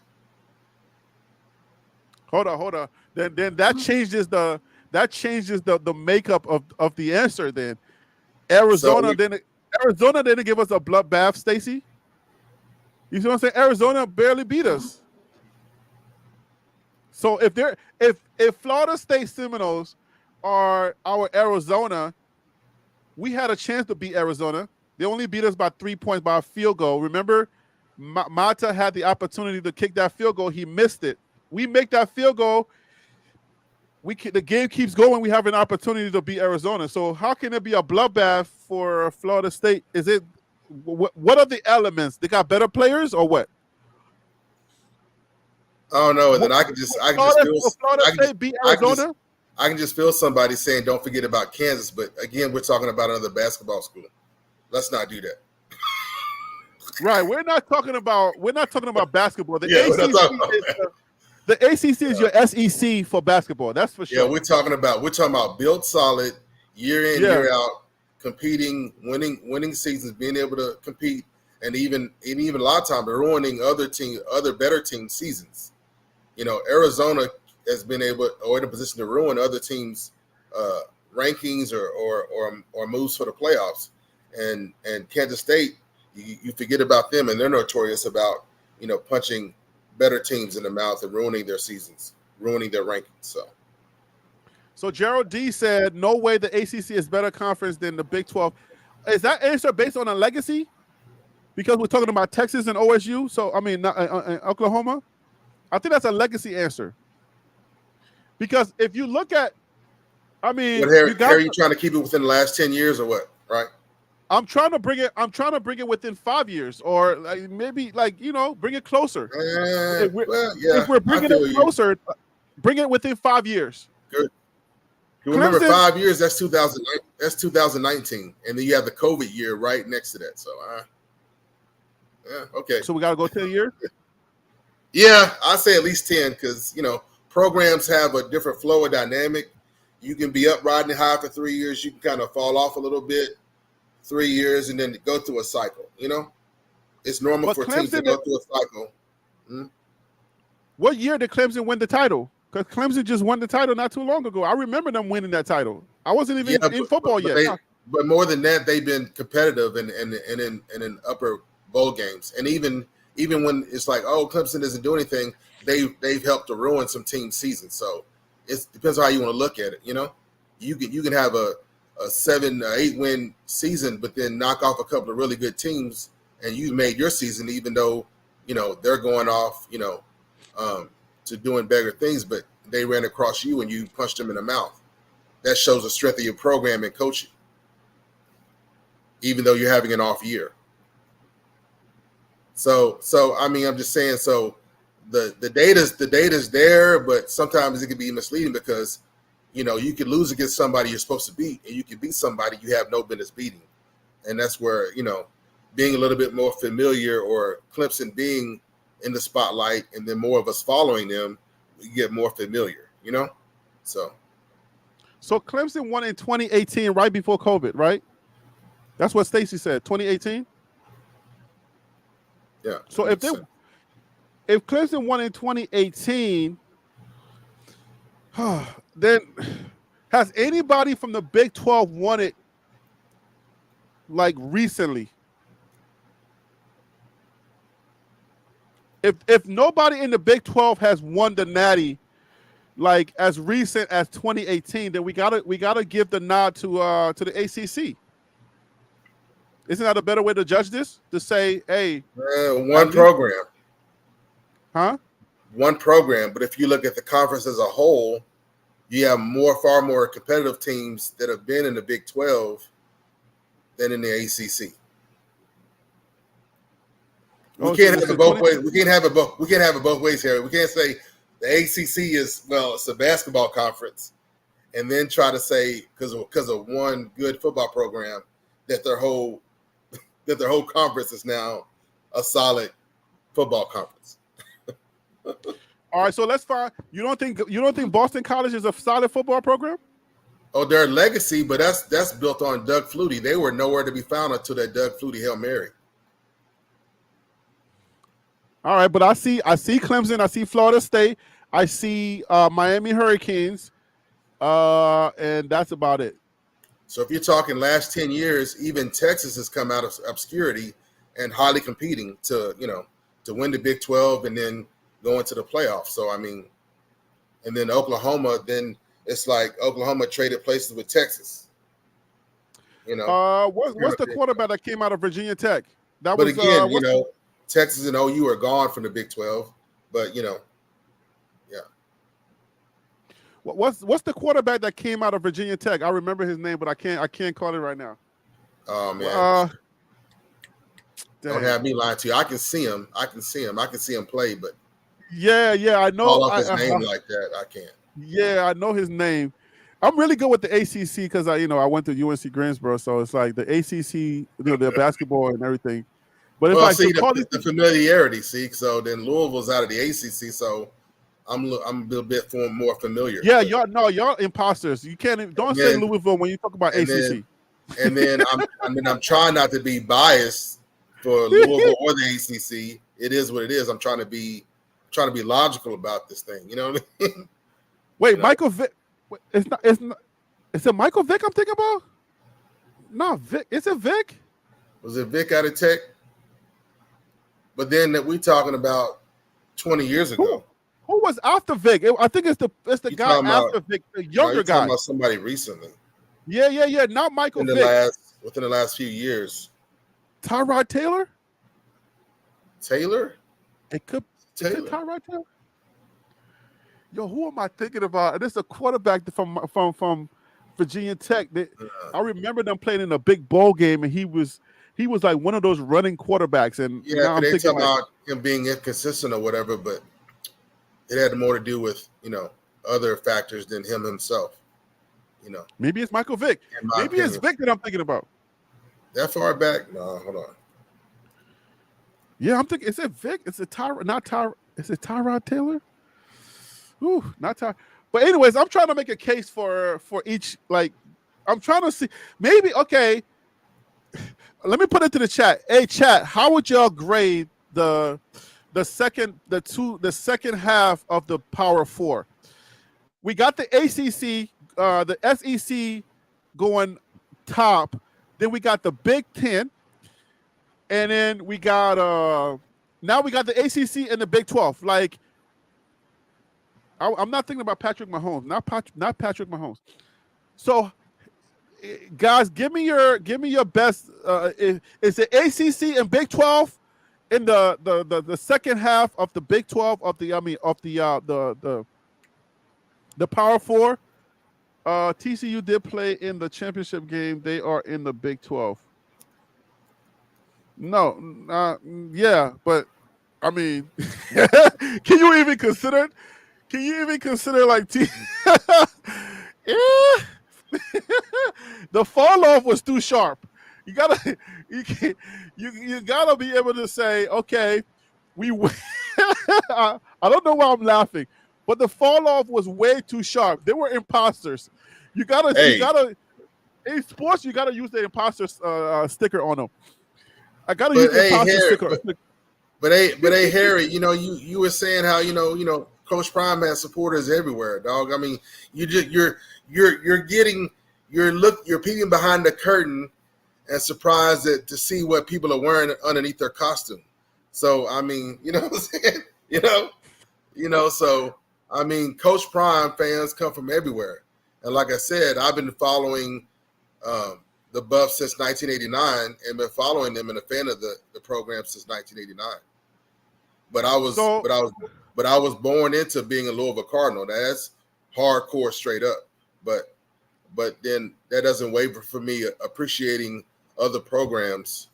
Hold on. Then that changes the makeup of the answer. Then Arizona didn't give us a bloodbath, Stacey. You see what I'm saying? Arizona barely beat us. So if Florida State Seminoles are our Arizona, we had a chance to beat Arizona. They only beat us by 3 points by a field goal. Remember, Mata had the opportunity to kick that field goal. He missed it. We make that field goal. The game keeps going. We have an opportunity to beat Arizona. So how can it be a bloodbath for Florida State? Is it what are the elements? They got better players or what? Oh no! And then I can just feel somebody saying, "Don't forget about Kansas." But again, we're talking about another basketball school. Let's not do that. Right. We're not talking about basketball. The ACC is your SEC for basketball. That's for sure. Yeah, we're talking about built solid, year in, year out, competing, winning seasons, being able to compete, and even a lot of times ruining other better team seasons. Arizona has been able or in a position to ruin other teams' rankings or moves for the playoffs. And Kansas State, you forget about them, and they're notorious about punching better teams in the mouth and ruining their seasons, ruining their rankings. So Gerald D said, no way the ACC is better conference than the Big 12. Is that answer based on a legacy? Because we're talking about Texas and OSU. So, I mean, Oklahoma. I think that's a legacy answer. Because if you look at, I mean, are you trying to keep it within the last 10 years or what? Right. I'm trying to bring it within 5 years, or maybe bring it closer. If we're bringing it closer, bring it within 5 years. Good. Remember, 5 years. That's 2009. That's 2019, and then you have the COVID year right next to that. So, okay. So we got to go 10 years. Yeah, I say at least 10 because programs have a different flow or dynamic. You can be up riding high for 3 years. You can kind of fall off a little bit, 3 years, and then go through a cycle. It's normal for teams to go through a cycle. What year did Clemson win the title? Because Clemson just won the title not too long ago. I remember them winning that title. I wasn't even in football yet. But more than that, they've been competitive and in upper bowl games. And even when it's like, oh, Clemson doesn't do anything, they've helped to ruin some team seasons. So it depends on how you want to look at it. You can have a 7-8 win season, but then knock off a couple of really good teams, and you made your season, even though they're going off to doing bigger things, but they ran across you and you punched them in the mouth. That shows the strength of your program and coaching, even though you're having an off year. So I mean, I'm just saying. So the data's there, but sometimes it can be misleading because you could lose against somebody you're supposed to beat, and you can beat somebody you have no business beating, and that's where being a little bit more familiar, or Clemson being in the spotlight, and then more of us following them, we get more familiar. So So Clemson won in 2018, right before COVID, right? That's what Stacy said. 2018. Yeah. So if Clemson won in 2018, then has anybody from the Big 12 won it like recently? If nobody in the Big 12 has won the Natty like as recent as 2018, then we gotta give the nod to the ACC. Isn't that a better way to judge this? To say, hey, one program, huh? One program. But if you look at the conference as a whole, you have far more competitive teams that have been in the Big 12 than in the ACC. We can't have it both ways. We can't have it both ways here. We can't say the ACC it's a basketball conference, and then try to say because of one good football program that their whole conference is now a solid football conference. All right, so let's find. You don't think Boston College is a solid football program? Oh, their legacy, but that's built on Doug Flutie. They were nowhere to be found until that Doug Flutie Hail Mary. All right, but I see Clemson, I see Florida State, I see Miami Hurricanes, and that's about it. So if you're talking last 10 years, even Texas has come out of obscurity and highly competing to win the Big 12 and then go into the playoffs. So I mean, and then Oklahoma, then it's like Oklahoma traded places with Texas. What's the quarterback that came out of Virginia Tech? Texas and OU are gone from the Big 12, but yeah. What's the quarterback that came out of Virginia Tech? I remember his name, but I can't call it right now. Oh man. Don't have me lying to you. I can see him. I can see him play, but yeah, I know. Call up his name like that. I can't. Yeah, I know his name. I'm really good with the ACC because I went to UNC Greensboro, so it's like the ACC, the basketball and everything. But it's the familiarity. See, so then Louisville's out of the ACC, so I'm a little bit more familiar. Yeah, y'all imposters. You don't say Louisville when you talk about ACC. I'm trying not to be biased for Louisville or the ACC. It is what it is. I'm trying to be logical about this thing. You know what I mean? Wait, Michael Vick. It's not. Is it Michael Vick I'm thinking about? No, Vick. Is it Vick? Was it Vick out of Tech? But then that we talking about 20 years ago. Who was after Vic? I think it's the guy after Vic, the younger guy. Talking about somebody recently. Yeah. Not Michael Vick. Within the last few years. Tyrod Taylor? Taylor? It could Tyrod Taylor. Yo, who am I thinking about? This is a quarterback from Virginia Tech. I remember them playing in a big bowl game, and he was like one of those running quarterbacks. And yeah, they talk about him being inconsistent or whatever, but it had more to do with other factors than him himself. Maybe it's Michael Vick. Maybe it's Vick that I'm thinking about. That far back? No, hold on. Yeah, I'm thinking. Is it Vick? Is it Tyrod? Not Tyrod. Is it Tyrod Taylor? Ooh, not Tyrod. But anyways, I'm trying to make a case for each. Like, I'm trying to see. Maybe okay. Let me put it to the chat. Hey, chat. How would y'all grade the second half of the Power Four? We got the ACC, the SEC going top. Then we got the Big Ten, and then we got now we got the ACC and the Big 12. Like, I'm not thinking about Patrick Mahomes, not Patrick Mahomes. So, guys, give me your best. Is it ACC and Big 12 in the second half of the Big 12 of the Power Four? TCU did play in the championship game. They are in the Big 12. No, yeah, but I mean, can you even consider? Can you even consider like yeah. The fall off was too sharp. You gotta be able to say, okay, we I don't know why I'm laughing, but the fall off was way too sharp. They were imposters. You gotta, Hey, in sports, you gotta use the imposter sticker on them. I gotta use but the hey, imposter Harry, sticker. but hey, Harry, you were saying how Coach Prime has supporters everywhere, dog. I mean, you're peeking behind the curtain and surprised to see what people are wearing underneath their costume. So I mean, you know what I'm saying? So I mean, Coach Prime fans come from everywhere, and like I said, I've been following the Buffs since 1989 and been following them and a fan of the program since 1989. But I was born into being a Louisville Cardinal. That's hardcore, straight up. But then that doesn't waver for me appreciating other programs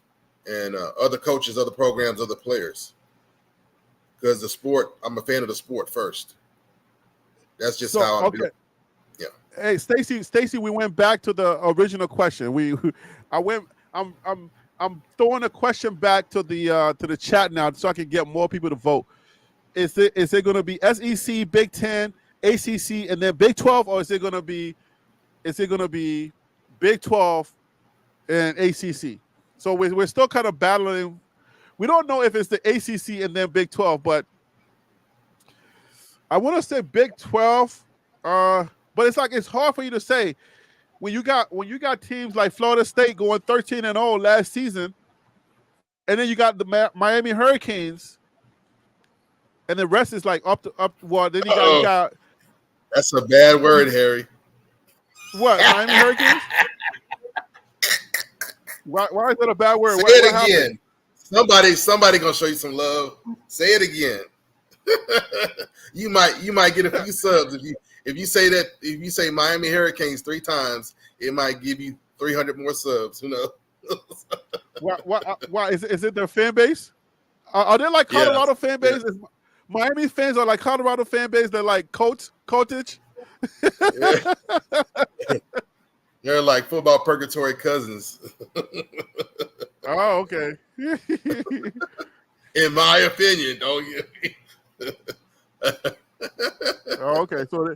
and other coaches, other programs, other players. Because the sport, I'm a fan of the sport first. That's just how I'm doing. Yeah. Hey, Stacy, we went back to the original question. I'm throwing a question back to the chat now so I can get more people to vote. Is it going to be SEC, Big 10, ACC, and then Big 12, or is it going to be Big 12 and ACC? So we're still kind of battling. We don't know if it's the ACC and then Big 12, but I want to say Big 12. But it's hard for you to say when you got teams like Florida State going 13-0 last season, and then you got the Miami Hurricanes, and the rest is like up. Well, then you got. That's a bad word, Harry. What, Miami Hurricanes? Why is that a bad word? Say what it again. Happened? Somebody gonna show you some love. Say it again. you might get a few subs if you say that. If you say Miami Hurricanes 3 times, it might give you 300 more subs. Who knows? Why is it their fan base? Are they like Colorado fan base? Yeah. Miami fans are like Colorado fan base. They're like Cotage. Yeah. They're like football purgatory cousins. Oh, okay. In my opinion, don't you? Oh, okay. So,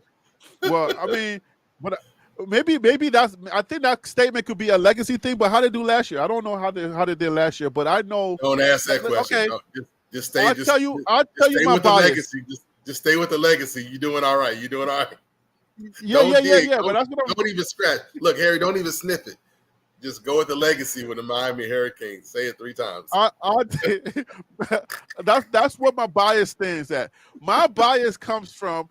I mean, but maybe that's. I think that statement could be a legacy thing. But how they do last year? I don't know how they did last year. But I know. Don't ask that question. Okay. No, just stay. I'll tell you my with bias. The legacy. Just stay with the legacy. You're doing all right. Yeah. But that's what don't even scratch. Look, Harry, don't even sniff it. Just go with the legacy with the Miami Hurricanes. Say it 3 times. That's what my bias stands at. My bias comes from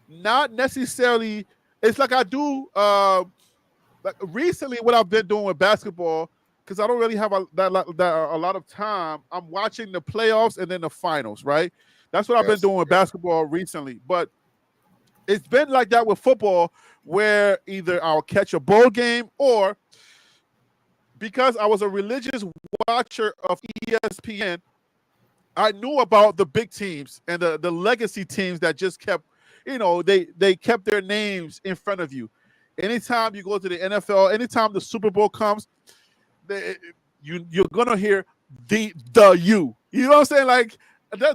not necessarily. It's like I do. Like recently, what I've been doing with basketball, because I don't really have a lot of time. I'm watching the playoffs and then the finals. Right. That's what I've been doing with basketball recently. But it's been like that with football, where either I'll catch a bowl game or. Because I was a religious watcher of ESPN, I knew about the big teams and the legacy teams that just kept, they kept their names in front of you. Anytime you go to the NFL, anytime the Super Bowl comes, you're gonna hear the U. You know what I'm saying? Like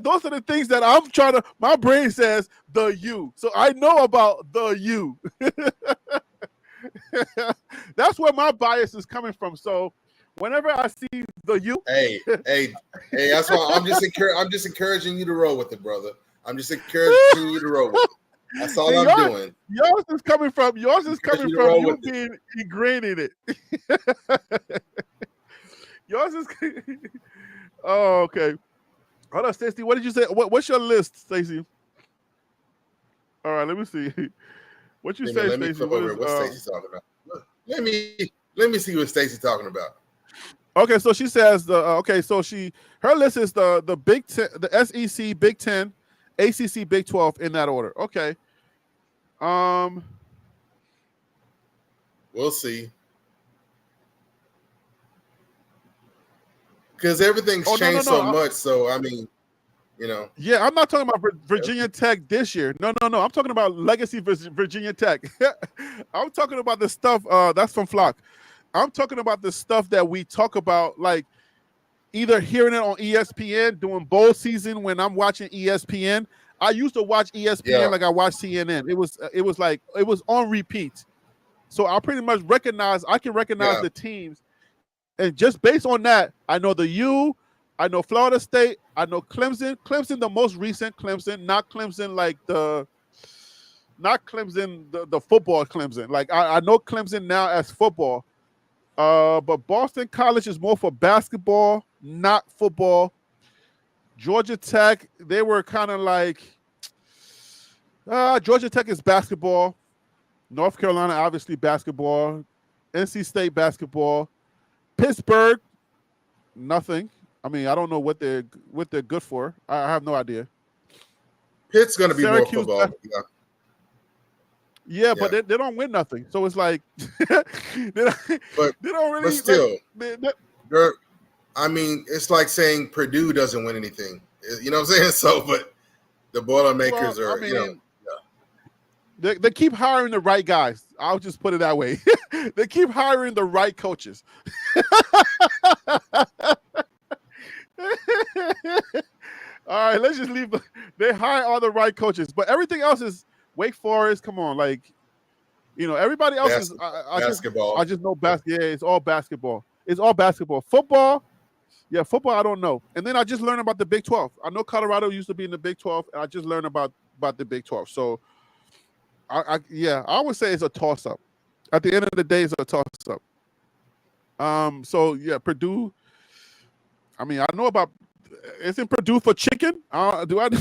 those are the things that I'm trying to. My brain says the U, so I know about the U. That's where my bias is coming from. So whenever I see the U, hey, that's why I'm just encouraging you to roll with it, brother. I'm just encouraging you to roll with it. That's all I'm doing. Yours is coming from you being ingrained in it. Yours is. Oh, okay. Hold on, Stacey. What did you say? What's your list, Stacey? All right, let me see. What you say, Stacey? What's Stacey talking about? Let me see what Stacey's talking about. Okay, so she says so her list is the Big 10, the SEC, Big 10, ACC, Big 12 in that order. Okay. We'll see. Because everything's changed so much. So I mean, Yeah, I'm not talking about Virginia Tech this year. No. I'm talking about legacy Virginia Tech. I'm talking about the stuff that's from Flock. I'm talking about the stuff that we talk about, like either hearing it on ESPN, doing bowl season when I'm watching ESPN. I used to watch ESPN like I watched CNN. It was on repeat. So I pretty much recognize Yeah. the teams, and just based on that, I know the U, I know Florida State, I know Clemson. Clemson, the most recent Clemson, not Clemson like not Clemson the football Clemson. Like I know Clemson now as football. But Boston College is more for basketball, not football. Georgia Tech, they were kind of like Georgia Tech is basketball. North Carolina, obviously basketball. NC State basketball. Pittsburgh, nothing. I mean, I don't know what they're good for. I have no idea. Pitt's going to be more Syracuse, football. Yeah. yeah, Yeah. but they don't win nothing. So it's like they don't really. But still, like, they're, I mean, it's like saying Purdue doesn't win anything. You know what I'm saying? So, but the Boilermakers well, are, I mean, you know. they keep hiring the right guys. I'll just put it that way. They keep hiring the right coaches. All right, let's just leave. They hire all the right coaches, but everything else is Wake Forest. Come on, like everybody else is. Basketball. I just know basketball. Yeah, it's all basketball. It's all basketball. Football. Yeah, football. I don't know. And then I just learned about the Big 12. I know Colorado used to be in the Big 12, and I just learned about the Big 12. So, I would say it's a toss up. At the end of the day, it's a toss up. So yeah, Purdue. I mean, I know about. Isn't Purdue for chicken? Do I? Do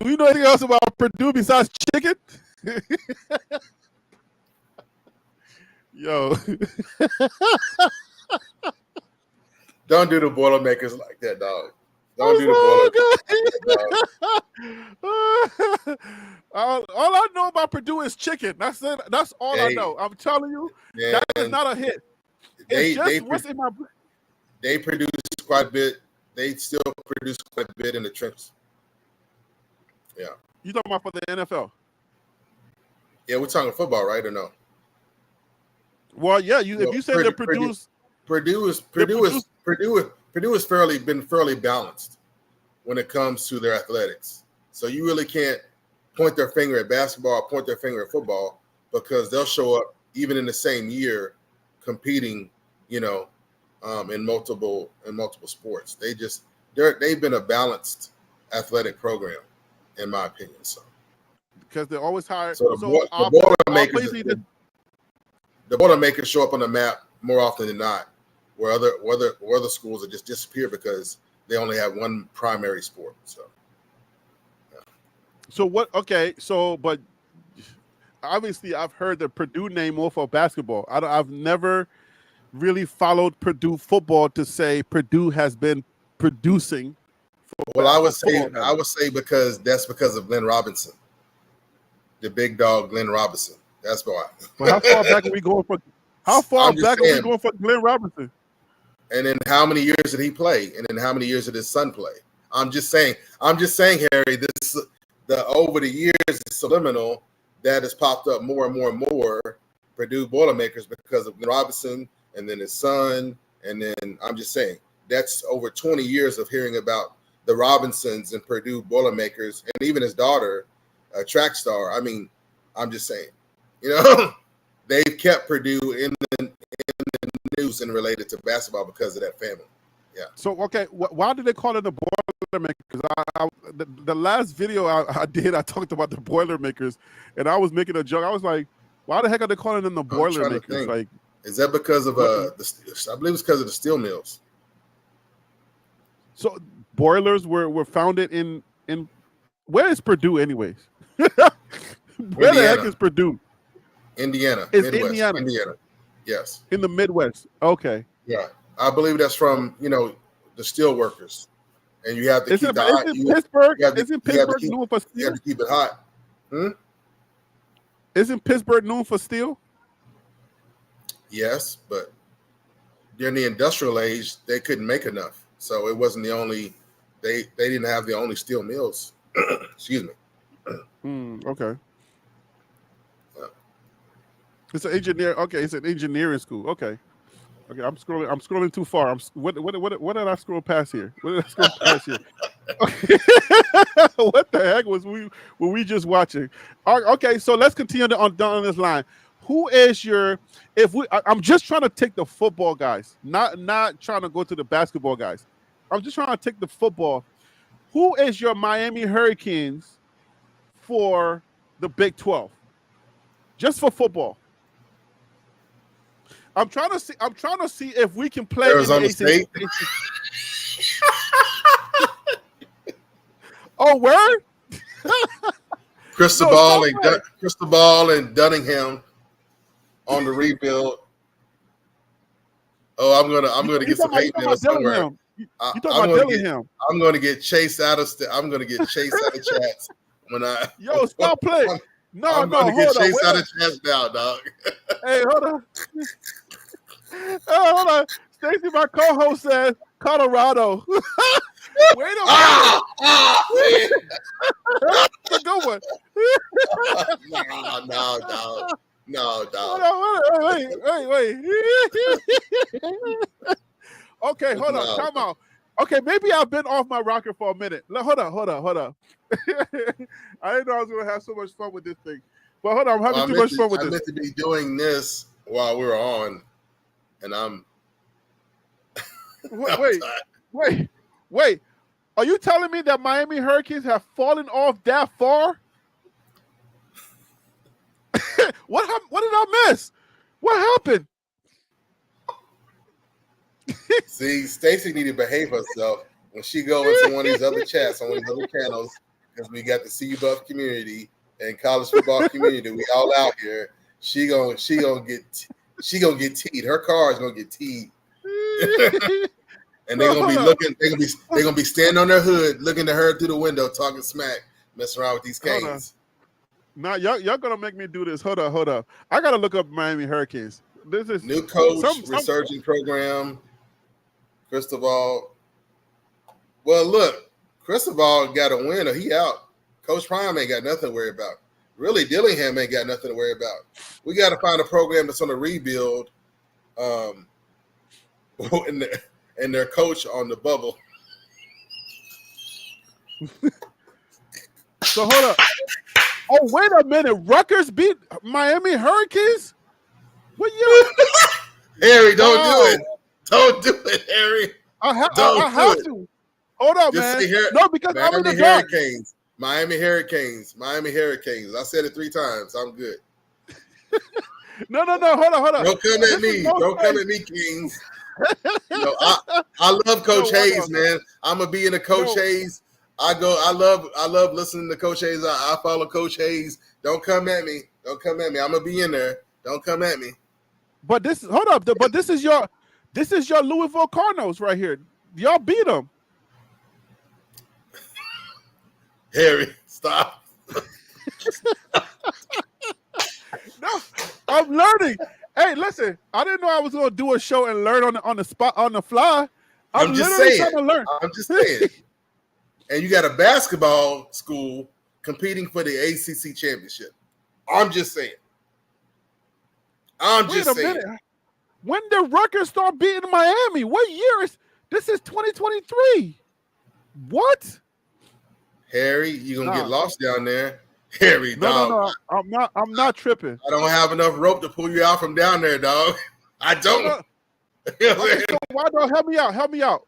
we know anything else about Purdue besides chicken? Yo. Don't do the Boilermakers like that, dog. Don't do the Boilermakers like that. All I know about Purdue is chicken. That's it. That's all I know. I'm telling you, that is not a hit. They produce quite a bit. They still produce quite a bit in the trenches. Yeah. You talking about for the NFL? Yeah, we're talking football, right, or no? Well, yeah. If you say they produce, Purdue has been fairly balanced when it comes to their athletics. So you really can't point their finger at basketball or point their finger at football because they'll show up even in the same year competing, in multiple sports. They've been a balanced athletic program, in my opinion. So because they're always higher. So the Boilermakers show up on the map more often than not, where other schools have just disappeared because they only have one primary sport. So yeah. So what? Okay, so but obviously I've heard the Purdue name more for basketball. I've never really followed Purdue football to say Purdue has been producing. Well, I would say because of Glenn Robinson, the big dog Glenn Robinson. That's why. But how far back are we going for? How far back are we going for Glenn Robinson? And then how many years did he play? And then how many years did his son play? I'm just saying, Harry. Over the years, it's subliminal that has popped up more and more and more. Purdue Boilermakers because of Glenn Robinson, and then his son, and then I'm just saying that's over 20 years of hearing about the Robinsons and Purdue Boilermakers, and even his daughter, a track star. I mean, I'm just saying, they've kept Purdue in the news and related to basketball because of that family. Yeah. So okay, why did they call it the Boilermakers? The last video I did, I talked about the Boilermakers, and I was making a joke. I was like, why the heck are they calling them the Boilermakers? Like, is that because of I believe it's because of the steel mills. So boilers were founded in where is Purdue anyways? Where the heck is Purdue? Indiana. It's Midwest. Indiana. Yes. In the Midwest. Okay. Yeah. I believe that's from, the steel workers. And you have to keep the hot. Isn't Pittsburgh known for steel? You have to keep it hot. Isn't Pittsburgh known for steel? Yes, but during the industrial age, they couldn't make enough. So it wasn't the only they didn't have the only steel mills. Excuse me. Okay. It's an engineer. Okay, it's an engineering school. Okay. I'm scrolling too far. What did I scroll past here? What the heck were we just watching? Okay, so let's continue down this line. Who is your I'm just trying to take the football guys, not trying to go to the basketball guys. I'm just trying to take the football. Who is your Miami Hurricanes for the Big 12? Just for football. I'm trying to see if we can play Arizona in the State. Oh, word? Cristobal and Dunningham on the rebuild. Oh, I'm gonna get some hate mail somewhere. You talking about Dillingham? I'm gonna get chased out of chats when I. Yo, stop playing. I'm gonna get chased out of chats now, dog. Hey, hold on. Hold on. Stacy, my co-host, says Colorado. Wait a minute. That's a good one. No, dog. Wait. Okay, hold on. Time out. Okay, maybe I've been off my rocker for a minute. Hold on. I didn't know I was going to have so much fun with this thing. But hold on, I'm having too much fun with this. I meant to be doing this while we were on, and I'm... Wait. Are you telling me that Miami Hurricanes have fallen off that far? What did I miss? What happened? See, Stacy need to behave herself when she go into one of these other chats on one of these other channels, because we got the CU Buff community and college football community. We all out here. She gonna get teed. Her car is gonna get teed. And they're gonna be looking. They're gonna be standing on their hood, looking at her through the window, talking smack, messing around with these canes. Now y'all gonna make me do this. Hold up. I gotta look up Miami Hurricanes. This is new coach, resurgent program. Cristobal. Well, look, Cristobal got a win or he out. Coach Prime ain't got nothing to worry about. Really, Dillingham ain't got nothing to worry about. We got to find a program that's on a rebuild. And their coach on the bubble. So hold up. Oh, wait a minute. Rutgers beat Miami Hurricanes? What year? Harry, don't do it. Don't do it, Harry. I have to. Hold up, just man. No, because I'm in the dark. Miami Hurricanes. I said it 3 times. I'm good. No. Hold on. Don't come at me. Don't come at me, Kings. I love Coach Hayes, man. I'm gonna be in a Coach Hayes. I love listening to Coach Hayes. I follow Coach Hayes. Don't come at me. I'm gonna be in there. Don't come at me. But this is your Louisville Cardinals right here. Y'all beat them. Harry, stop. No, I'm learning. Hey, listen, I didn't know I was going to do a show and learn on the spot, on the fly. I'm just literally trying to learn. I'm just saying. And you got a basketball school competing for the ACC championship. I'm just saying. Wait a minute. When did Rutgers start beating Miami? What year is this? Is 2023. What? Harry, you're going to get lost down there. Harry, dog. No. I'm not tripping. I don't have enough rope to pull you out from down there, dog. I don't. Okay, so why don't help me out?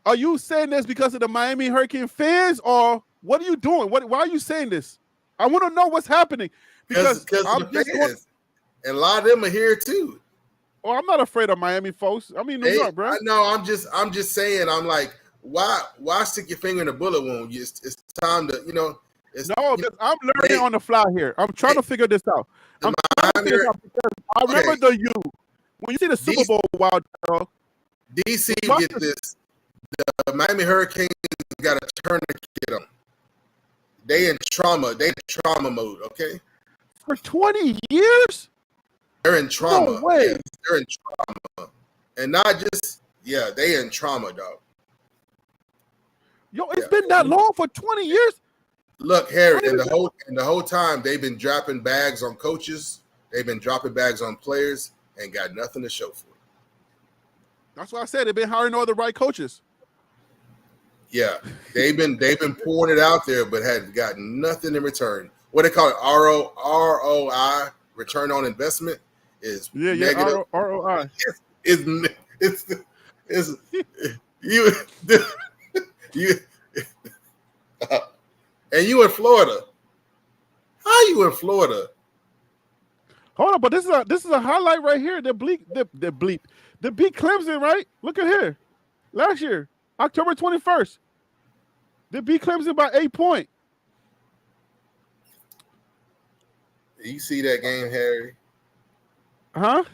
Are you saying this because of the Miami Hurricane fans, or what are you doing? Why are you saying this? I want to know what's happening because I'm of the fans. And a lot of them are here too. Oh, I'm not afraid of Miami folks. I mean, New York, bro. No, I'm just saying. I'm like, why stick your finger in a bullet wound? It's time to, I'm learning on the fly here. I'm trying to figure this out. I remember when you see the Super Bowl, Wild Girl. DC get this. The Miami Hurricanes got a tourniquet on. They in trauma mode. Okay. For 20 years. They're in trauma. No way. They're in trauma, and not just they in trauma, dog. Yo, it's been that long for 20 years. Look, Harry, and the whole time they've been dropping bags on coaches, they've been dropping bags on players, and got nothing to show for it. That's why I said they've been hiring all the right coaches. Yeah, they've been pouring it out there, but had gotten nothing in return. What they call it, ROI, return on investment, is Yeah, negative. ROI. It's it's you you and you in Florida. How you in Florida? Hold on, but this is a highlight right here. The beat Clemson, right? Look at here. Last year, October 21st. They beat Clemson by 8 points. You see that game, Harry? Huh?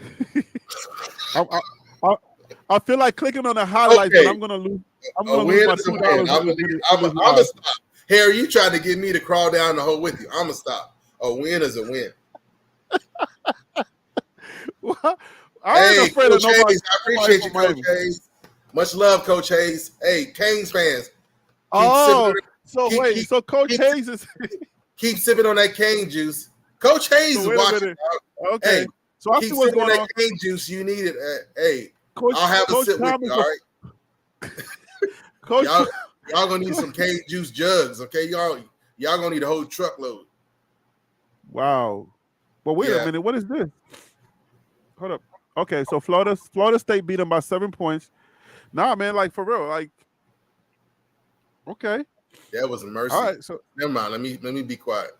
I feel like clicking on the highlights, but I'm gonna lose. I'm A gonna win lose my is a $2 win. I'm gonna stop. Harry, you trying to get me to crawl down the hole with you? I'm gonna stop. A win is a win. I ain't afraid Coach of nobody. Hayes, I appreciate you, Coach Hayes. Much love, Coach Hayes. Hey, Canes fans. So Coach Hayes is keep sipping on that cane juice. Coach Hayes is watching. Okay. Hey, so I keep see what's sipping on going that on. cane juice. You need it. Hey, Coach, I'll have Coach a sip with you. All right. Coach, y'all gonna need some cane juice jugs. Okay, y'all gonna need a whole truckload. Wow. Well, wait a minute. What is this? Hold up. Okay, so Florida State beat them by 7 points. Nah, man, like for real, like. Okay. That was a mercy. All right, so never mind. Let me be quiet.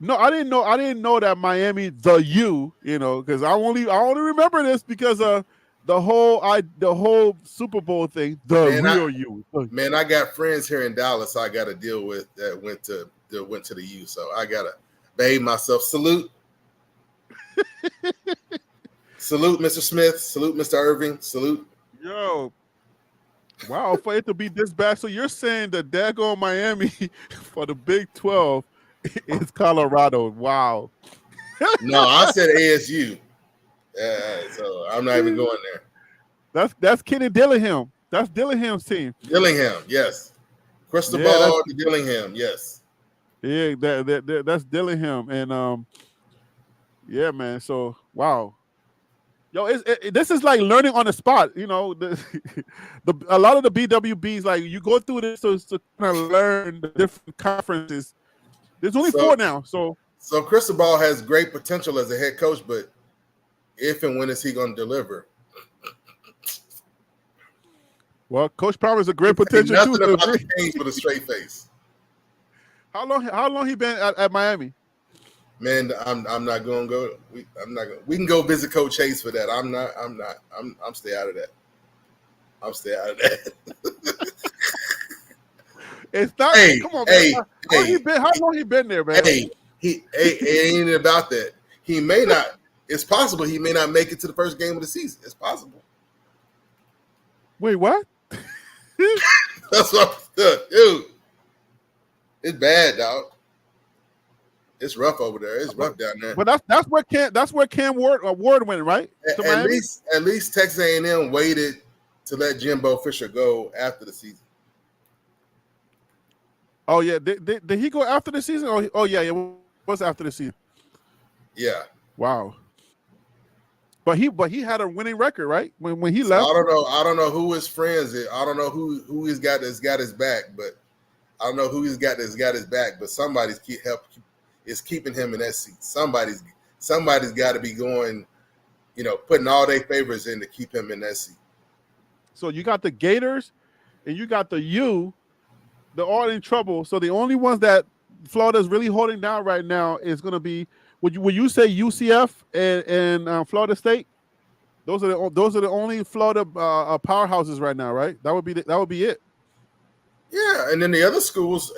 No, I didn't know that Miami because I only remember this because of the whole Super Bowl thing, Man, I got friends here in Dallas I got to deal with that went to the U, so I gotta behave myself. Salute. Salute, Mr. Smith. Salute, Mr. Irving. Salute. Yo. Wow, for it to be this bad. So you're saying that daggone Miami for the Big 12 is Colorado. Wow. No, I said ASU. So I'm not even going there. That's Kenny Dillingham. That's Dillingham's team. Dillingham, yes. Crystal ball to Dillingham, yes. Yeah, that's Dillingham. And yeah, man. So wow. Yo, this is like learning on the spot. You know, a lot of the BWBs, like you go through this to kind of learn the different conferences. There's only 4 now. So Crystal ball has great potential as a head coach, but if and when is he going to deliver? Well, Coach Palmer is a great potential nothing too. Nothing about the Canes with a straight face. How long he been at Miami? Man, I'm not going to go. I'm not going. We can go visit Coach Hayes for that. I'm stay out of that. I'm stay out of that. It's not. Hey, come on, man. How long he been there, man? Hey, it ain't about that. He may not. It's possible he may not make it to the first game of the season. It's possible. Wait, what? That's what, dude. It's bad, dog. It's rough over there. It's rough down there. But that's where Cam Ward went, right? At least Texas A&M waited to let Jimbo Fisher go after the season. Oh yeah, did he go after the season? Oh yeah, it was after the season. Yeah. Wow. But he had a winning record, right? When he left. I don't know who his friends is. I don't know who he's got that's got his back, but I don't know who he's got that's got his back. But somebody's is keeping him in that seat. Somebody's got to be going, putting all their favors in to keep him in that seat. So you got the Gators, and you got the U. They're all in trouble. So the only ones that Florida's really holding down right now is going to be. Would you say UCF and Florida State? Those are the only Florida powerhouses right now, right? That would be it. Yeah, and then the other schools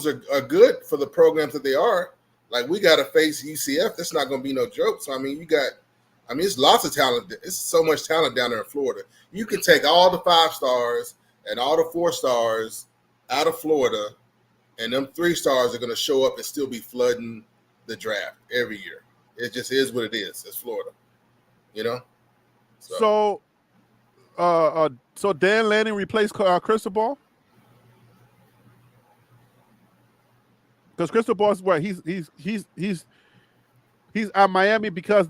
are good for the programs that they are. Like we got to face UCF. That's not going to be no joke. So it's lots of talent. It's so much talent down there in Florida. You can take all the 5 stars and all the 4 stars out of Florida, and them 3 stars are going to show up and still be flooding the draft every year. It just is what it is. It's Florida, So Dan Lanning replaced Crystal Ball? Because Crystal Ball is what he's at Miami because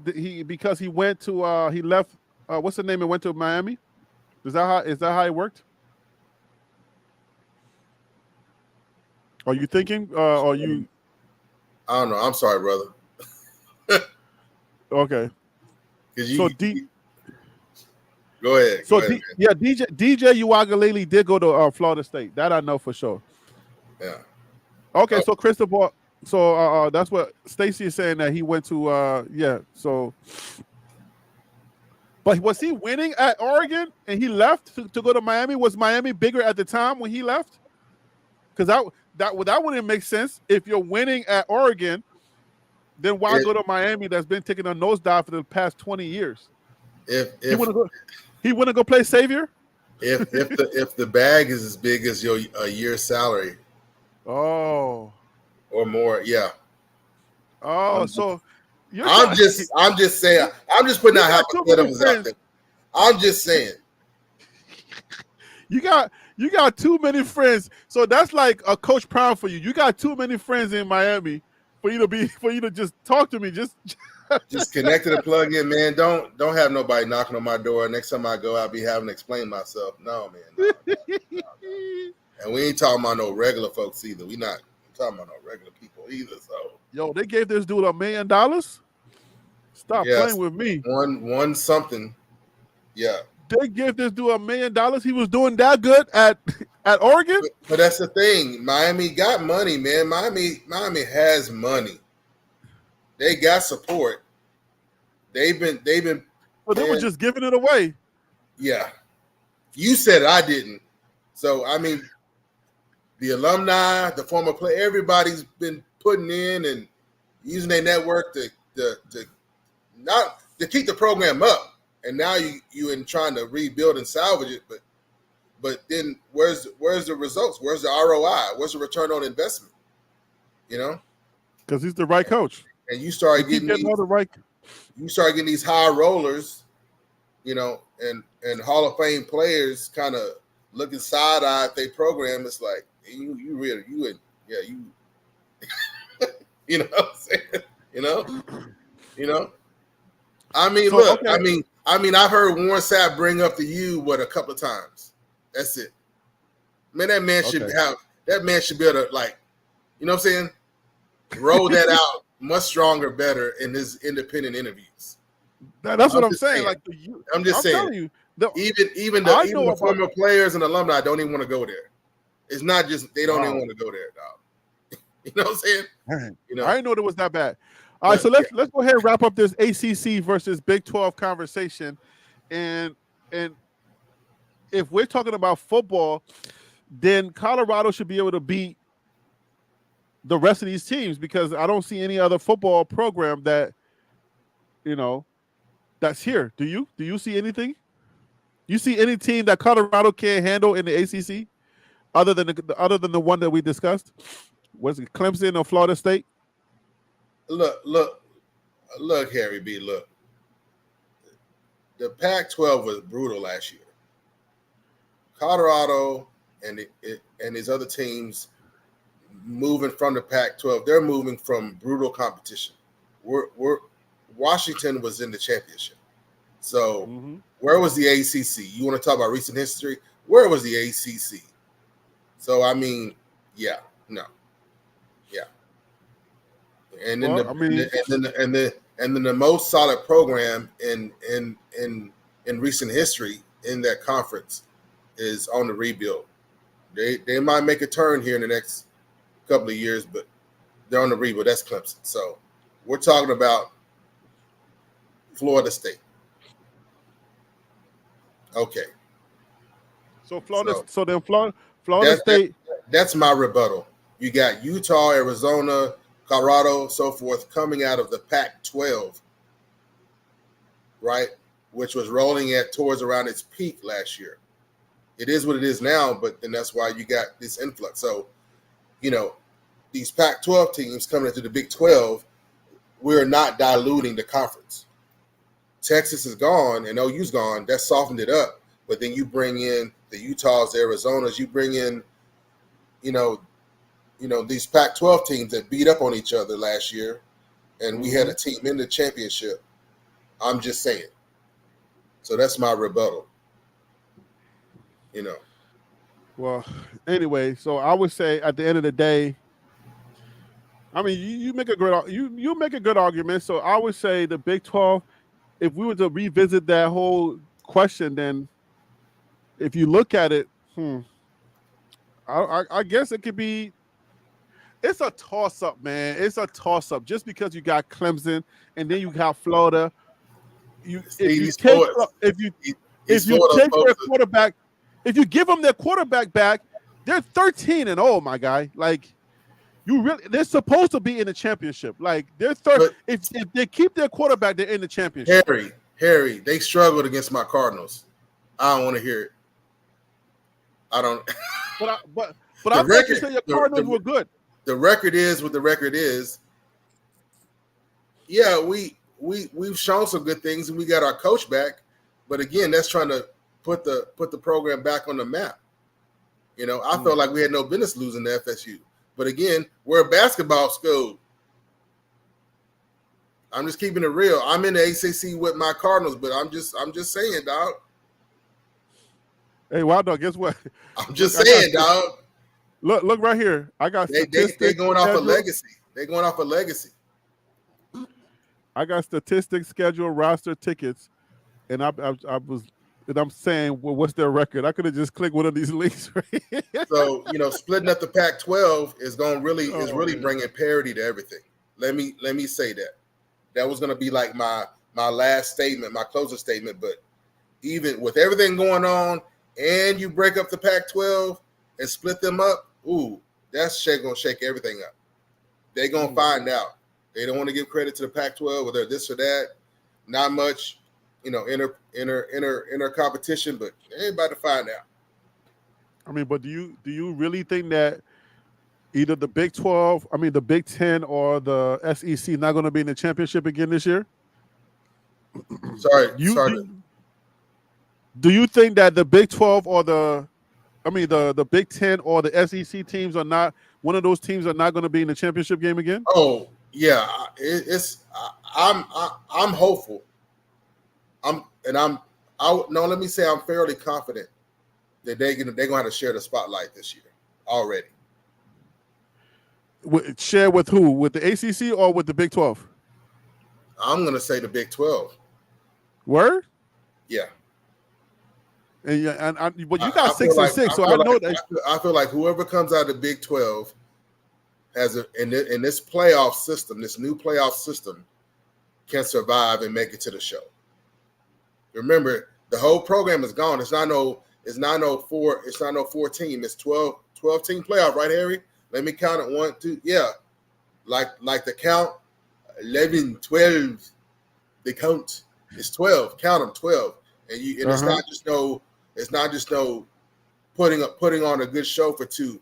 he went to he left what's the name and went to Miami? Is that how it worked? Are you thinking? Are you I don't know. I'm sorry, brother. okay? Because So go ahead, man. yeah, DJ Uwagalele did go to Florida State. That I know for sure. Yeah. Okay, Oh, so Cristobal. So that's what Stacy is saying that he went to. Yeah. So, but was he winning at Oregon and he left to go to Miami? Was Miami bigger at the time when he left? Because that wouldn't make sense if you're winning at Oregon. Then why if go to Miami that's been taking a nosedive for the past 20 years? if He if want to go. He want to go play savior. if the bag is as big as your a year's salary Oh, or more, yeah. oh. I'm So you're I'm trying. just I'm just saying I'm just putting You out got too many hypotheticals out friends. there. I'm just saying. You got too many friends. So that's like a Coach Prime for you. You got too many friends in Miami for you to just talk to me. Just Just connect to the plug in, man. Don't have nobody knocking on my door. Next time I go, I'll be having to explain myself. No, man, no. And we ain't talking about no regular folks either. We not talking about no regular people either. So Yo, they gave this dude $1 million. Stop playing yes, with me. one something. Yeah. They gave this dude $1 million. He was doing that good at Oregon. But that's the thing. Miami got money, man. Miami has money. They got support. They've been But they were man, just giving it away. yeah. You said it, I didn't. So I mean, the alumni, the former player, everybody's been putting in and using their network to not to keep the program up. And now you in trying to rebuild and salvage it, but then where's the results? Where's the ROI? Where's the return on investment? You know? Because he's the right coach. And You keep getting all the right. these high rollers, and Hall of Fame players kind of looking side eye at their program. It's like you really you and yeah you you know what I'm saying? You know. I mean, So look. okay, I mean, I've heard Warren Sapp bring up the U a couple of times. That's it. Man, that man should okay. be able to you know what I'm saying? Roll that out much stronger, better in his independent interviews. That's what I'm just saying. Like I'm just I'm saying. telling you, Even I know the about. former players and alumni don't even want to go there. It's not just they don't even Wow. want to go there, dog. You know what I'm saying? Man, You know, I didn't know it was that bad. All right, but so yeah, let's go ahead and wrap up this ACC versus Big 12 conversation, and if we're talking about football, then Colorado should be able to beat the rest of these teams because I don't see any other football program that that's here. Do you? Do you see anything? You see any team that Colorado can't handle in the ACC other than the one that we discussed? Was it Clemson or Florida State? look, Harry B. Look, the Pac-12 was brutal last year. Colorado and these other teams moving from the Pac-12, they're moving from brutal competition. We're Washington was in the championship. So Mm-hmm. where was the ACC? You want to talk about recent history? Where was the ACC? So I mean, yeah, no, yeah, and then Well, I mean, the most solid program in recent history in that conference is on the rebuild. They might make a turn here in the next couple of years, but they're on the rebuild. That's Clemson. So we're talking about Florida State. Okay, so Florida, so so then Florida that, that State. that's my rebuttal. You got Utah, Arizona, Colorado, so forth coming out of the Pac-12, right? Which was rolling at towards around its peak last year. It is what it is now, but then that's why you got this influx. So, these Pac-12 teams coming into the Big 12, we're not diluting the conference. Texas is gone and OU's gone. That softened it up. But then you bring in the Utahs, the Arizonas. You bring in, these Pac-12 teams that beat up on each other last year, and we had a team in the championship. I'm just saying. So that's my rebuttal. Well, anyway, so I would say at the end of the day, I mean, you make a great you make a good argument. So I would say the Big 12. If we were to revisit that whole question, then if you look at it, I guess it could be. It's a toss up, man. It's a toss up. Just because you got Clemson and then you got Florida, See, these Florida, if these you Florida take their folks, quarterback, if you give them their quarterback back, they're 13-0, my guy. Like they're supposed to be in the championship. Like but if they keep their quarterback, they're in the championship. Harry, they struggled against my Cardinals. I don't want to hear it. I don't. But The I thought you record, said your Cardinals were good. The record is what the record is. Yeah, we've shown some good things and we got our coach back, but again, that's trying to put the program back on the map. You know, I felt like we had no business losing to FSU, but again, we're a basketball school. I'm just keeping it real. I'm in the ACC with my Cardinals, but I'm just saying, dog. Hey, Wild Dog, guess what? I'm just saying, dog. Look right here. I got statistics. They going off a legacy. They're going off a legacy. I got statistics, schedule, roster, tickets, and I'm saying, well, what's their record? I could have just clicked one of these links. Right? So splitting up the Pac-12 is really bringing parity to everything. Let me say that. That was going to be like my last statement, my closing statement. But even with everything going on, and you break up the Pac-12 and split them up, that's going to shake everything up. They're going to find out. They don't want to give credit to the Pac-12, whether this or that. Not much, inner competition, but everybody to find out. I mean, but do you really think that either the Big 12, the Big 10, or the SEC not going to be in the championship again this year? Sorry. Do you think that the Big 12 or the Big 10 or the SEC teams are not, one of those teams are not going to be in the championship game again? Oh yeah, I'm hopeful. Let me say I'm fairly confident that they're gonna have to share the spotlight this year already. Share with who? With the ACC or with the Big 12? I'm gonna say the Big 12. Word? Yeah. But you got 6-6, so I know that. I feel like whoever comes out of the Big 12 has in this playoff system, this new playoff system, can survive and make it to the show. Remember, the whole program is gone. It's not no 4 team. It's 12 team playoff, right, Harry? Let me count it. 1, 2. Yeah. Like the count 11, 12. They count. It's 12. Count them 12. And it's not just no putting on a good show for two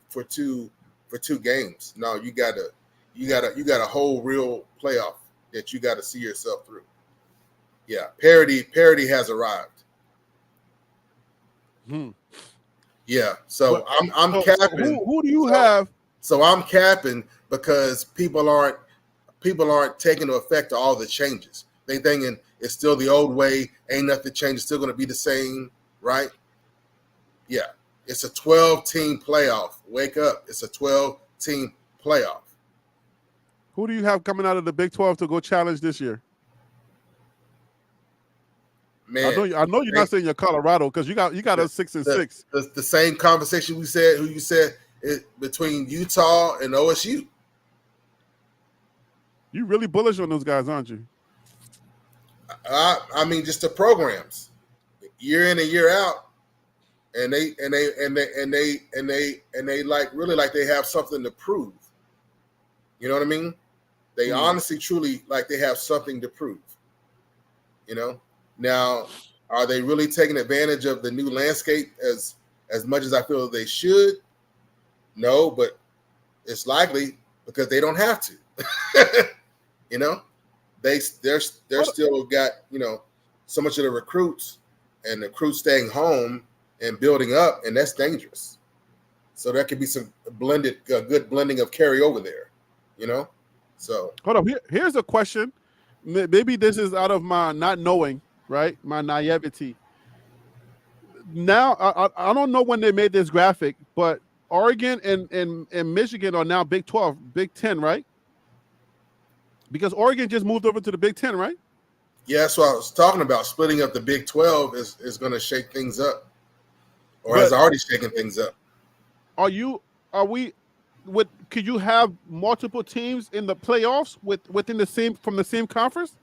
games. No, you got a whole real playoff that you got to see yourself through. Yeah, parity has arrived. Yeah, so I'm capping. Who do you have? So I'm capping because people aren't taking into effect all the changes. They thinking it's still the old way, ain't nothing changed, it's still going to be the same, right? Yeah, it's a 12-team playoff. Wake up, it's a 12-team playoff. Who do you have coming out of the Big 12 to go challenge this year? Man, I know you're not saying you're Colorado because you got a 6-6. The same conversation we said. Who you said between Utah and OSU? You really bullish on those guys, aren't you? I mean, just the programs, year in and year out, and they like really like they have something to prove. You know what I mean? They honestly, truly like they have something to prove. Now, are they really taking advantage of the new landscape as much as I feel they should? No, but it's likely because they don't have to. They're still got so much of the recruits and the recruits staying home and building up, and that's dangerous. So there could be some good blending of carryover there. So hold up. Here's a question. Maybe this is out of my not knowing, right? My naivety. now I don't know when they made this graphic, but Oregon and Michigan are now Big 12, Big 10, right? Because Oregon just moved over to the Big 10, right? Yeah, so I was talking about splitting up the Big 12 is going to shake things up, or has But already shaken things up. are we could you have multiple teams in the playoffs within the same from the same conference?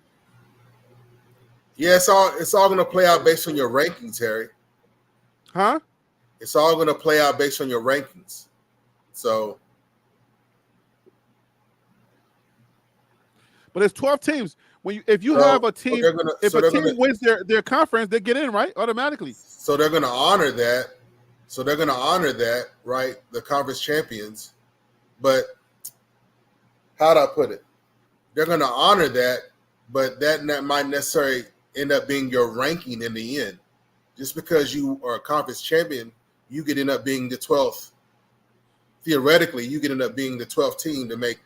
Yeah, it's all going to play out based on your rankings, Harry. Huh? It's all going to play out based on your rankings. So, But it's 12 teams. If you have a team, if a team gonna wins their conference, they get in, right? Automatically. so they're going to honor that. So they're going to honor that, right? The conference champions. But how do I put it? They're going to honor that, but that might necessarily end up being your ranking in the end. Just because you are a conference champion, you could end up being the 12th. Theoretically, you could end up being the 12th team to make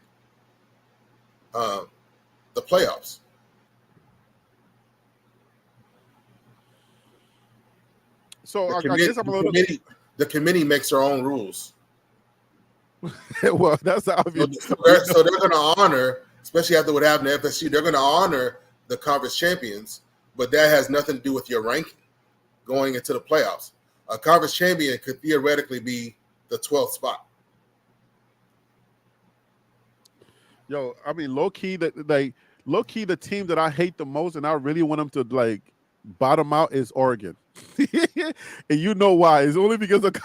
the playoffs. So I guess I'm a little. The committee makes their own rules. Well, that's obvious. So they're going to honor, especially after what happened to FSU, they're going to honor the conference champions, but that has nothing to do with your ranking going into the playoffs. A conference champion could theoretically be the 12th spot. Yo, I mean, low key, the team that I hate the most, and I really want them to like bottom out is Oregon, and you know why? It's only because of.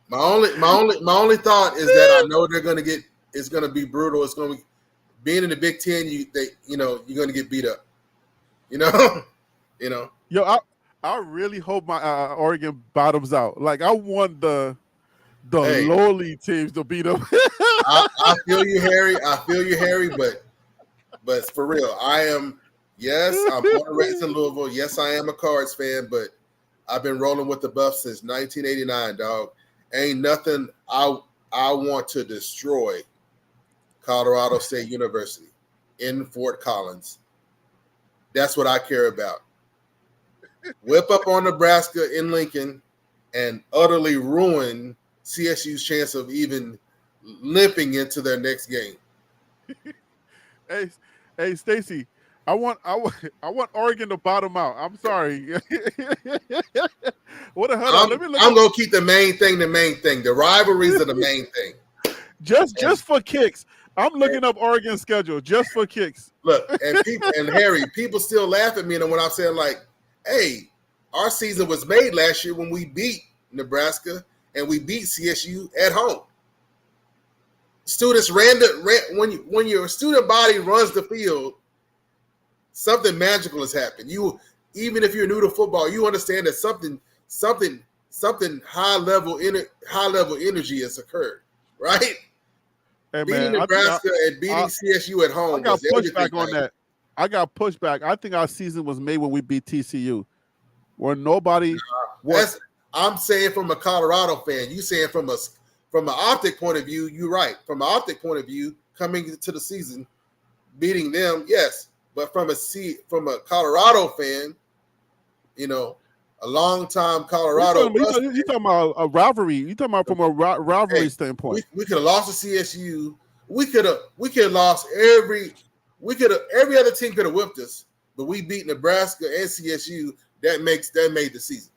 My only thought is that I know they're going to get. It's going to be brutal. It's going to be being in the Big Ten. You're going to get beat up. You know. Yo, I really hope my Oregon bottoms out. Like I want the lowly teams to beat them. I feel you, Harry. But for real, I'm born and raised in Louisville. Yes, I am a Cards fan, but I've been rolling with the Buffs since 1989, dog. Ain't nothing I want to destroy Colorado State University in Fort Collins. That's what I care about. Whip up on Nebraska in Lincoln and utterly ruin CSU's chance of even limping into their next game. Hey, Stacy, I want Oregon to bottom out. I'm sorry. I'm gonna keep the main thing. The rivalries are the main thing. Just for kicks. I'm looking up Oregon's schedule just for kicks. Look, and Harry, people still laugh at me when I'm saying like, hey, our season was made last year when we beat Nebraska and we beat CSU at home. Students when your student body runs the field, something magical has happened. Even if you're new to football, you understand that something high level energy has occurred, right? Hey, beating Nebraska and beating CSU at home. I got pushback on that. I got pushback. I think our season was made when we beat TCU, where nobody. I'm saying from a Colorado fan. You saying from an optic point of view. You're right. From an optic point of view, coming into the season, beating them, yes. But from a Colorado fan, a long-time Colorado. You talking about a rivalry? You talking about from a rivalry standpoint? We could have lost to CSU. We could have lost every other team could have whipped us, but we beat Nebraska and CSU. That made the season.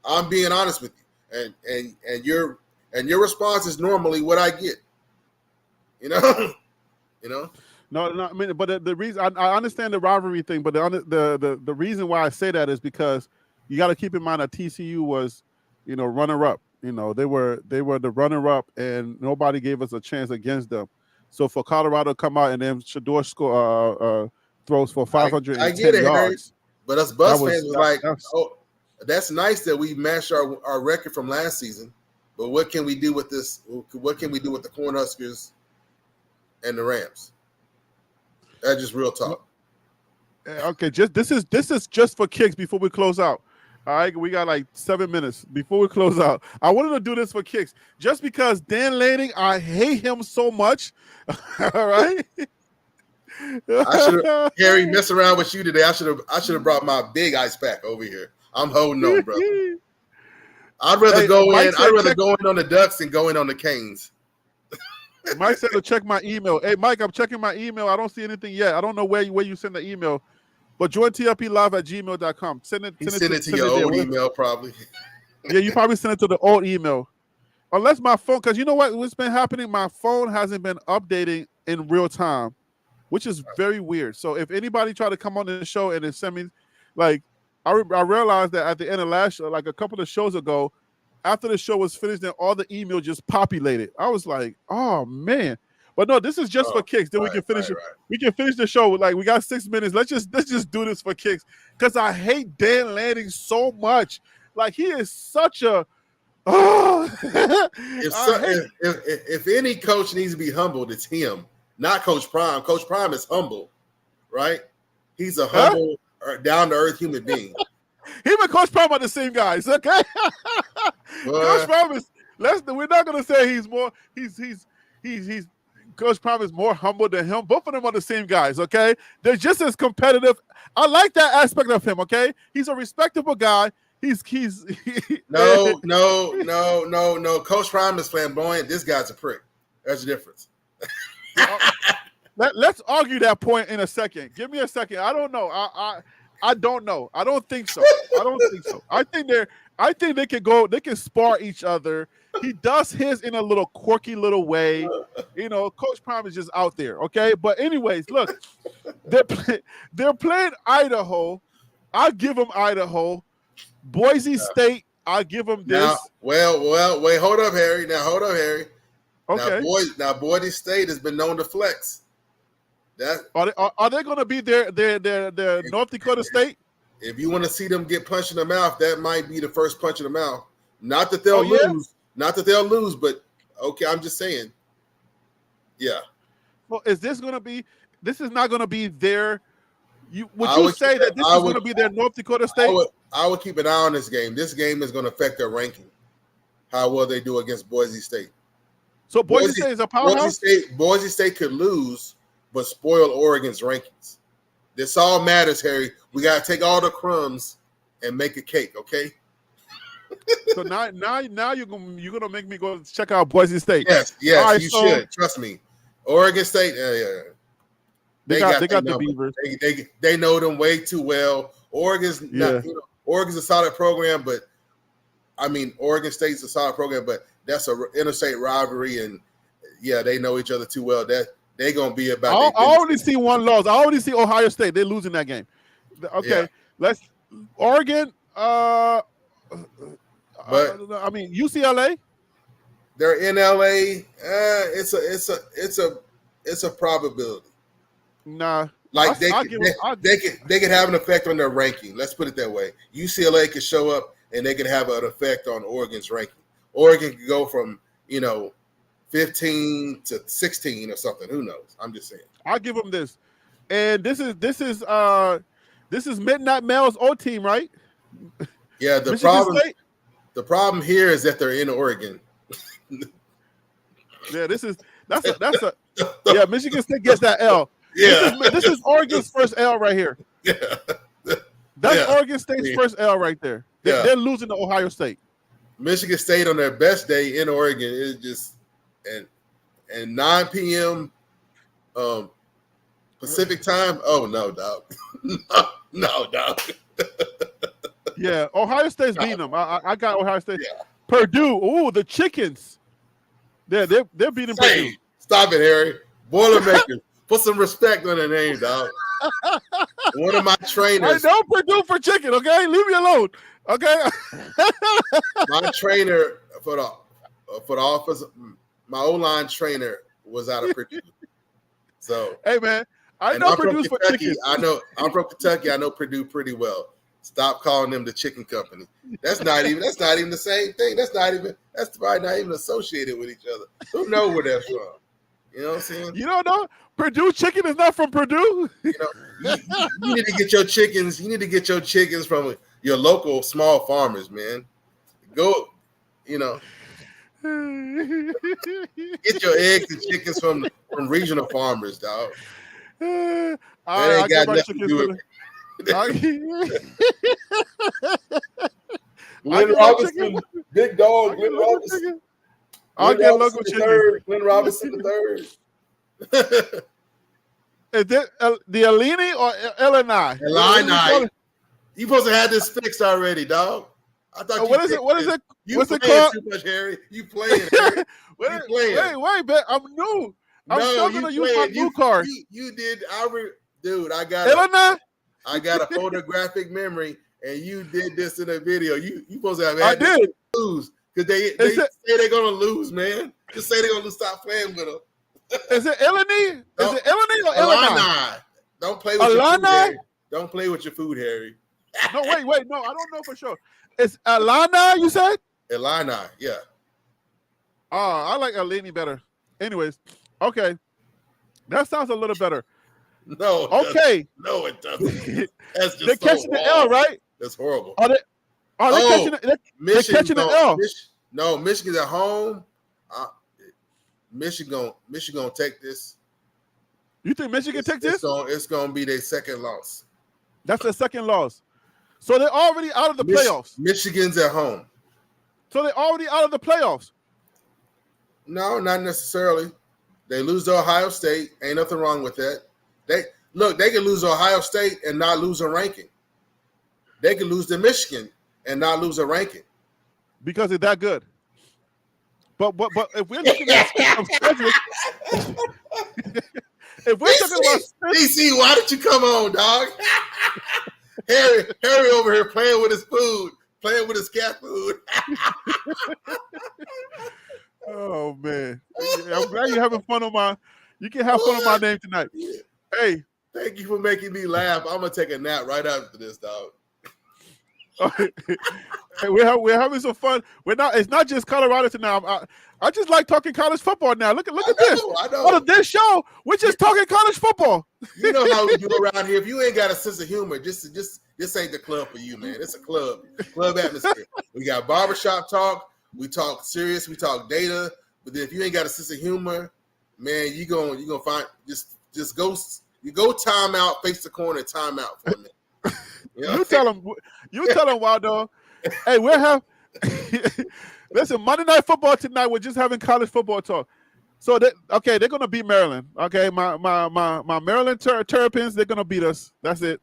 I'm being honest with you, and your response is normally what I get. No, I mean, but the reason I understand the rivalry thing, but the reason why I say that is because you got to keep in mind that TCU was, runner up. They were the runner up, and nobody gave us a chance against them. So for Colorado to come out and then Shador throws for 510 I get it, yards, Harry, but us Bucs fans was that's nice that we matched our record from last season. But what can we do with this? What can we do with the Cornhuskers and the Rams? That's just real talk. Okay, this is just for kicks before we close out. All right, we got like 7 minutes before we close out. I wanted to do this for kicks just because Dan Lanning, I hate him so much. All right, I should have, Harry, mess around with you today. I should have brought my big ice pack over here. I'm holding on, brother. I'd rather go in. I'd rather go in on the Ducks than go in on the Canes. Mike said to check my email. Hey, Mike, I'm checking my email. I don't see anything yet. I don't know where you send the email. But join tlplive@gmail.com. Send it to your old email, probably. Yeah, you probably send it to the old email. Unless my phone, because you know what's been happening? My phone hasn't been updating in real time, which is very weird. So if anybody try to come on the show and then send me, like, I realized that at the end of last show, like a couple of shows ago, after the show was finished, then all the email just populated. I was like, oh man. But no, this is just for kicks. Then we can finish it. We can finish the show. Like, we got 6 minutes. Let's just do this for kicks. Because I hate Dan Lanning so much. Like, he is such a if any coach needs to be humbled, it's him, not Coach Prime. Coach Prime is humble, right? He's a humble, down to earth human being. Him and Coach Prime are the same guys, okay? Coach Prime is we're not gonna say he's more he's Coach Prime is more humble than him. Both of them are the same guys, okay? They're just as competitive. I like that aspect of him, okay? He's a respectable guy. No. Coach Prime is flamboyant. This guy's a prick. There's a difference. Let's argue that point in a second. Give me a second. I don't know. I don't know. I don't think so. I think they can go. They can spar each other. He does his in a little quirky little way. You know, Coach Prime is just out there. Okay, but anyways, look, they're playing Idaho. I'll give them Idaho. Boise State, I'll give them this. Now, well, wait, hold up, Harry. Okay. Now, Boise State has been known to flex. Are they going to be their North Dakota State? If you want to see them get punched in the mouth, that might be the first punch in the mouth. Not that they'll lose. Not that they'll lose, but okay, I'm just saying. Yeah. Well, is this going to be? This is not going to be their. Would you say that this is going to be their North Dakota State? I would keep an eye on this game. This game is going to affect their ranking. How well they do against Boise State. So Boise State is a powerhouse? Boise State could lose, but spoil Oregon's rankings. This all matters, Harry. We got to take all the crumbs and make a cake, okay? So now you're gonna make me go check out Boise State. Yes, right, you should. Trust me. Oregon State, They got the Beavers. They know them way too well. Oregon's a solid program, but I mean Oregon State's a solid program, but that's an interstate rivalry, and they know each other too well. That they're gonna be about. I only see one loss. I only see Ohio State. They're losing that game. Okay, let's Oregon. But I mean UCLA. They're in LA. It's a probability. Nah, like they could have an effect on their ranking. Let's put it that way. UCLA could show up and they could have an effect on Oregon's ranking. Oregon could go from 15 to 16 or something. Who knows? I'm just saying. I'll give them this, and this is Midnight Mel's old team, right? Yeah. The problem here is that they're in Oregon. Yeah, that's a Michigan State gets that L. Yeah, this is Oregon's first L right here. Yeah, that's Oregon State's first L right there. They're losing to Ohio State. Michigan State on their best day in Oregon is just and 9 p.m. Pacific time. Oh no, dog. no, dog. Yeah, Ohio State's beating them. I got Ohio State. Yeah. Purdue. Ooh, the Chickens. They're beating Purdue. Stop it, Harry. Boilermakers. Put some respect on their name, dog. One of my trainers. I know Purdue for chicken, okay? Leave me alone, okay? My trainer for the office, my O-line trainer was out of Purdue. So hey man, I know Purdue's for chicken. I'm from Kentucky. I know Purdue pretty well. Stop calling them the chicken company. That's not even the same thing. That's probably not even associated with each other. Who knows where that's from? You know what I'm saying? You don't know? Purdue chicken is not from Purdue. You need to get your chickens. You need to get your chickens from your local small farmers, man. Go, get your eggs and chickens from regional farmers, dog. All That right, ain't I'll get got my nothing to chicken do dinner. I'll, I'll Glenn get my chicken. Robinson, big I'll dog, get Glenn local Robinson. chicken. I'll Glenn get Robinson local the chicken. third. Glenn Robinson the third. Is it the Alini or Illini? What are we calling? Illini. You supposed to have this fixed already, dog. I thought you What is fixed it? What is this. it? You What's it playing called? too much, Harry. You playing, Harry. You playing. Wait, man. I'm new. I'm No, still you gonna use my playing. new card. You did. Dude, I got Illini? a photographic memory, and you did this in a video. You supposed to have I had this did. lose because they Is say it they're gonna lose, man. Just say they're gonna stop playing with them. is it Illini? Is Don't- it Illini or Illini? Illini. Don't play with your food, Illini? Harry. Don't play with your food, Harry. No, wait. No, I don't know for sure. It's Illini, you said? Illini, yeah. Oh, I like Illini better. Anyways, okay. That sounds a little better. No. Okay. No, it doesn't. That's just They're catching the L, right? That's horrible. Are they catching the Michigan the L? No, Michigan's at home. Michigan gonna take this. You think Michigan take this? It's gonna be their second loss. That's their second loss. So they're already out of the playoffs. Michigan's at home. So they're already out of the playoffs. No, not necessarily. They lose to Ohio State. Ain't nothing wrong with that. They can lose to Ohio State and not lose a ranking. They can lose to Michigan and not lose a ranking. Because they're that good. But if we're looking at schedule, if we're talking about DC, why did you come on, dog? Harry over here playing with his food, playing with his cat food. Oh man, I'm glad you're having fun on my. You can have fun on my name tonight. Hey, thank you for making me laugh. I'm gonna take a nap right after this, dog. Hey, we're having some fun. It's not just Colorado tonight. I just like talking college football now. Look at this. I know. Out of this show, we're just talking college football. You know how we do around here. If you ain't got a sense of humor, this ain't the club for you, man. It's a club atmosphere. We got barbershop talk. We talk serious. We talk data. But then if you ain't got a sense of humor, man, you gonna find just go. You go timeout, face the corner, timeout for a minute. You tell them, Waldo. Hey, we'll have. Listen, Monday Night Football tonight. We're just having college football talk. So they're gonna beat Maryland. Okay, my Maryland Terrapins, they're gonna beat us. That's it.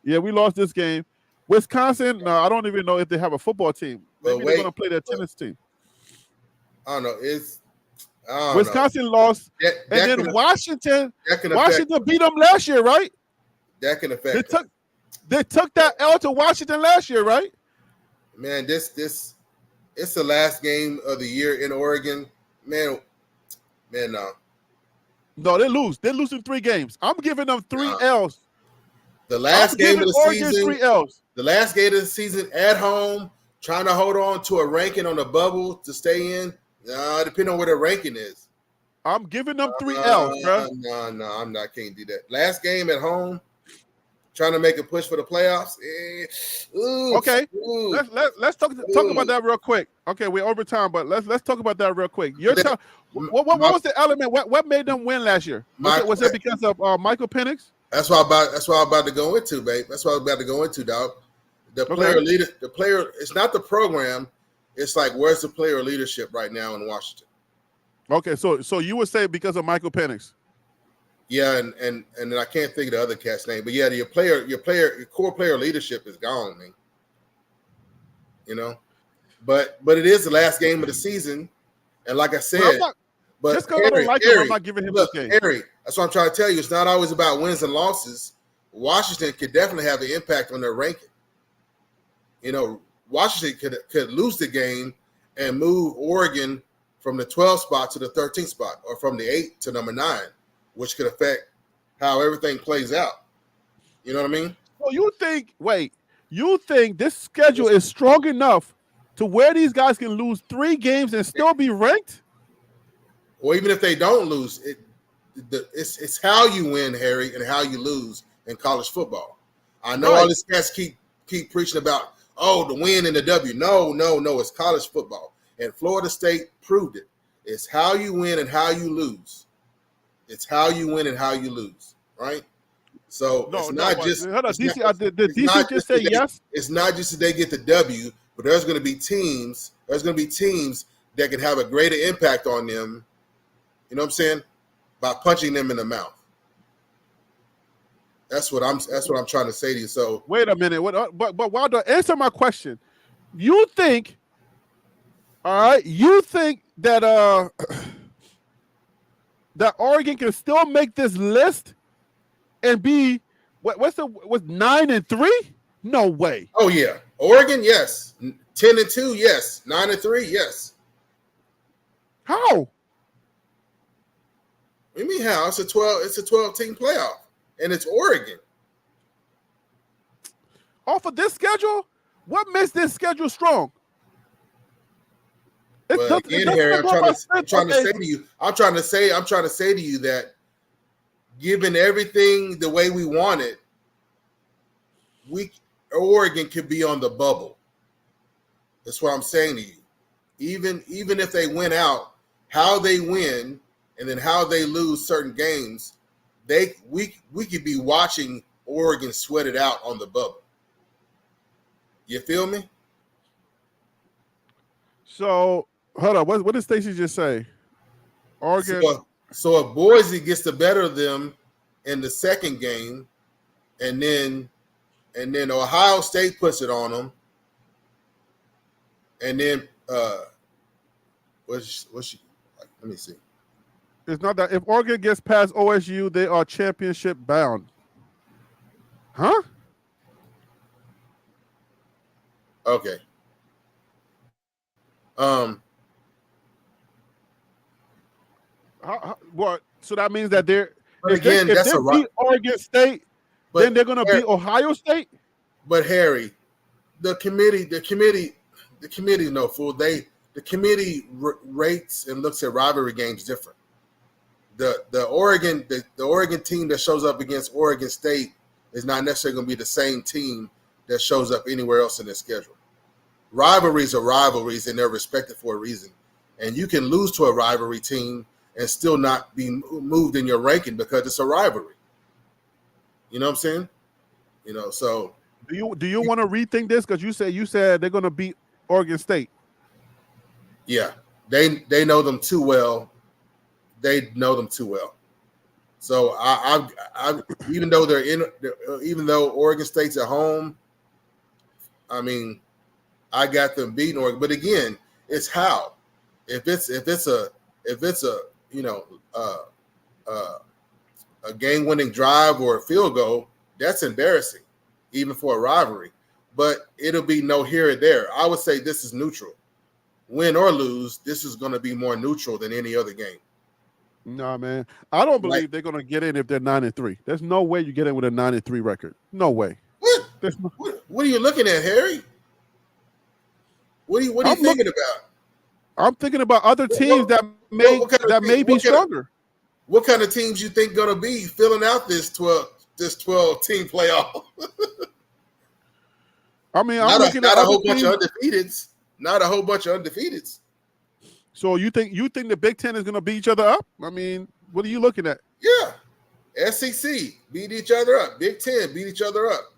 We lost this game. Wisconsin, no, I don't even know if they have a football team. Maybe they're gonna play their tennis team. I don't know. Wisconsin lost, and then Washington beat them last year, right? That can affect. They took that L to Washington last year, right? Man, it's the last game of the year in Oregon. Man, no. No, they lose. They're losing 3 games. I'm giving them 3 L's. The last game of the Oregon season. 3 L's. The last game of the season at home, trying to hold on to a ranking on the bubble to stay in. Depending on where the ranking is. I'm giving them 3 L's, bro. No, I'm not. Can't do that. Last game at home, trying to make a push for the playoffs. Okay, let's talk about that real quick. Okay, we're over time, but let's talk about that real quick. What was the element? What made them win last year? Was it because of Michael Penix? That's what I'm about to go into, babe. That's what I'm about to go into, dog. The player. It's not the program. It's like, where's the player leadership right now in Washington? Okay, so you would say because of Michael Penix. Yeah, and I can't think of the other cat's name, but yeah, your core player leadership is gone, man. You know, but it is the last game of the season, and like I said, just because I don't like him, I'm not giving him this game. Harry, that's what I'm trying to tell you. It's not always about wins and losses. Washington could definitely have an impact on their ranking. You know, Washington could lose the game and move Oregon from the 12th spot to the 13th spot, or from the 8th to number 9, which could affect how everything plays out. You know what I mean? Well, you think this schedule is strong enough to where these guys can lose 3 games and still be ranked? Or even if they don't lose, it's how you win, Harry, and how you lose in college football. I know all these guys keep preaching about, the win and the W. No, it's college football. And Florida State proved it. It's how you win and how you lose. It's how you win and how you lose, right? So No, it's no. not But just hold on, it's not DC. Did it's DC not just just say that yes? it's not just that they get the W, but there's going to be teams. There's going to be teams that can have a greater impact on them. You know what I'm saying? By punching them in the mouth. That's what I'm trying to say to you. So Wait a minute. What? But Waldo, answer my question. You think? All right. You think that that Oregon can still make this list and be what's 9-3? No way. oh yeah, Oregon, yes. 10-2, yes. 9-3, yes. How? What do you mean how? It's a 12 team playoff, and it's Oregon. Off of this schedule? What makes this schedule strong? It But doesn't. It again, doesn't Harry, go by strength. I'm Okay. trying to say to you that given everything the way we want it, Oregon could be on the bubble. That's what I'm saying to you. Even if they win out, how they win and then how they lose certain games, we could be watching Oregon sweat it out on the bubble. You feel me? So hold on. What did Stacey just say? Oregon. So if Boise gets the better of them in the second game, and then Ohio State puts it on them, and then what's she? Let me see. It's not that if Oregon gets past OSU, they are championship bound. Huh? Okay. What? So that means that they're but again, if they beat Oregon State, then they're going to beat Ohio State. But Harry, the committee no fool. The committee rates and looks at rivalry games different. The Oregon team that shows up against Oregon State is not necessarily going to be the same team that shows up anywhere else in their schedule. Rivalries are rivalries, and they're respected for a reason. And you can lose to a rivalry team and still not be moved in your ranking because it's a rivalry. You know what I'm saying? You know, so do you want to rethink this? Because you said they're going to beat Oregon State. Yeah, they know them too well. They know them too well. So I even though even though Oregon State's at home, I mean, I got them beating Oregon. But again, it's how. If it's a you know a game-winning drive or a field goal, that's embarrassing, even for a rivalry. But it'll be no here or there. I would say this is neutral. Win or lose, this is going to be more neutral than any other game. Nah, man. I don't believe they're going to get in if they're 9-3. There's no way you get in with a 9-3 record. No way. What are you looking at, Harry? What are you thinking about? I'm thinking about other teams that may be stronger. What kind of teams you think going to be filling out this 12 team playoff? I mean, I'm looking at a whole bunch of undefeateds. Not a whole bunch of undefeateds. So you think the Big Ten is going to beat each other up? I mean, what are you looking at? Yeah, SEC beat each other up. Big Ten beat each other up.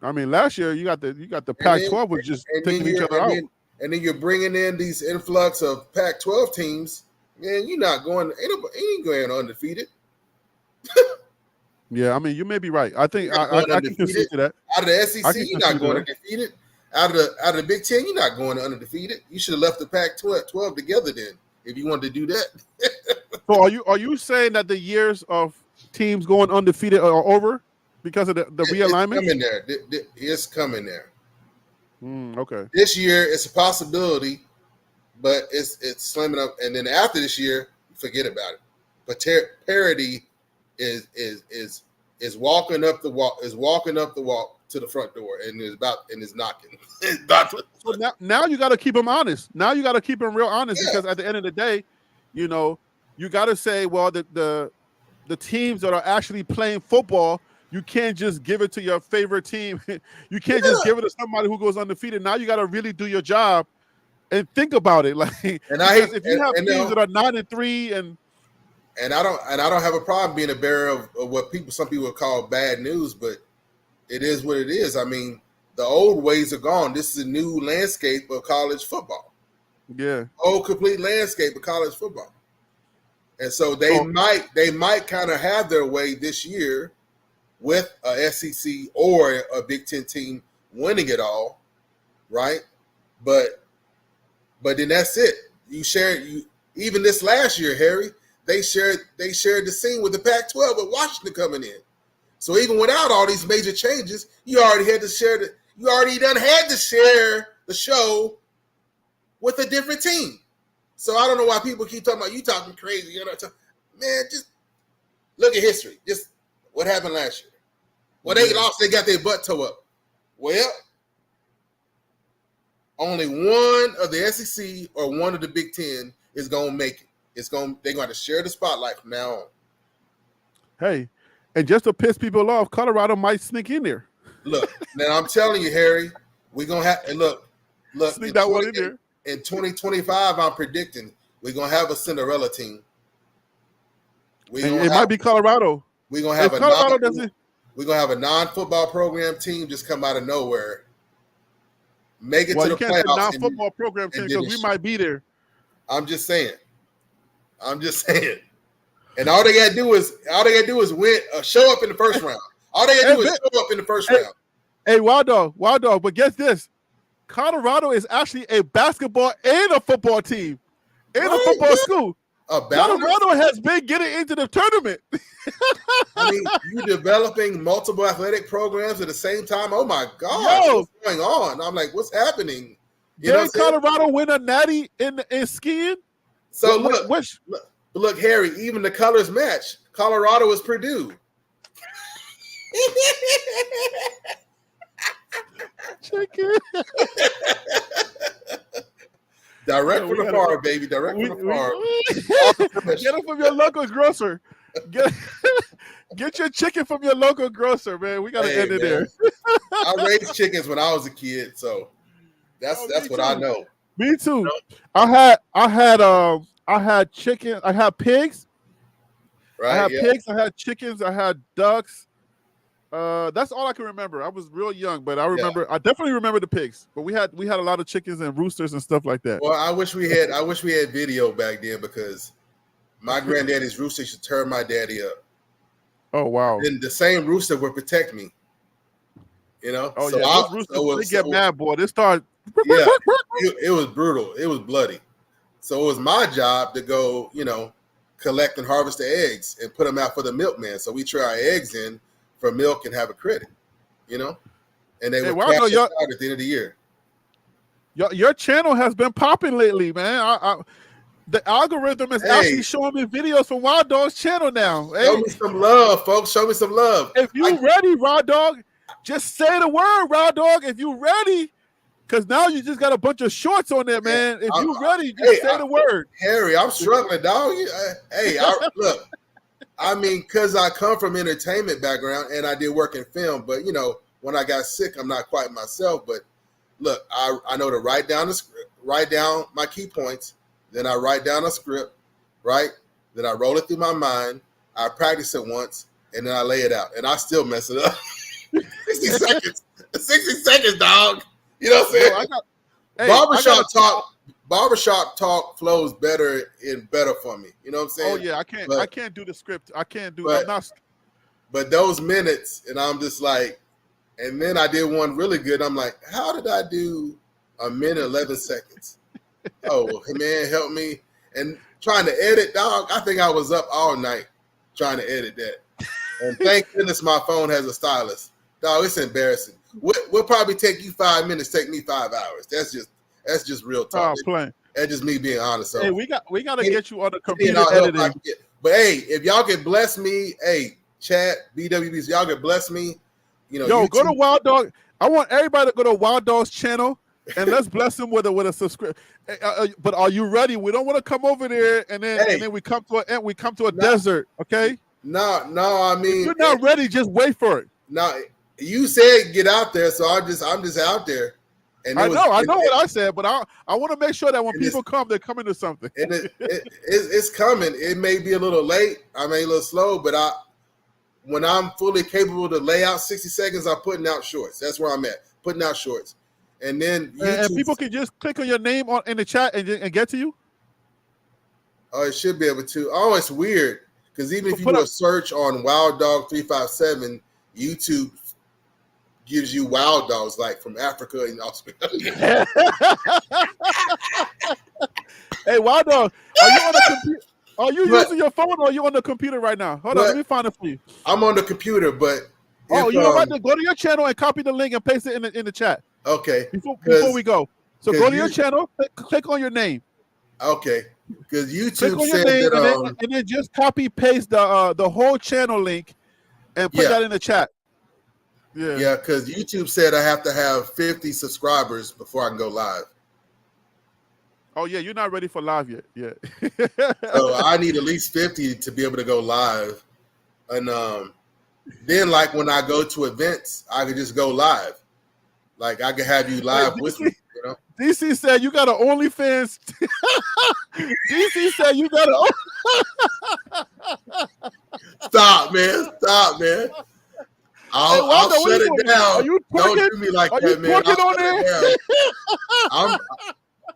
I mean, last year you got the Pac-12 was just taking each other out. And then you're bringing in these influx of Pac-12 teams. Man, you're not going. Ain't going undefeated. Yeah, I mean, you may be right. I think I can concede to that. Out of the SEC, you're not going undefeated. Out of the Big Ten, you're not going undefeated. You should have left the Pac-12 together then, if you wanted to do that. So are you saying that the years of teams going undefeated are over because of the realignment? It's coming there. It's coming there. Okay. This year, it's a possibility, but it's slamming up. And then after this year, forget about it. But parity is walking up the walk. Is walking up the walk to the front door and is knocking. So now you got to keep them honest. Now you got to keep them real honest because at the end of the day, you know, you got to say, well, the teams that are actually playing football, you can't just give it to your favorite team. You can't just give it to somebody who goes undefeated. Now you got to really do your job and think about it. Like, if you have teams that are 9-3 and And I don't have a problem being a bearer of what some people call bad news, but it is what it is. I mean, the old ways are gone. This is a new landscape of college football. Yeah. Whole complete landscape of college football. And so they might kind of have their way this year with a SEC or a Big Ten team winning it all, right? But then that's it. Even this last year, Harry, they shared the scene with the Pac-12 with Washington coming in. So even without all these major changes, you already had to share the show with a different team. So I don't know why people keep talking about you talking crazy. You know, man, just look at history. Just what happened last year. Well, they lost. They got their butt toe up. Well, only one of the SEC or one of the Big Ten is going to make it. They're going to share the spotlight from now on. Hey, and just to piss people off, Colorado might sneak in there. Look, now I'm telling you, Harry, we're going to have – look. Sneak that one in there. In 2025, I'm predicting we're going to have a Cinderella team. Might be Colorado. We're going to have a non-football program team just come out of nowhere. Make it to the playoffs. Non-football program team because we might be there. I'm just saying. And all they gotta do is win, show up in the first round. All they gotta do is show up in the first round. Hey, Wild Dog, but guess this. Colorado is actually a basketball and a football team in a football school. Colorado has been getting into the tournament. I mean, you developing multiple athletic programs at the same time. Oh my God, what's going on? I'm like, what's happening? Did Colorado win a natty in skiing? So look, Harry, even the colors match. Colorado is Purdue. Chicken. Direct from the farm, baby. Direct from the farm. Get it from your local grocer. Get your chicken from your local grocer, man. We gotta end it there. I raised chickens when I was a kid, so that's what I know. Me too. I had chicken. I had pigs. Right. I had pigs. I had chickens. I had ducks. That's all I can remember. I was real young, but I remember. Yeah. I definitely remember the pigs. But we had a lot of chickens and roosters and stuff like that. Well, I wish we had video back then because my granddaddy's rooster should turn my daddy up. Oh wow! And the same rooster would protect me. You know. Oh so yeah, those roosters they get mad, boy. They start. Yeah, it was brutal. It was bloody. So it was my job to go, collect and harvest the eggs and put them out for the milkman. So we trade our eggs in for milk and have a credit, and they would cash us out at the end of the year. Your channel has been popping lately, man. The algorithm is actually showing me videos from Wild Dog's channel now. Show me some love, folks. Show me some love. If you ready, Wild Dog, just say the word, Wild Dog. If you ready, because now you just got a bunch of shorts on there, man. If you ready, just say the word. Harry, I'm struggling, dog. Look. I mean, because I come from entertainment background and I did work in film, but when I got sick, I'm not quite myself. But look, I know to write down the script, write down my key points, then I write down a script, right? Then I roll it through my mind. I practice it once, and then I lay it out, and I still mess it up. 60 seconds, 60 seconds, dog. You know what I'm saying? Barbershop talk flows better for me. You know what I'm saying? Oh yeah, I can't do the script. I can't do it. But those minutes, and I'm just like, and then I did one really good. I'm like, how did I do a minute 11 seconds? Oh man, help me! And trying to edit, dog. I think I was up all night trying to edit that. And thank goodness my phone has a stylus. Dog, it's embarrassing. We'll probably take you 5 minutes, take me 5 hours. That's just real talk. That's just me being honest. So hey, we got to get you on the computer editing. But hey, if y'all can bless me, hey, chat, BWBs, y'all can bless me. Yo, YouTube. Go to Wild Dog. I want everybody to go to Wild Dog's channel and let's bless him with a subscription. But are you ready? We don't want to come over there and then we come to a desert. Okay? No. I mean, if you're not ready, just wait for it. No, you said get out there, so I'm just out there. And I it was, know what I said, but I want to make sure that when people come, they're coming to something. And it's coming. It may be a little late. I may be a little slow, but when I'm fully capable to lay out 60 seconds, I'm putting out shorts. That's where I'm at, putting out shorts. And then YouTube, and people can just click on your name in the chat and get to you. Oh, it should be able to. Oh, it's weird because even if you do a search on Wild Dog 357, YouTube gives you wild dogs like from Africa and Australia. Hey, Wild Dog, are you on the computer? Are you using your phone or are you on the computer right now? Hold on, let me find it for you. I'm on the computer, but you're right there. Go to your channel and copy the link and paste it in the chat. Okay. Before we go, so go to your channel, click on your name. Okay. Because YouTube click on your name and then just copy paste the whole channel link and put that in the chat. Yeah, because YouTube said I have to have 50 subscribers before I can go live. Oh yeah, you're not ready for live yet. Yeah. So I need at least 50 to be able to go live. And then like when I go to events, I could just go live. Like I could have you live with me, you know. DC said you got an OnlyFans. DC said you got a Stop, man. I'll shut it down. Don't do me like that, man.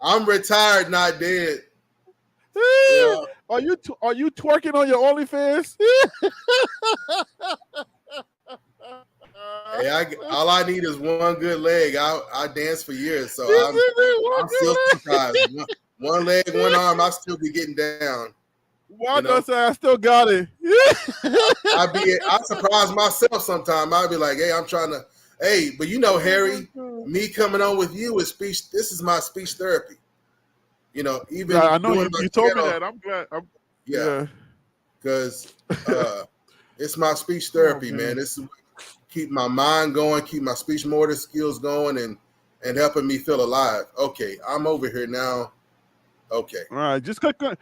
I'm retired, not dead. Yeah. Are you twerking on your OnlyFans? Hey, all I need is one good leg. I danced for years, so I'm still surprised. One leg, one arm, I still be getting down. Why does I still got it? I surprise myself sometimes. I'll be like, hey, I'm trying to. Hey, but you know, Harry, me coming on with you is speech. This is my speech therapy. You know, even I know you told me that. I'm glad. Yeah, because it's my speech therapy, man. It's keep my mind going, keep my speech motor skills going, and helping me feel alive. Okay, I'm over here now. Okay. All right, just click on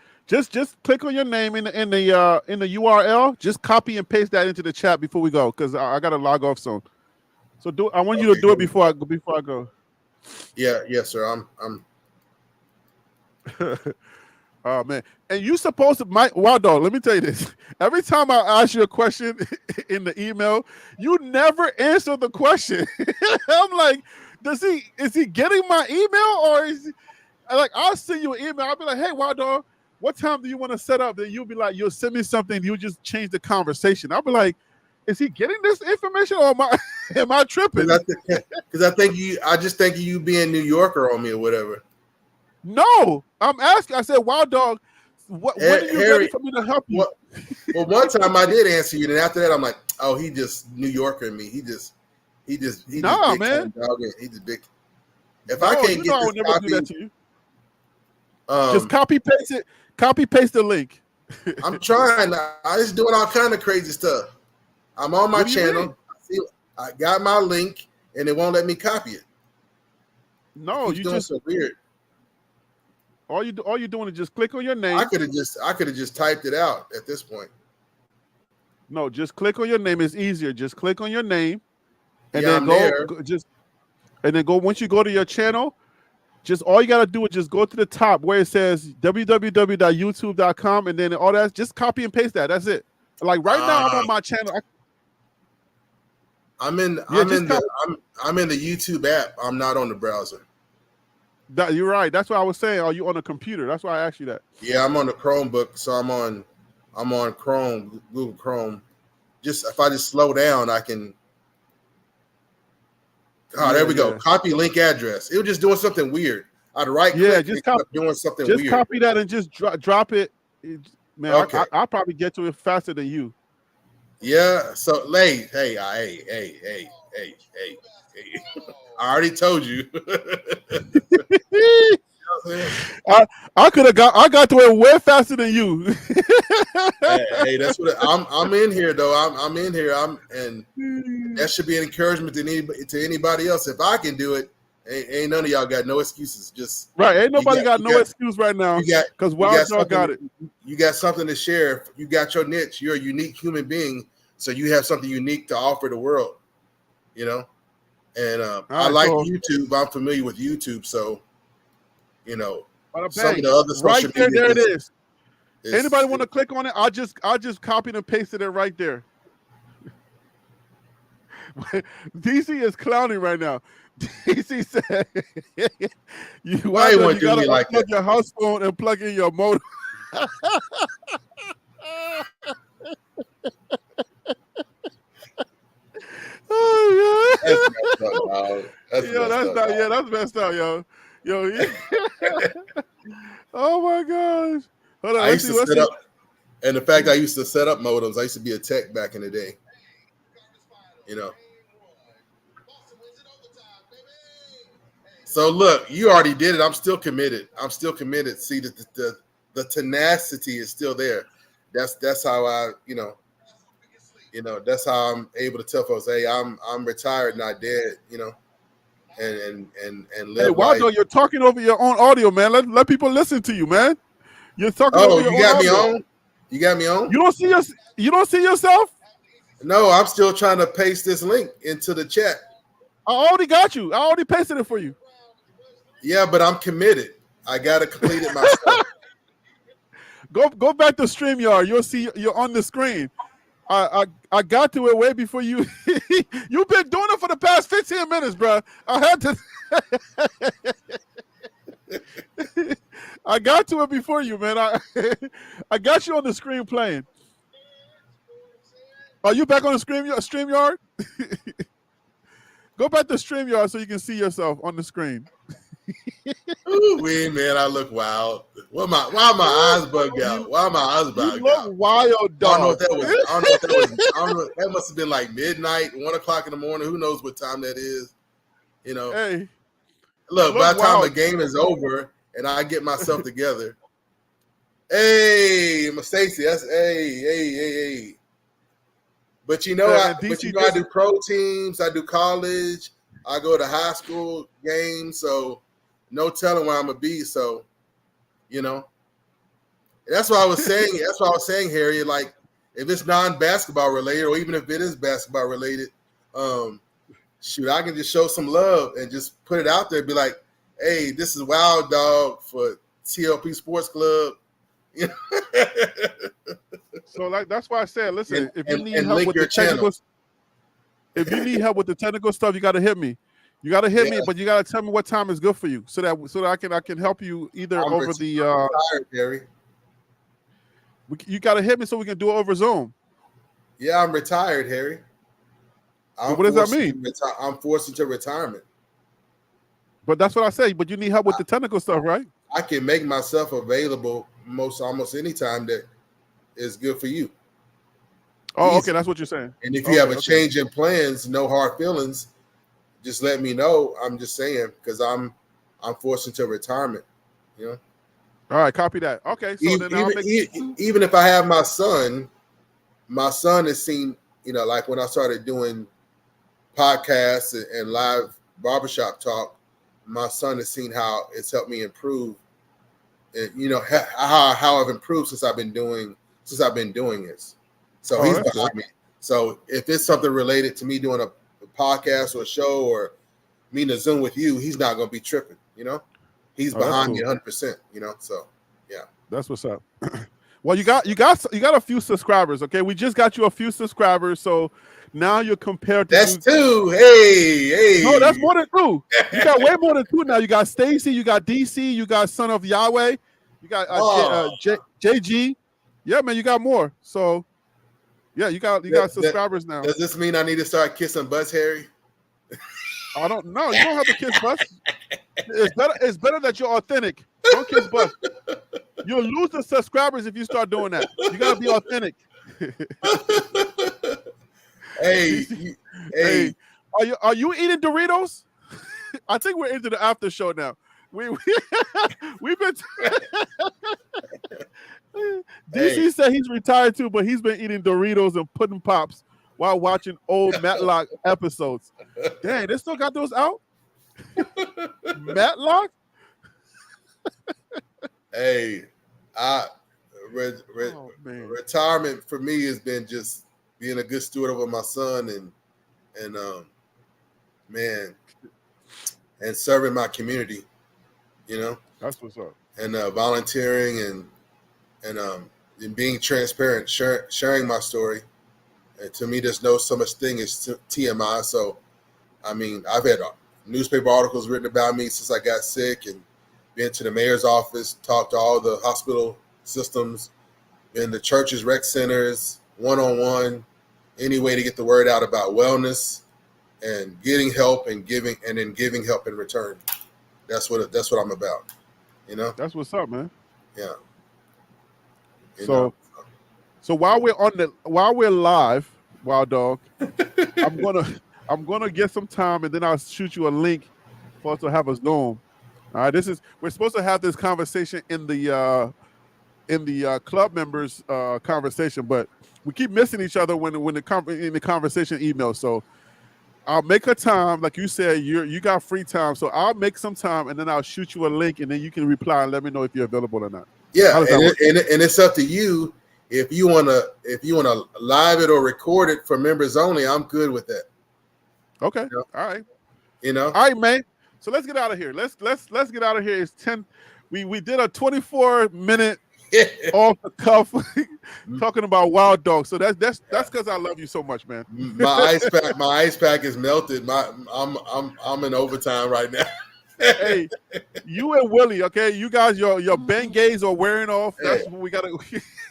your name in the URL. Just copy and paste that into the chat before we go, because I gotta log off soon. So I want you to do it before I go. Yeah, yes, sir. I'm. Oh man, and you supposed to, Wild Dog, let me tell you this. Every time I ask you a question in the email, you never answer the question. I'm like, is he getting my email, or is he, like, I'll send you an email, I'll be like, hey, Wild Dog, what time do you want to set up? Then you'll be like, you'll send me something, you just change the conversation. I'll be like, is he getting this information, or am I tripping? Because I just think you being New Yorker on me or whatever. No, I'm asking. I said, Wild Dog, when are you ready for me to help you? Well, one time I did answer you, and after that, I'm like, oh, he just New Yorker me. He just nah, man. He's just big. If I can't get I would never do that to you. Just copy paste the link. I'm trying. I just doing all kind of crazy stuff. I'm on my channel. I got my link, and it won't let me copy it. No, you just so weird. All you're doing is just click on your name. I could have just typed it out at this point. No, just click on your name. It's easier. Just click on your name, and then go. Once you go to your channel, just all you gotta do is just go to the top where it says www.youtube.com, and then all that. Just copy and paste that. That's it. Like right now, I'm on my channel. I'm in the YouTube app. I'm not on the browser. You're right. That's what I was saying. Are you on a computer? That's why I asked you that. Yeah, I'm on the Chromebook, so I'm on Chrome, Google Chrome. Just if I just slow down, I can. There we go. Copy link address. It was just doing something weird. I'd right click. Just doing something weird. Just copy that and just drop it. Man, okay. I'll probably get to it faster than you. Yeah. So, hey. I already told you. I got to it way faster than you. hey, that's what I'm in here though. I'm in here. And that should be an encouragement to anybody else. If I can do it, ain't none of y'all got no excuses. Just right. Ain't nobody got no excuse right now. Because Wild Dog got it. You got something to share. You got your niche. You're a unique human being, so you have something unique to offer the world. You know. And All I right, like so YouTube. I'm familiar with YouTube, so bada some of bang, the other right social there, media there it is. Anybody is want to click on it? I just copied and pasted it right there. DC is clowning right now. DC said, why you Wanda, want you to do gotta me like unplug that? your house phone and plug in your modem. Oh That's messed up, dog. That's yeah, messed up, dog. that's messed up, yo. Oh my gosh. Hold on, I used to let's set see. up, and the fact I used to set up modems, I used to be a tech back in the day. You know. So look, you already did it. I'm still committed. I'm still committed. See, the tenacity is still there. That's how that's how I'm able to tell folks, hey, I'm retired, not dead. And Hey, live life. Waldo, you're talking over your own audio, man. Let people listen to you, man. You're talking over Oh, your you own got me audio. on? You got me on? You don't see yourself? No, I'm still trying to paste this link into the chat. I already got you. I already pasted it for you. Yeah, but I'm committed. I gotta complete it myself. Go back to StreamYard. You'll see you're on the screen. I got to it way before you. You've been doing it for the past 15 minutes, bro. I had to. I got to it before you, man. I got you on the screen playing. Are you back on the StreamYard? Go back to StreamYard so you can see yourself on the screen. Ooh, man, I look wild. Why my eyes bugged out? Why my eyes You bugged look out? wild, dog. I don't know what that was. I don't know what that was. I don't know. That must have been like midnight, 1:00 in the morning. Who knows what time that is? Hey, you Look, look by the time a wild. game is over and I get myself together, hey, Stacy, that's hey. But And DC I just do pro teams, I do college, I go to high school games, so no telling where I'm gonna be. So, that's what I was saying. That's what I was saying, Harry. Like, if it's non-basketball related, or even if it is basketball related, shoot, I can just show some love and just put it out there. Be like, hey, this is Wild Dog for TLP Sports Club. so that's why I said, listen, if you need and help link with your the channel. technicals, if you need help with the technical stuff, you got to hit me. You got to hit me, but you got to tell me what time is good for you, so that I can help you either I'm over the. retired, Harry. You got to hit me so we can do it over Zoom. Yeah, I'm retired, Harry. But what does that mean? I'm forced into retirement. But that's what I say. But you need help with the technical stuff, right? I can make myself available almost any time that is good for you. Oh, Easy. okay, that's what you're saying. And if you have a change in plans, no hard feelings, just let me know. I'm just saying, because I'm forced into retirement. All right, copy that. Okay, so then I'll make even if I have my son has seen, like when I started doing podcasts and live barbershop talk, my son has seen how it's helped me improve, and how I've improved since I've been doing this. So he's behind me. So if it's something related to me doing a podcast or a show or me to Zoom with you, he's not going to be tripping. He's behind me 100%. So yeah, that's what's up. Well, you got a few subscribers. Okay, we just got you a few subscribers, so now you're compared to. That's two. Hey. No, that's more than two. You got way more than two now. You got Stacy, you got DC, you got Son of Yahweh, you got JG. Yeah, man, you got more. So, yeah, you got subscribers now. Does this mean I need to start kissing butts, Harry? I don't know. You don't have to kiss butts. It's better that you're authentic. Don't kiss butts. You'll lose the subscribers if you start doing that. You gotta be authentic. Hey, are you eating Doritos? I think we're into the after show now. We've been. DC said he's retired too, but he's been eating Doritos and pudding pops while watching old Matlock episodes. Dang, they still got those out? Matlock? Hey, retirement for me has been just being a good steward over my son and man, and serving my community, you know, That's what's up. and volunteering and being transparent, sharing my story. And to me, there's no such thing as TMI. So, I mean, I've had newspaper articles written about me since I got sick, and been to the mayor's office, talked to all the hospital systems, been to churches, rec centers, one-on-one, any way to get the word out about wellness and getting help and giving, and then giving help in return. That's what I'm about. You know. That's what's up, man. Yeah. So while we're live, Wild Dog, I'm gonna get some time, and then I'll shoot you a link for us to have a Zoom. All right, we're supposed to have this conversation in the club members conversation, but we keep missing each other in the conversation email. So I'll make a time, like you said, you got free time, so I'll make some time, and then I'll shoot you a link, and then you can reply and let me know if you're available or not. Yeah, and it's up to you if you wanna live it or record it for members only. I'm good with that. Okay, you know? All right, all right, man. So let's get out of here. Let's get out of here. It's 10. We did a 24-minute off the cuff talking about Wild Dog. So that's because I love you so much, man. My ice pack is melted. I'm in overtime right now. Hey, you and Willie, okay? You guys, your Benghays are wearing off. That's what we gotta.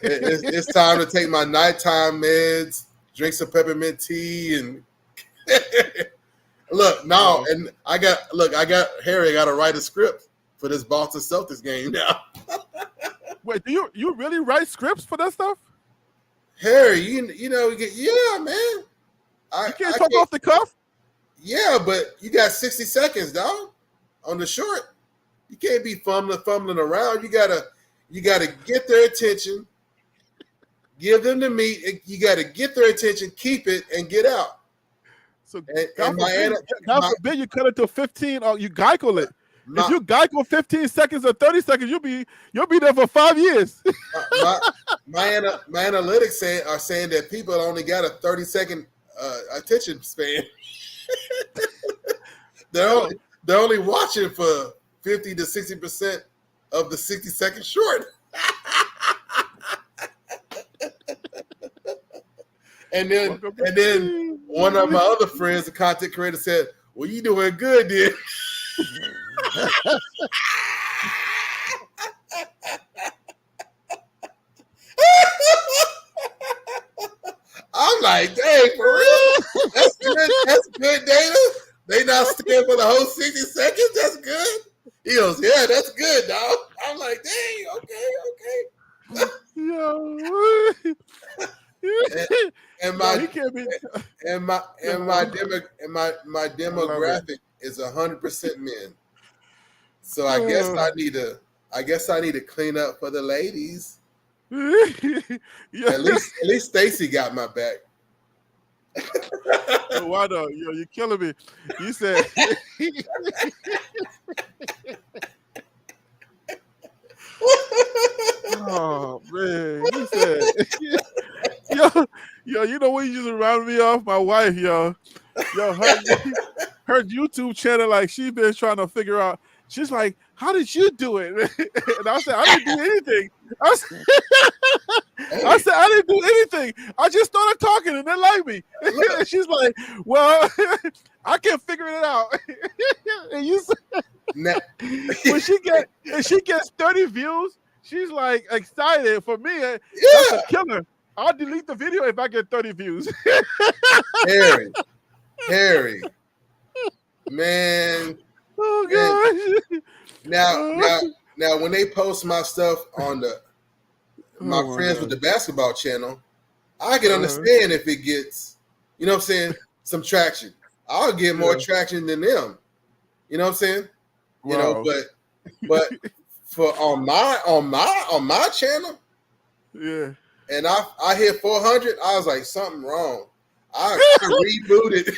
It's time to take my nighttime meds, drink some peppermint tea, and look now. And I got Harry. I got to write a script for this Boston Celtics game now. Wait, do you really write scripts for that stuff? Harry, you know, yeah, man. You can't talk off the cuff? Yeah, but you got 60 seconds, dog, on the short. You can't be fumbling around. You gotta get their attention, give them the meat. You gotta get their attention, keep it, and get out. So God forbid you cut it to 15 or you Geico it. If you Geico 15 seconds or 30 seconds, you'll be there for 5 years. my analytics are saying that people only got a 30-second attention span. They're only watching for 50 to 60% of the 60-second short. and then one of my other friends, a content creator, said, "Well, you doing good, dude." I'm like, dang, for real? That's good. That's good data. They not staying for the whole 60 seconds. That's good. He goes, yeah, that's good, dog. I'm like, dang, okay. and my demographic is 100% men. So I guess I need to clean up for the ladies. At least Stacy got my back. Why though? You're killing me. You said oh man, you said you know what you just reminded me of? My wife, her YouTube channel, like she's been trying to figure out. She's like, how did you do it? And I said, I didn't do anything. I said, I didn't do anything. I just started talking and they like me. And she's like, well, I can't figure it out. And you said, when she gets 30 views, she's like excited. For me, that's a killer. I'll delete the video if I get 30 views. Harry, man. Oh gosh. Now, when they post my stuff on my friends with the basketball channel, I can understand if it gets, you know what I'm saying, some traction. I'll get more traction than them. You know what I'm saying? You know, but for on my channel, and I hit 400, I was like, something wrong. I rebooted.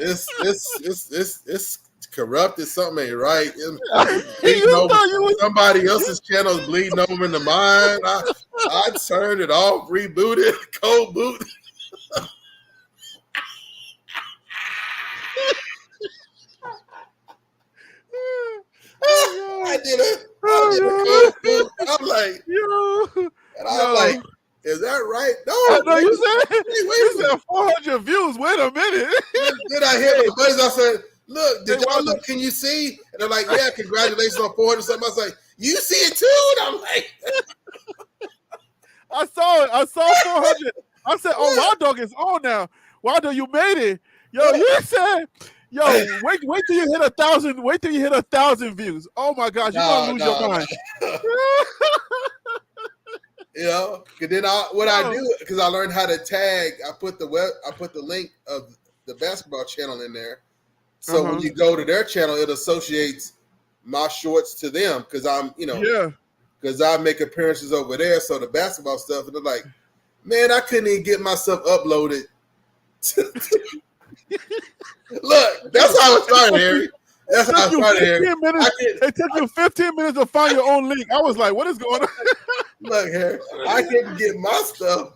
It's corrupted. Something ain't right. Somebody else's channel is bleeding over into mine. I turned it off, rebooted, cold boot. I did a code. I'm like, yo, and I'm like, is that right? No, I know you said wait you said 400 views. Wait a minute. Then I hit my buddies. I said, look, did Hey, y'all look? Can you see? And they're like, yeah, congratulations on 400 something. I was like, you see it too? And I'm like, I saw it. I saw 400. I said, oh, Wild Dog is on now. Wild Dog, you made it. Yo, you said, yo, wait till you hit 1,000. Wait till you hit 1,000 views. Oh my gosh, you're gonna lose your mind. You know, cause then I do, because I learned how to tag. I put the link of the basketball channel in there. So when you go to their channel, it associates my shorts to them, because I'm, because I make appearances over there. So the basketball stuff, and they're like, man, I couldn't even get myself uploaded. Look, that's how it started, Harry. That's how it started, Harry. It took you 15 minutes to find your own link. I was like, what is going on? Look, Harry, I couldn't get my stuff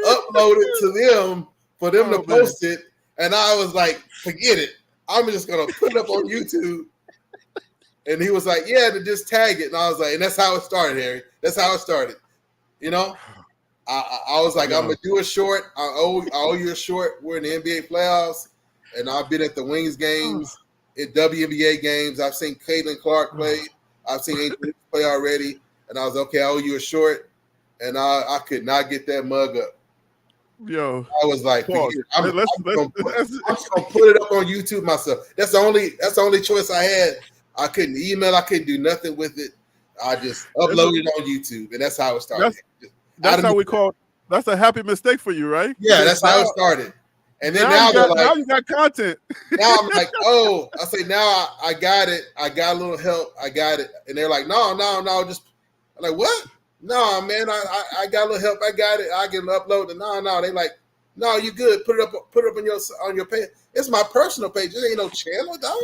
uploaded to them for them to post it. And I was like, forget it. I'm just going to put it up on YouTube. And he was like, yeah, to just tag it. And I was like, and that's how it started, Harry. That's how it started. You know? I was like, I'm going to do a short. I owe you a short. We're in the NBA playoffs. And I've been at the Wings games, at WNBA games. I've seen Caitlin Clark play. I've seen Angel play already. And I was okay, I owe you a short. And I could not get that mug up. Yo. I was like, I'm gonna put it up on YouTube myself. That's the only choice I had. I couldn't email, I couldn't do nothing with it. I just uploaded it on YouTube, and that's how it started. That's how we call. That's a happy mistake for you, right? Yeah, that's how it started. And then now you got content. Now I'm like, oh, I say now I got it. I got a little help. I got it. And they're like, no, just I'm like, what? No, man, I got a little help. I got it. I can upload it. No, they like, no, you good. Put it up on your page. It's my personal page. It ain't no channel, dog.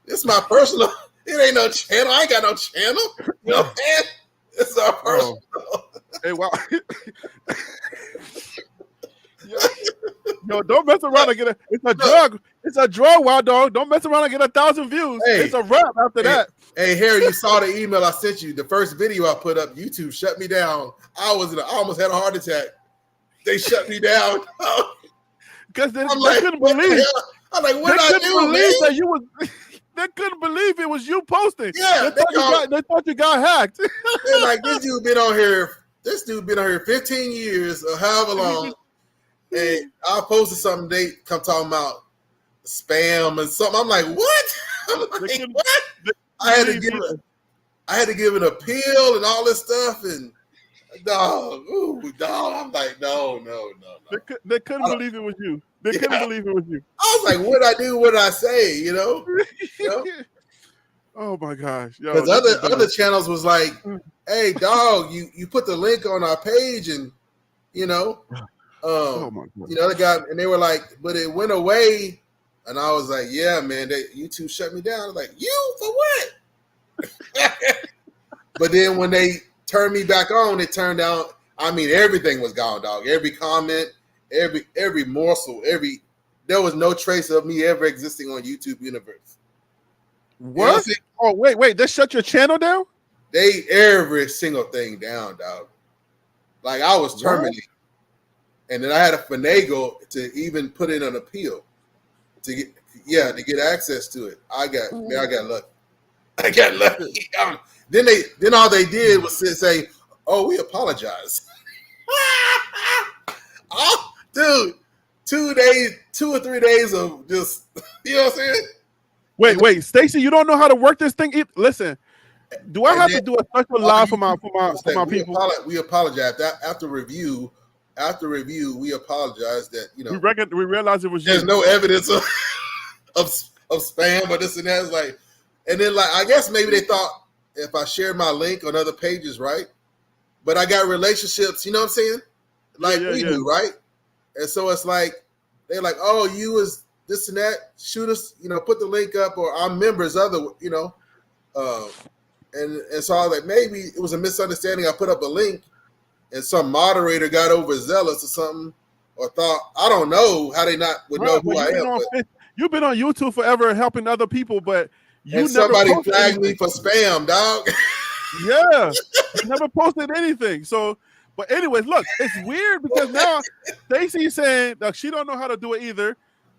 It's my personal. It ain't no channel. I ain't got no channel. You know what I'm saying? It's our personal. Hey, wow. Yo, don't mess around and get it's a drug. It's a drug, Wild Dog. Don't mess around and get 1,000 views. Hey, it's a wrap after that. Hey, Harry, you saw the email I sent you. The first video I put up, YouTube shut me down. I almost had a heart attack. They shut me down. Because they couldn't believe. I'm like, what did I do, man? That you was, they couldn't believe it was you posting. Yeah, they thought you got hacked. They're like, this dude been on here 15 years or however long. And I posted something, they come talking about spam and something. I'm like, what? I'm like, what? I had to give an appeal and all this stuff, and dog. I'm like, no. They couldn't believe it was you. They couldn't believe it was you. I was like, what I do? What did I say? You know? Oh my gosh! Because other channels was like, hey, dog, you put the link on our page, and you know. Oh my God. You know, they were like, but it went away, and I was like, yeah, man, YouTube shut me down. I was like, you for what? But then when they turned me back on, it turned out, I mean, everything was gone, dog. Every comment, every morsel, there was no trace of me ever existing on YouTube universe. What? You know, wait, they shut your channel down? They every single thing down, dog. Like I was terminated. And then I had to finagle to even put in an appeal to get access to it. I got lucky. I got lucky. Then all they did was say, "Oh, we apologize." Oh, dude, 2 or 3 days of just, you know what I'm saying? Wait, Stacey, you don't know how to work this thing? Listen, do I have to do a special live for my people? We apologize. After review, we apologize that, you know, we realize it was there's no evidence of spam or this and that. It's like, and then like I guess maybe they thought if I shared my link on other pages, right? But I got relationships, you know what I'm saying? Like we do, right? And so it's like they're like, oh, you was this and that, shoot us, you know, put the link up, or our members, other, you know, and so I was like, maybe it was a misunderstanding. I put up a link. And some moderator got overzealous or something, or thought, I don't know how they not would know who I am. You've been on YouTube forever helping other people, but You And never somebody posted flagged me anything. for spam, dog. Yeah, you never posted anything. So, but anyways, look, it's weird because now Stacey's saying that she don't know how to do it either.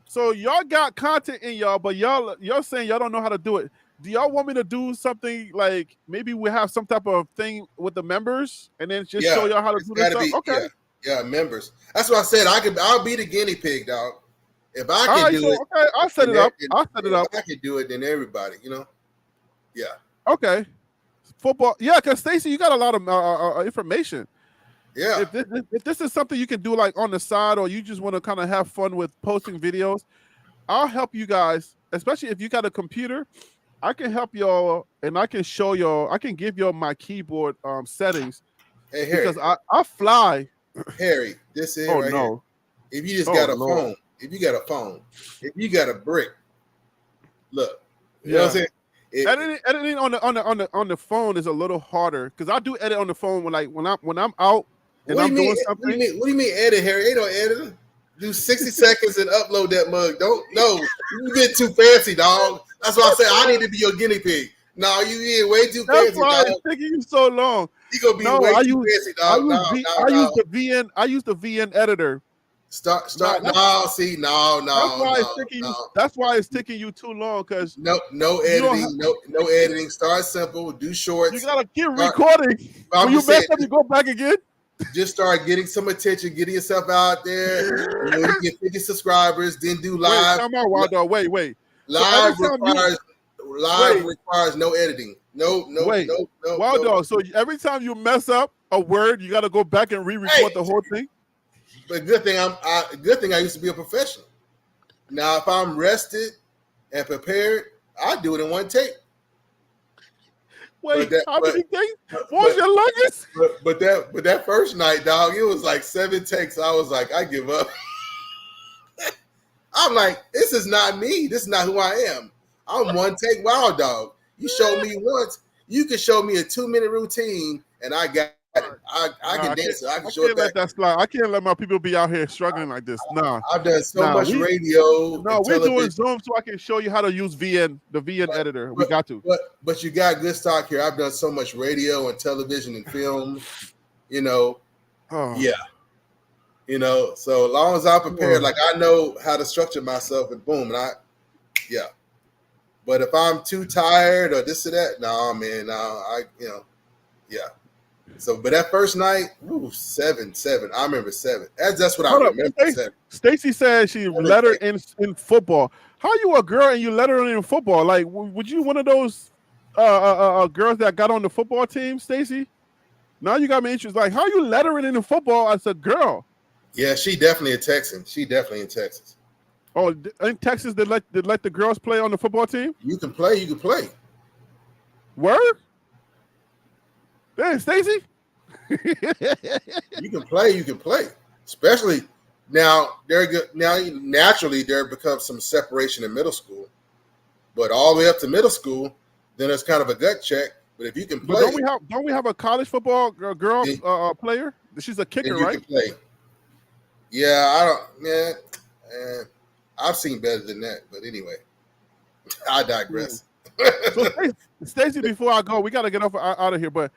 So y'all got content in y'all, but y'all saying y'all don't know how to do it. Do y'all want me to do something like maybe we have some type of thing with the members and then just show Yeah, y'all how to it's do this got to stuff? be. Okay. Yeah, members. That's what I said. I'll be the guinea pig, dog. If I All can right. do So it, okay, I'll set it up. I'll set it if up. I can do it, then everybody, Yeah, Okay. Football. Yeah, because Stacey, you got a lot of information. yeah, If this is something you can do like on the side, or you just want to kind of have fun with posting videos, I'll help you guys. Especially if you got a computer, I can help y'all, and I can show y'all. I can give y'all my keyboard settings Hey, Harry, because I fly. this is it Oh right here. no. If you just Oh got a Lord. phone, if you got a brick, look, you know what I'm Yeah. saying? Editing on the phone is a little harder because I do edit on the phone when I'm out and What do I'm you mean? doing something. What do you mean edit, Harry? Ain't no editor. Do 60 seconds and upload that mug. Don't no, you get too fancy, dog. That's why I said I need to be your guinea pig. No, you get way too That's fancy, why dog. it's taking you so long. You gonna be No, way too fancy, dog. No, no, I use no. I use the VN editor. Start. No, No, see, no, that's no, why no, it's taking you. no. That's why it's taking you too long because No you don't. editing. No editing. Start simple. Do You shorts. gotta keep Start, recording. When I'm you just mess saying. up, you go back again. Just start getting some attention, getting yourself out there. And when you get 50 subscribers, then do Wait, live. time out, Wild Dog. Wait. So every Live time you wait, requires no editing. wait, Wild No. Dog. So every time you mess up a word, you gotta go back and Hey, re-record the whole thing. but good thing I used to be a professional. Now if I'm rested and prepared, I do it in one take. But Wait, that how but many things? but What was your longest? but that first night, dog, it was like 7 takes. I was like, I give up. I'm like, this is not me. This is not who I am. I'm one take wild dog. You show me once, you can show me a 2-minute routine, and I got it. I Nah, can dance it. I can I show it can't let back. that slide. I can't let my people be out here struggling like this. I've done so Nah, much radio and we're doing television, Zoom so I can show you how to use the VN editor. We got to. but you got good stock here. I've done so much radio and television and film. You know, Oh. yeah. So as long as I'm prepared, like I know how to structure myself, and boom, yeah. But if I'm too tired or this or that, no, man, yeah. So, but that first night, 7. I remember 7. That's what Hold I up. remember. 7. Stacey said she let her in football. How you a girl and you let her in football? Like, would you one of those girls that got on the football team, Stacey? Now you got me interested. Like, how you let her in the football as a girl? Yeah, she definitely a Texan. She definitely in Texas. Oh, in Texas, they let the girls play on the football team? You can play. Word? Hey, Stacey? You can play. Especially now, they're good. Now, naturally, there becomes some separation in middle school, but all the way up to middle school, then it's kind of a gut check. But if you can play, but don't we have a college football girl player? She's a kicker, right? Can play. Yeah, I don't. Man, I've seen better than that. But anyway, I digress. So, Stacey, before I go, we got to get out of here. But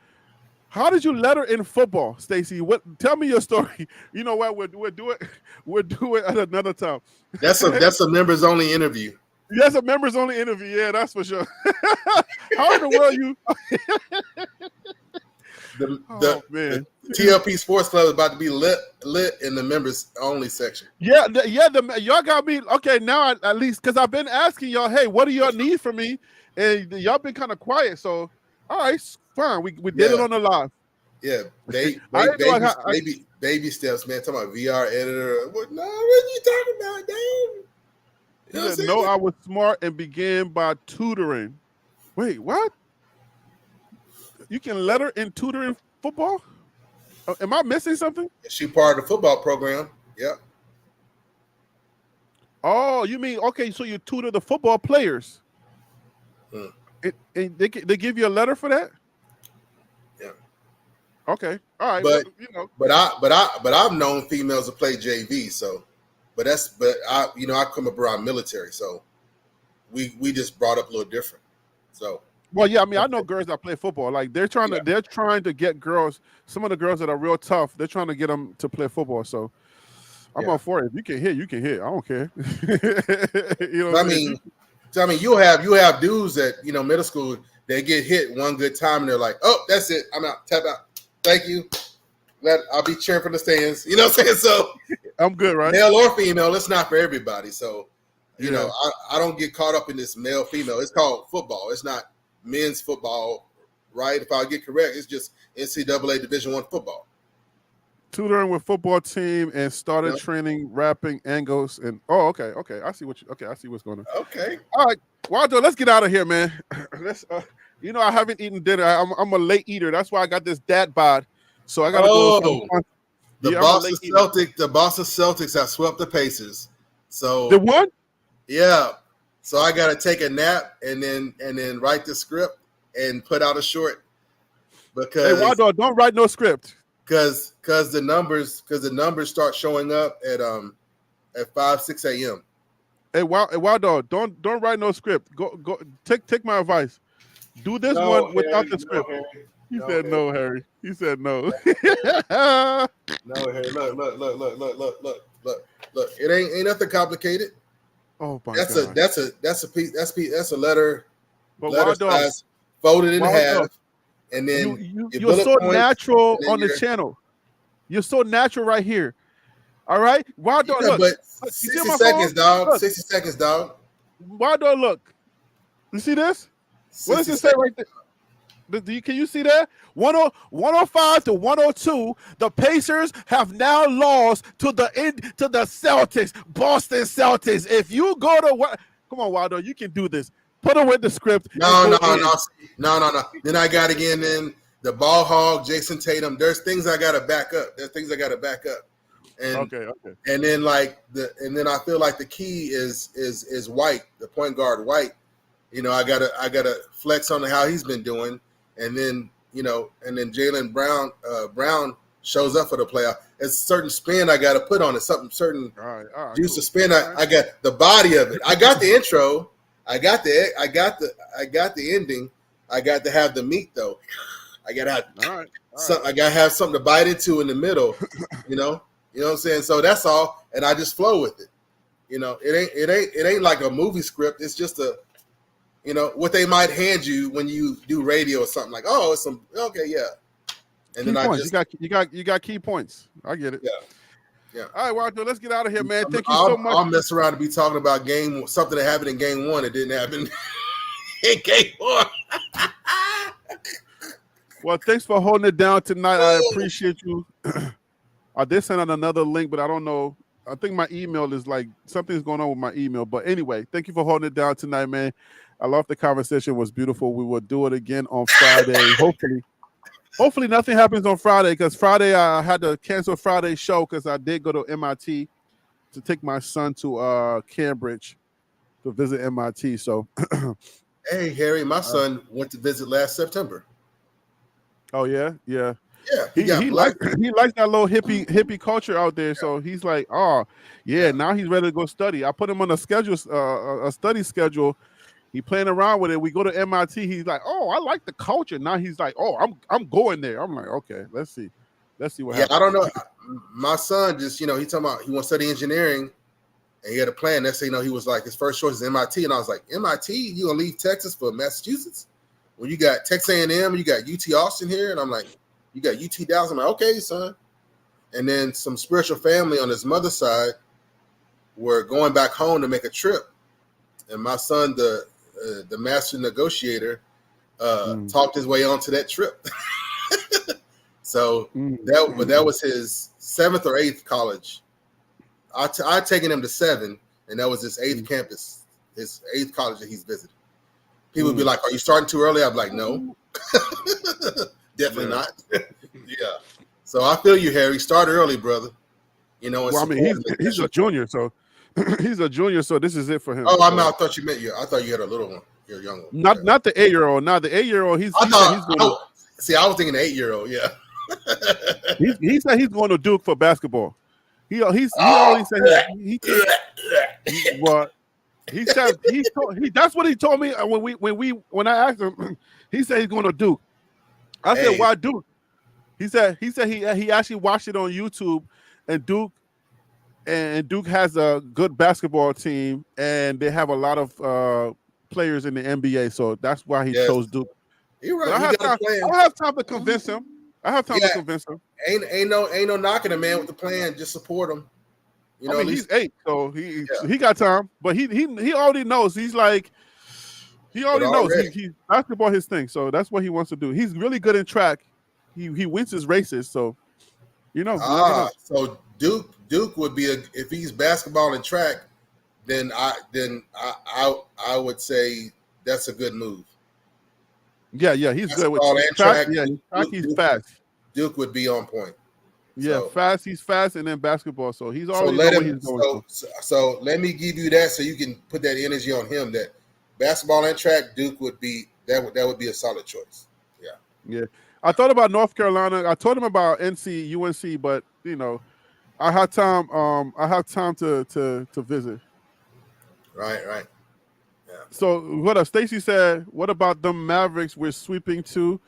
how did you let her in football, Stacey? Tell me your story. You know what? We'll do it. We'll do it at another time. That's a members only interview. Yes, a members only interview. Yeah, that's for sure. How in the world you? The TLP Sports Club is about to be lit in the members only section. Yeah. Y'all got me. Okay, now at least because I've been asking y'all, hey, what do y'all need from me? And y'all been kind of quiet. So, all right, fine. We did it on the live. Yeah, baby steps, man. Talking about VR editor. What are you talking about, Dave? You didn't know I was smart and began by tutoring. Wait, what? You can let her in tutoring football? Am I missing something? She part of the football program. Yeah. Oh, you mean okay? So you tutor the football players? And they give you a letter for that? Yeah. Okay. All right. But I've known females to play JV. So, I come up around military. So, we just brought up a little different. So, well, yeah, I mean, I know girls that play football. Like they're trying to get girls. Some of the girls that are real tough, they're trying to get them to play football. So I'm all for it. If you can hit, you can hit. I don't care. You know what I I'm saying? mean, you have dudes that middle school, they get hit one good time and they're like, oh, that's it, I'm out, tap out, thank you. I'll be cheering from the stands. You know what I'm saying? So I'm good, right? Male or female, it's not for everybody. So, Yeah. I don't get caught up in this male female. It's called football. It's not men's football, right? If I get correct, it's just NCAA Division I football. Tutoring with football team and started training rapping angles and okay. I see what's going on. Okay. All right, Waldo, let's get out of here, man. Let's I haven't eaten dinner. I'm a late eater. That's why I got this dad bod. So I gotta go. The Boston Celtics have swept the Pacers. So the what? Yeah. So I gotta take a nap and then write the script and put out a short because hey Waldo, don't write no script. Because the numbers start showing up at 5-6 a.m. Hey Waldo, don't write no script. Go take my advice. Do this one without the script. He said no, Harry. He said no. No, Harry. Look. It ain't nothing complicated. Oh my God. That's a letter. But letter size, folded in half, and then you're so natural on the channel. You're so natural right here. All right, Waldo, look. But 60 seconds, dog. Look. 60 seconds, dog. Waldo, look. You see this? What does it say right there? Can you see that? 105 to 102. The Pacers have now lost to the Celtics, Boston Celtics. If you go to come on, Waldo, you can do this. Put away the script. No. Then I got to get in the ball hog, Jason Tatum. There's things I got to back up. And okay. And then then I feel like the key is White, the point guard White. I gotta flex on how he's been doing. And then, and then Jaylen Brown shows up for the playoff. It's a certain spin I got to put on it, certain all right, juice of spin. I got the body of it. I got the intro. I got the ending. I got to have the meat though. I got to have I got to have something to bite into in the middle. You know what I'm saying? So that's all, and I just flow with it. It ain't like a movie script. It's just what they might hand you when you do radio or something like, oh, it's some yeah. And key then points. You got key points. I get it. Yeah. All right, Waldo, let's get out of here, man. Thank you so much. I'll mess around and be talking about something that happened in game one. It didn't happen in game one. Well, thanks for holding it down tonight. I appreciate you. I did send out another link, but I don't know. I think my email is something's going on with my email. But anyway, thank you for holding it down tonight, man. I love the conversation. It was beautiful. We will do it again on Friday. Hopefully nothing happens on Friday, because Friday I had to cancel Friday's show because I did go to MIT to take my son to Cambridge to visit MIT. So, hey, Harry, my son went to visit last September. Oh yeah. Yeah, he likes that little hippie culture out there. So he's like, oh yeah, now he's ready to go study. I put him on a schedule, a study schedule. He playing around with it. We go to MIT. He's like, oh, I like the culture. Now he's like, oh, I'm going there. I'm like, okay, let's see what happens. I don't know. My son just, he talking about he wants to study engineering, and he had a plan. Next thing you know, he was like, his first choice is MIT, and I was like, MIT? You gonna leave Texas for Massachusetts? Well, you got Texas A&M, you got UT Austin here, and I'm like, you got UT Dallas. I'm like, okay, son. And then some spiritual family on his mother's side were going back home to make a trip, and my son, the master negotiator, talked his way onto that trip. So that was his 7th or 8th college. I'd taken him to 7, and that was his 8th campus, his 8th college that he's visited. People would be like, "Are you starting too early?" I'm like, "No, definitely not." Yeah. So I feel you, Harry. Start early, brother. Well, I mean, he's a junior, so he's a junior, so this is it for him. Oh, I thought you meant you. I thought you had a little one. You're a young one. Not the 8-year-old. Now the 8-year-old, I was thinking the 8-year-old. Yeah. he said he's going to Duke for basketball. He already said what? He said that's what he told me when I asked him. He said he's going to Duke. I said, Hey, why Duke? He said he actually watched it on YouTube, and Duke has a good basketball team, and they have a lot of players in the NBA, so that's why he yes, chose Duke. you're But right. He got a I plan. don't have time to convince him. I have time to Yeah, convince him. ain't no knocking a man with the plan. Just support him. You I know, at mean, he's least 8, so yeah. he got time. But he already knows. He's like he But already knows. already, He basketball his thing. So that's what he wants to do. He's really good in track. He wins his races. So you never know. so Duke would be if he's basketball and track, then I would say that's a good move. Yeah, he's good with Basketball and track. track, Yeah, he's fast. Duke would be on point. Yeah, So fast. He's fast, and then basketball. So he's so already know let what him he's going to. so let me give you that so you can put that energy on him. That basketball and track, Duke would be that would be a solid choice. Yeah. Yeah, I thought about North Carolina. I told him about UNC, but I had time. I have time to visit. Right. Yeah. So what else? Stacy said, "What about them Mavericks? We're sweeping too."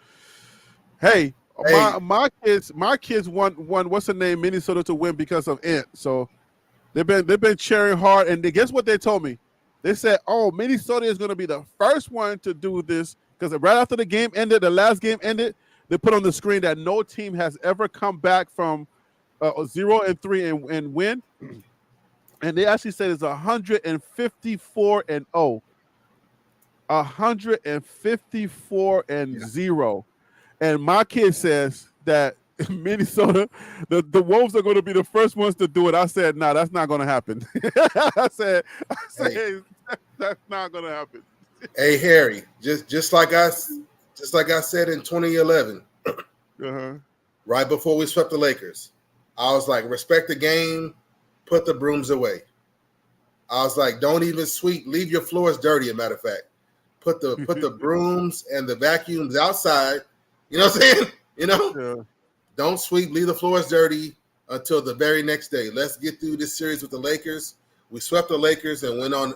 Hey, Hey, my kids want what's the name Minnesota to win because of Ant. So they've been cheering hard, and guess what they told me? They said, "Oh, Minnesota is going to be the first one to do this because right after the last game ended, they put on the screen that no team has ever come back from 0-3 and win." And they actually said it's 154-0, 154-0. And my kid says that Minnesota, the Wolves are going to be the first ones to do it. I said, no, that's not going to happen. I said, hey, that's not going to happen. hey, Harry, just like I said in 2011, right before we swept the Lakers, I was like, respect the game, put the brooms away. I was like, don't even sweep, leave your floors dirty. As a matter of fact, put the brooms and the vacuums outside. You know what I'm saying? Yeah. Don't sweep, leave the floors dirty until the very next day. Let's get through this series with the Lakers. We swept the Lakers and went on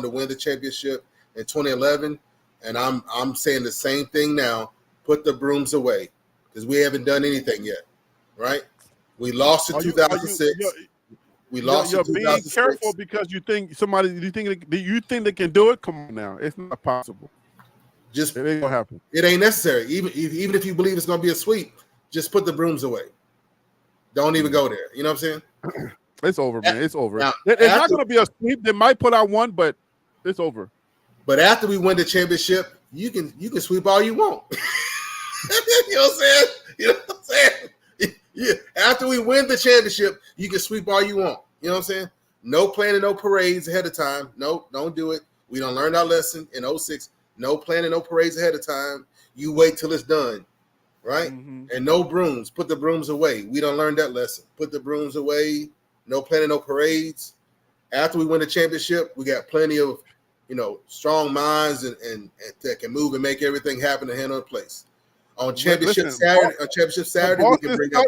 to win the championship in 2011. And I'm saying the same thing now. Put the brooms away because we haven't done anything yet, right? We lost in 2006. We lost in 2006. You're being careful because you think they can do it? Come on now, it's not possible. Just it ain't gonna happen. It ain't necessary. Even if you believe it's gonna be a sweep, just put the brooms away. Don't even go there. You know what I'm saying? It's over, man. It's over. Now, it's not gonna be a sweep. They might put out one, but it's over. But after we win the championship, you can sweep all you want. You know what I'm saying? You know what I'm saying? Yeah. After we win the championship, you can sweep all you want. You know what I'm saying? No planning, no parades ahead of time. No, don't do it. We don't learn our lesson in 06. No planning, no parades ahead of time. You wait till it's done, right? Mm-hmm. And no brooms. Put the brooms away. We don't learn that lesson. Put the brooms away. No planning, no parades. After we win the championship, we got plenty of, strong minds and that can move and make everything happen and handle the place. On championship Saturday, we can bring up.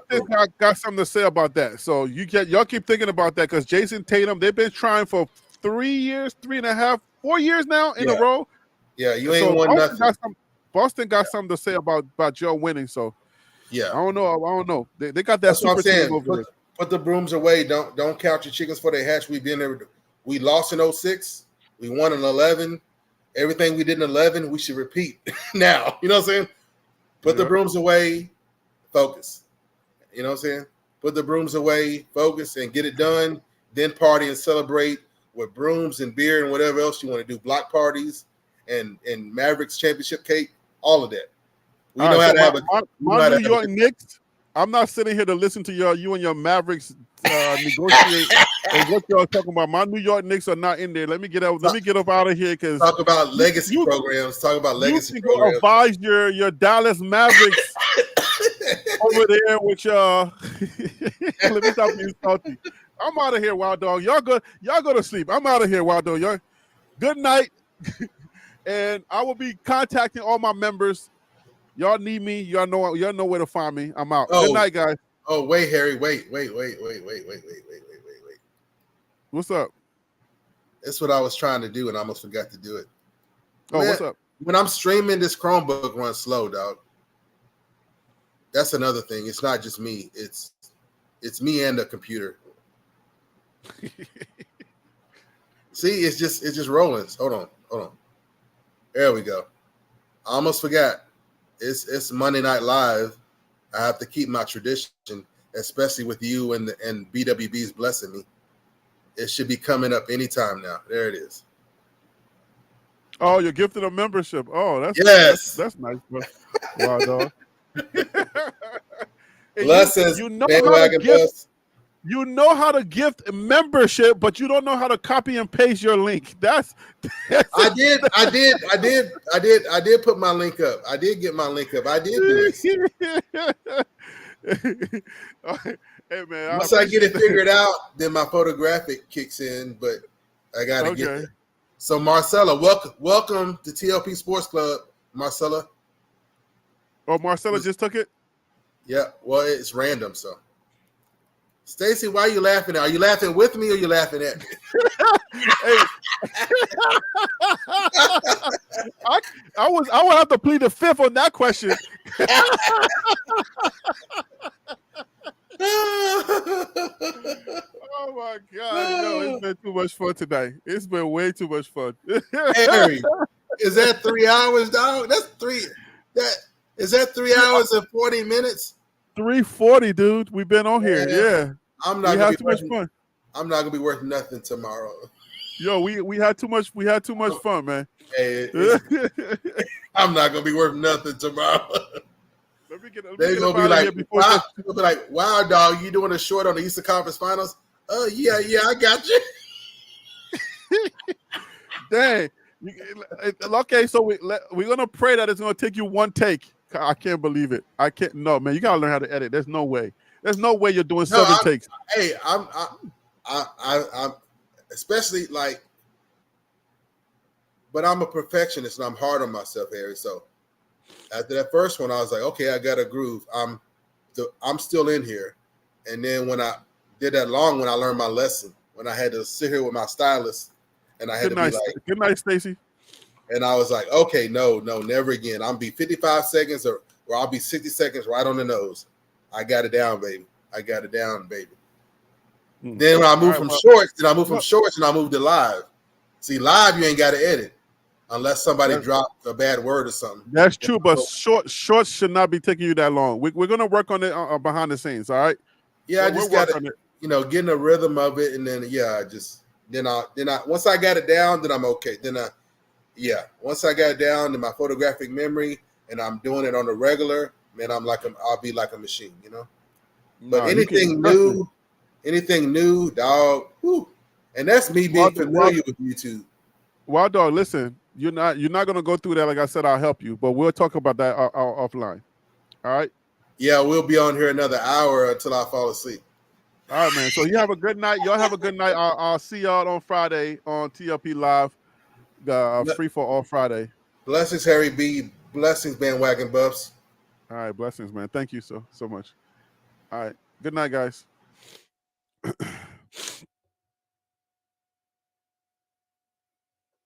Got something to say about that. So y'all keep thinking about that because Jason Tatum, they've been trying for 3 years, 3.5, 4 years now in a row. Yeah, you ain't won nothing. Boston got something to say about Joe winning. So yeah, I don't know. They got that super team over there. Put the brooms away. Don't count your chickens for they hatch. We've been there. We lost in 06. We won in 11. Everything we did in 11, we should repeat now. You know what I'm saying? Put the brooms away, focus. You know what I'm saying? Put the brooms away, focus, and get it done. Then party and celebrate with brooms and beer and whatever else you want to do. Block parties and Mavericks championship cake, all of that. We know how to have my New York Knicks. I'm not sitting here to listen to you and your Mavericks negotiate and what y'all talking about. My New York Knicks are not in there. Let me get up out of here because talk about legacy programs. Talk about legacy you programs. Advise your Dallas Mavericks over there with y'all. Let me stop being salty. I'm out of here, Wild Dog. Y'all go to sleep. I'm out of here, Wild Dog. Y'all good night. And I will be contacting all my members. Y'all need me. Y'all know where to find me. I'm out. Good night, guys. Oh, wait, Harry. Wait. What's up? That's what I was trying to do, and I almost forgot to do it. Oh, Man, what's up? when I'm streaming, this Chromebook runs slow, dog. That's another thing. It's not just me. It's me and the computer. See, it's just rolling. Hold on. There we go. I almost forgot. It's Monday Night Live. I have to keep my tradition, especially with you and BWB's blessing me. It should be coming up anytime now. There it is. Oh, you're gifted a membership. Oh, that's nice. Wow, dog. Blessings, you know bandwagon bus. You know how to gift a membership, but you don't know how to copy and paste your link. I did put my link up. I did get my link up. I did do this. Hey man, once I get it figured out, then my photographic kicks in, but I gotta get there. So Marcella, welcome to TLP Sports Club, Marcella. Oh, Marcella just took it? Yeah, well, it's random, so. Stacy, why are you laughing? Are you laughing with me or are you laughing at me? I would have to plead the fifth on that question. Oh my God. No, it's been too much fun tonight. It's been way too much fun. Harry, is that 3 hours, dog? Is that 3 hours and 40 minutes? 3:40, dude. We've been on here. Yeah. I'm not gonna be too much fun. I'm not gonna be worth nothing tomorrow. Yo, we had too much fun, man. Hey, I'm not gonna be worth nothing tomorrow. They're gonna be like, wow, dog, you doing a short on the Eastern Conference Finals? Oh yeah, I got you. Dang. Okay, so we're gonna pray that it's gonna take you one take. I can't believe it. I can't. No, man, you gotta learn how to edit. There's no way. There's no way you're doing 7 takes. Hey, I'm especially like, but I'm a perfectionist and I'm hard on myself, Harry. So after that first one, I was like, okay, I got a groove. I'm still in here. And then when I did that long one, I learned my lesson. When I had to sit here with my stylist, and I had to be like, "Good night, Stacy." And I was like, okay, no, never again. I'm be 55 seconds or I'll be 60 seconds right on the nose. I got it down, baby. Then when I moved from shorts, and I moved to live. See, live you ain't got to edit unless somebody dropped a bad word or something. That's true, but shorts should not be taking you that long. We're gonna work on it behind the scenes. All right. Yeah, I just got to, getting a rhythm of it, and then once I got it down, then I'm okay. Once I got it down to my photographic memory, and I'm doing it on the regular, man, I'll be like a machine, But anything new, dog. Whew. And that's me being familiar with YouTube. Well, dog, listen, you're not gonna go through that. Like I said, I'll help you, but we'll talk about that offline. All right. Yeah, we'll be on here another hour until I fall asleep. All right, man. So you have a good night. Y'all have a good night. I'll see y'all on Friday on TLP Live. Free for all Friday. Blessings, Harry B. Blessings, bandwagon buffs. All right, blessings, man. Thank you so much. All right. Good night, guys.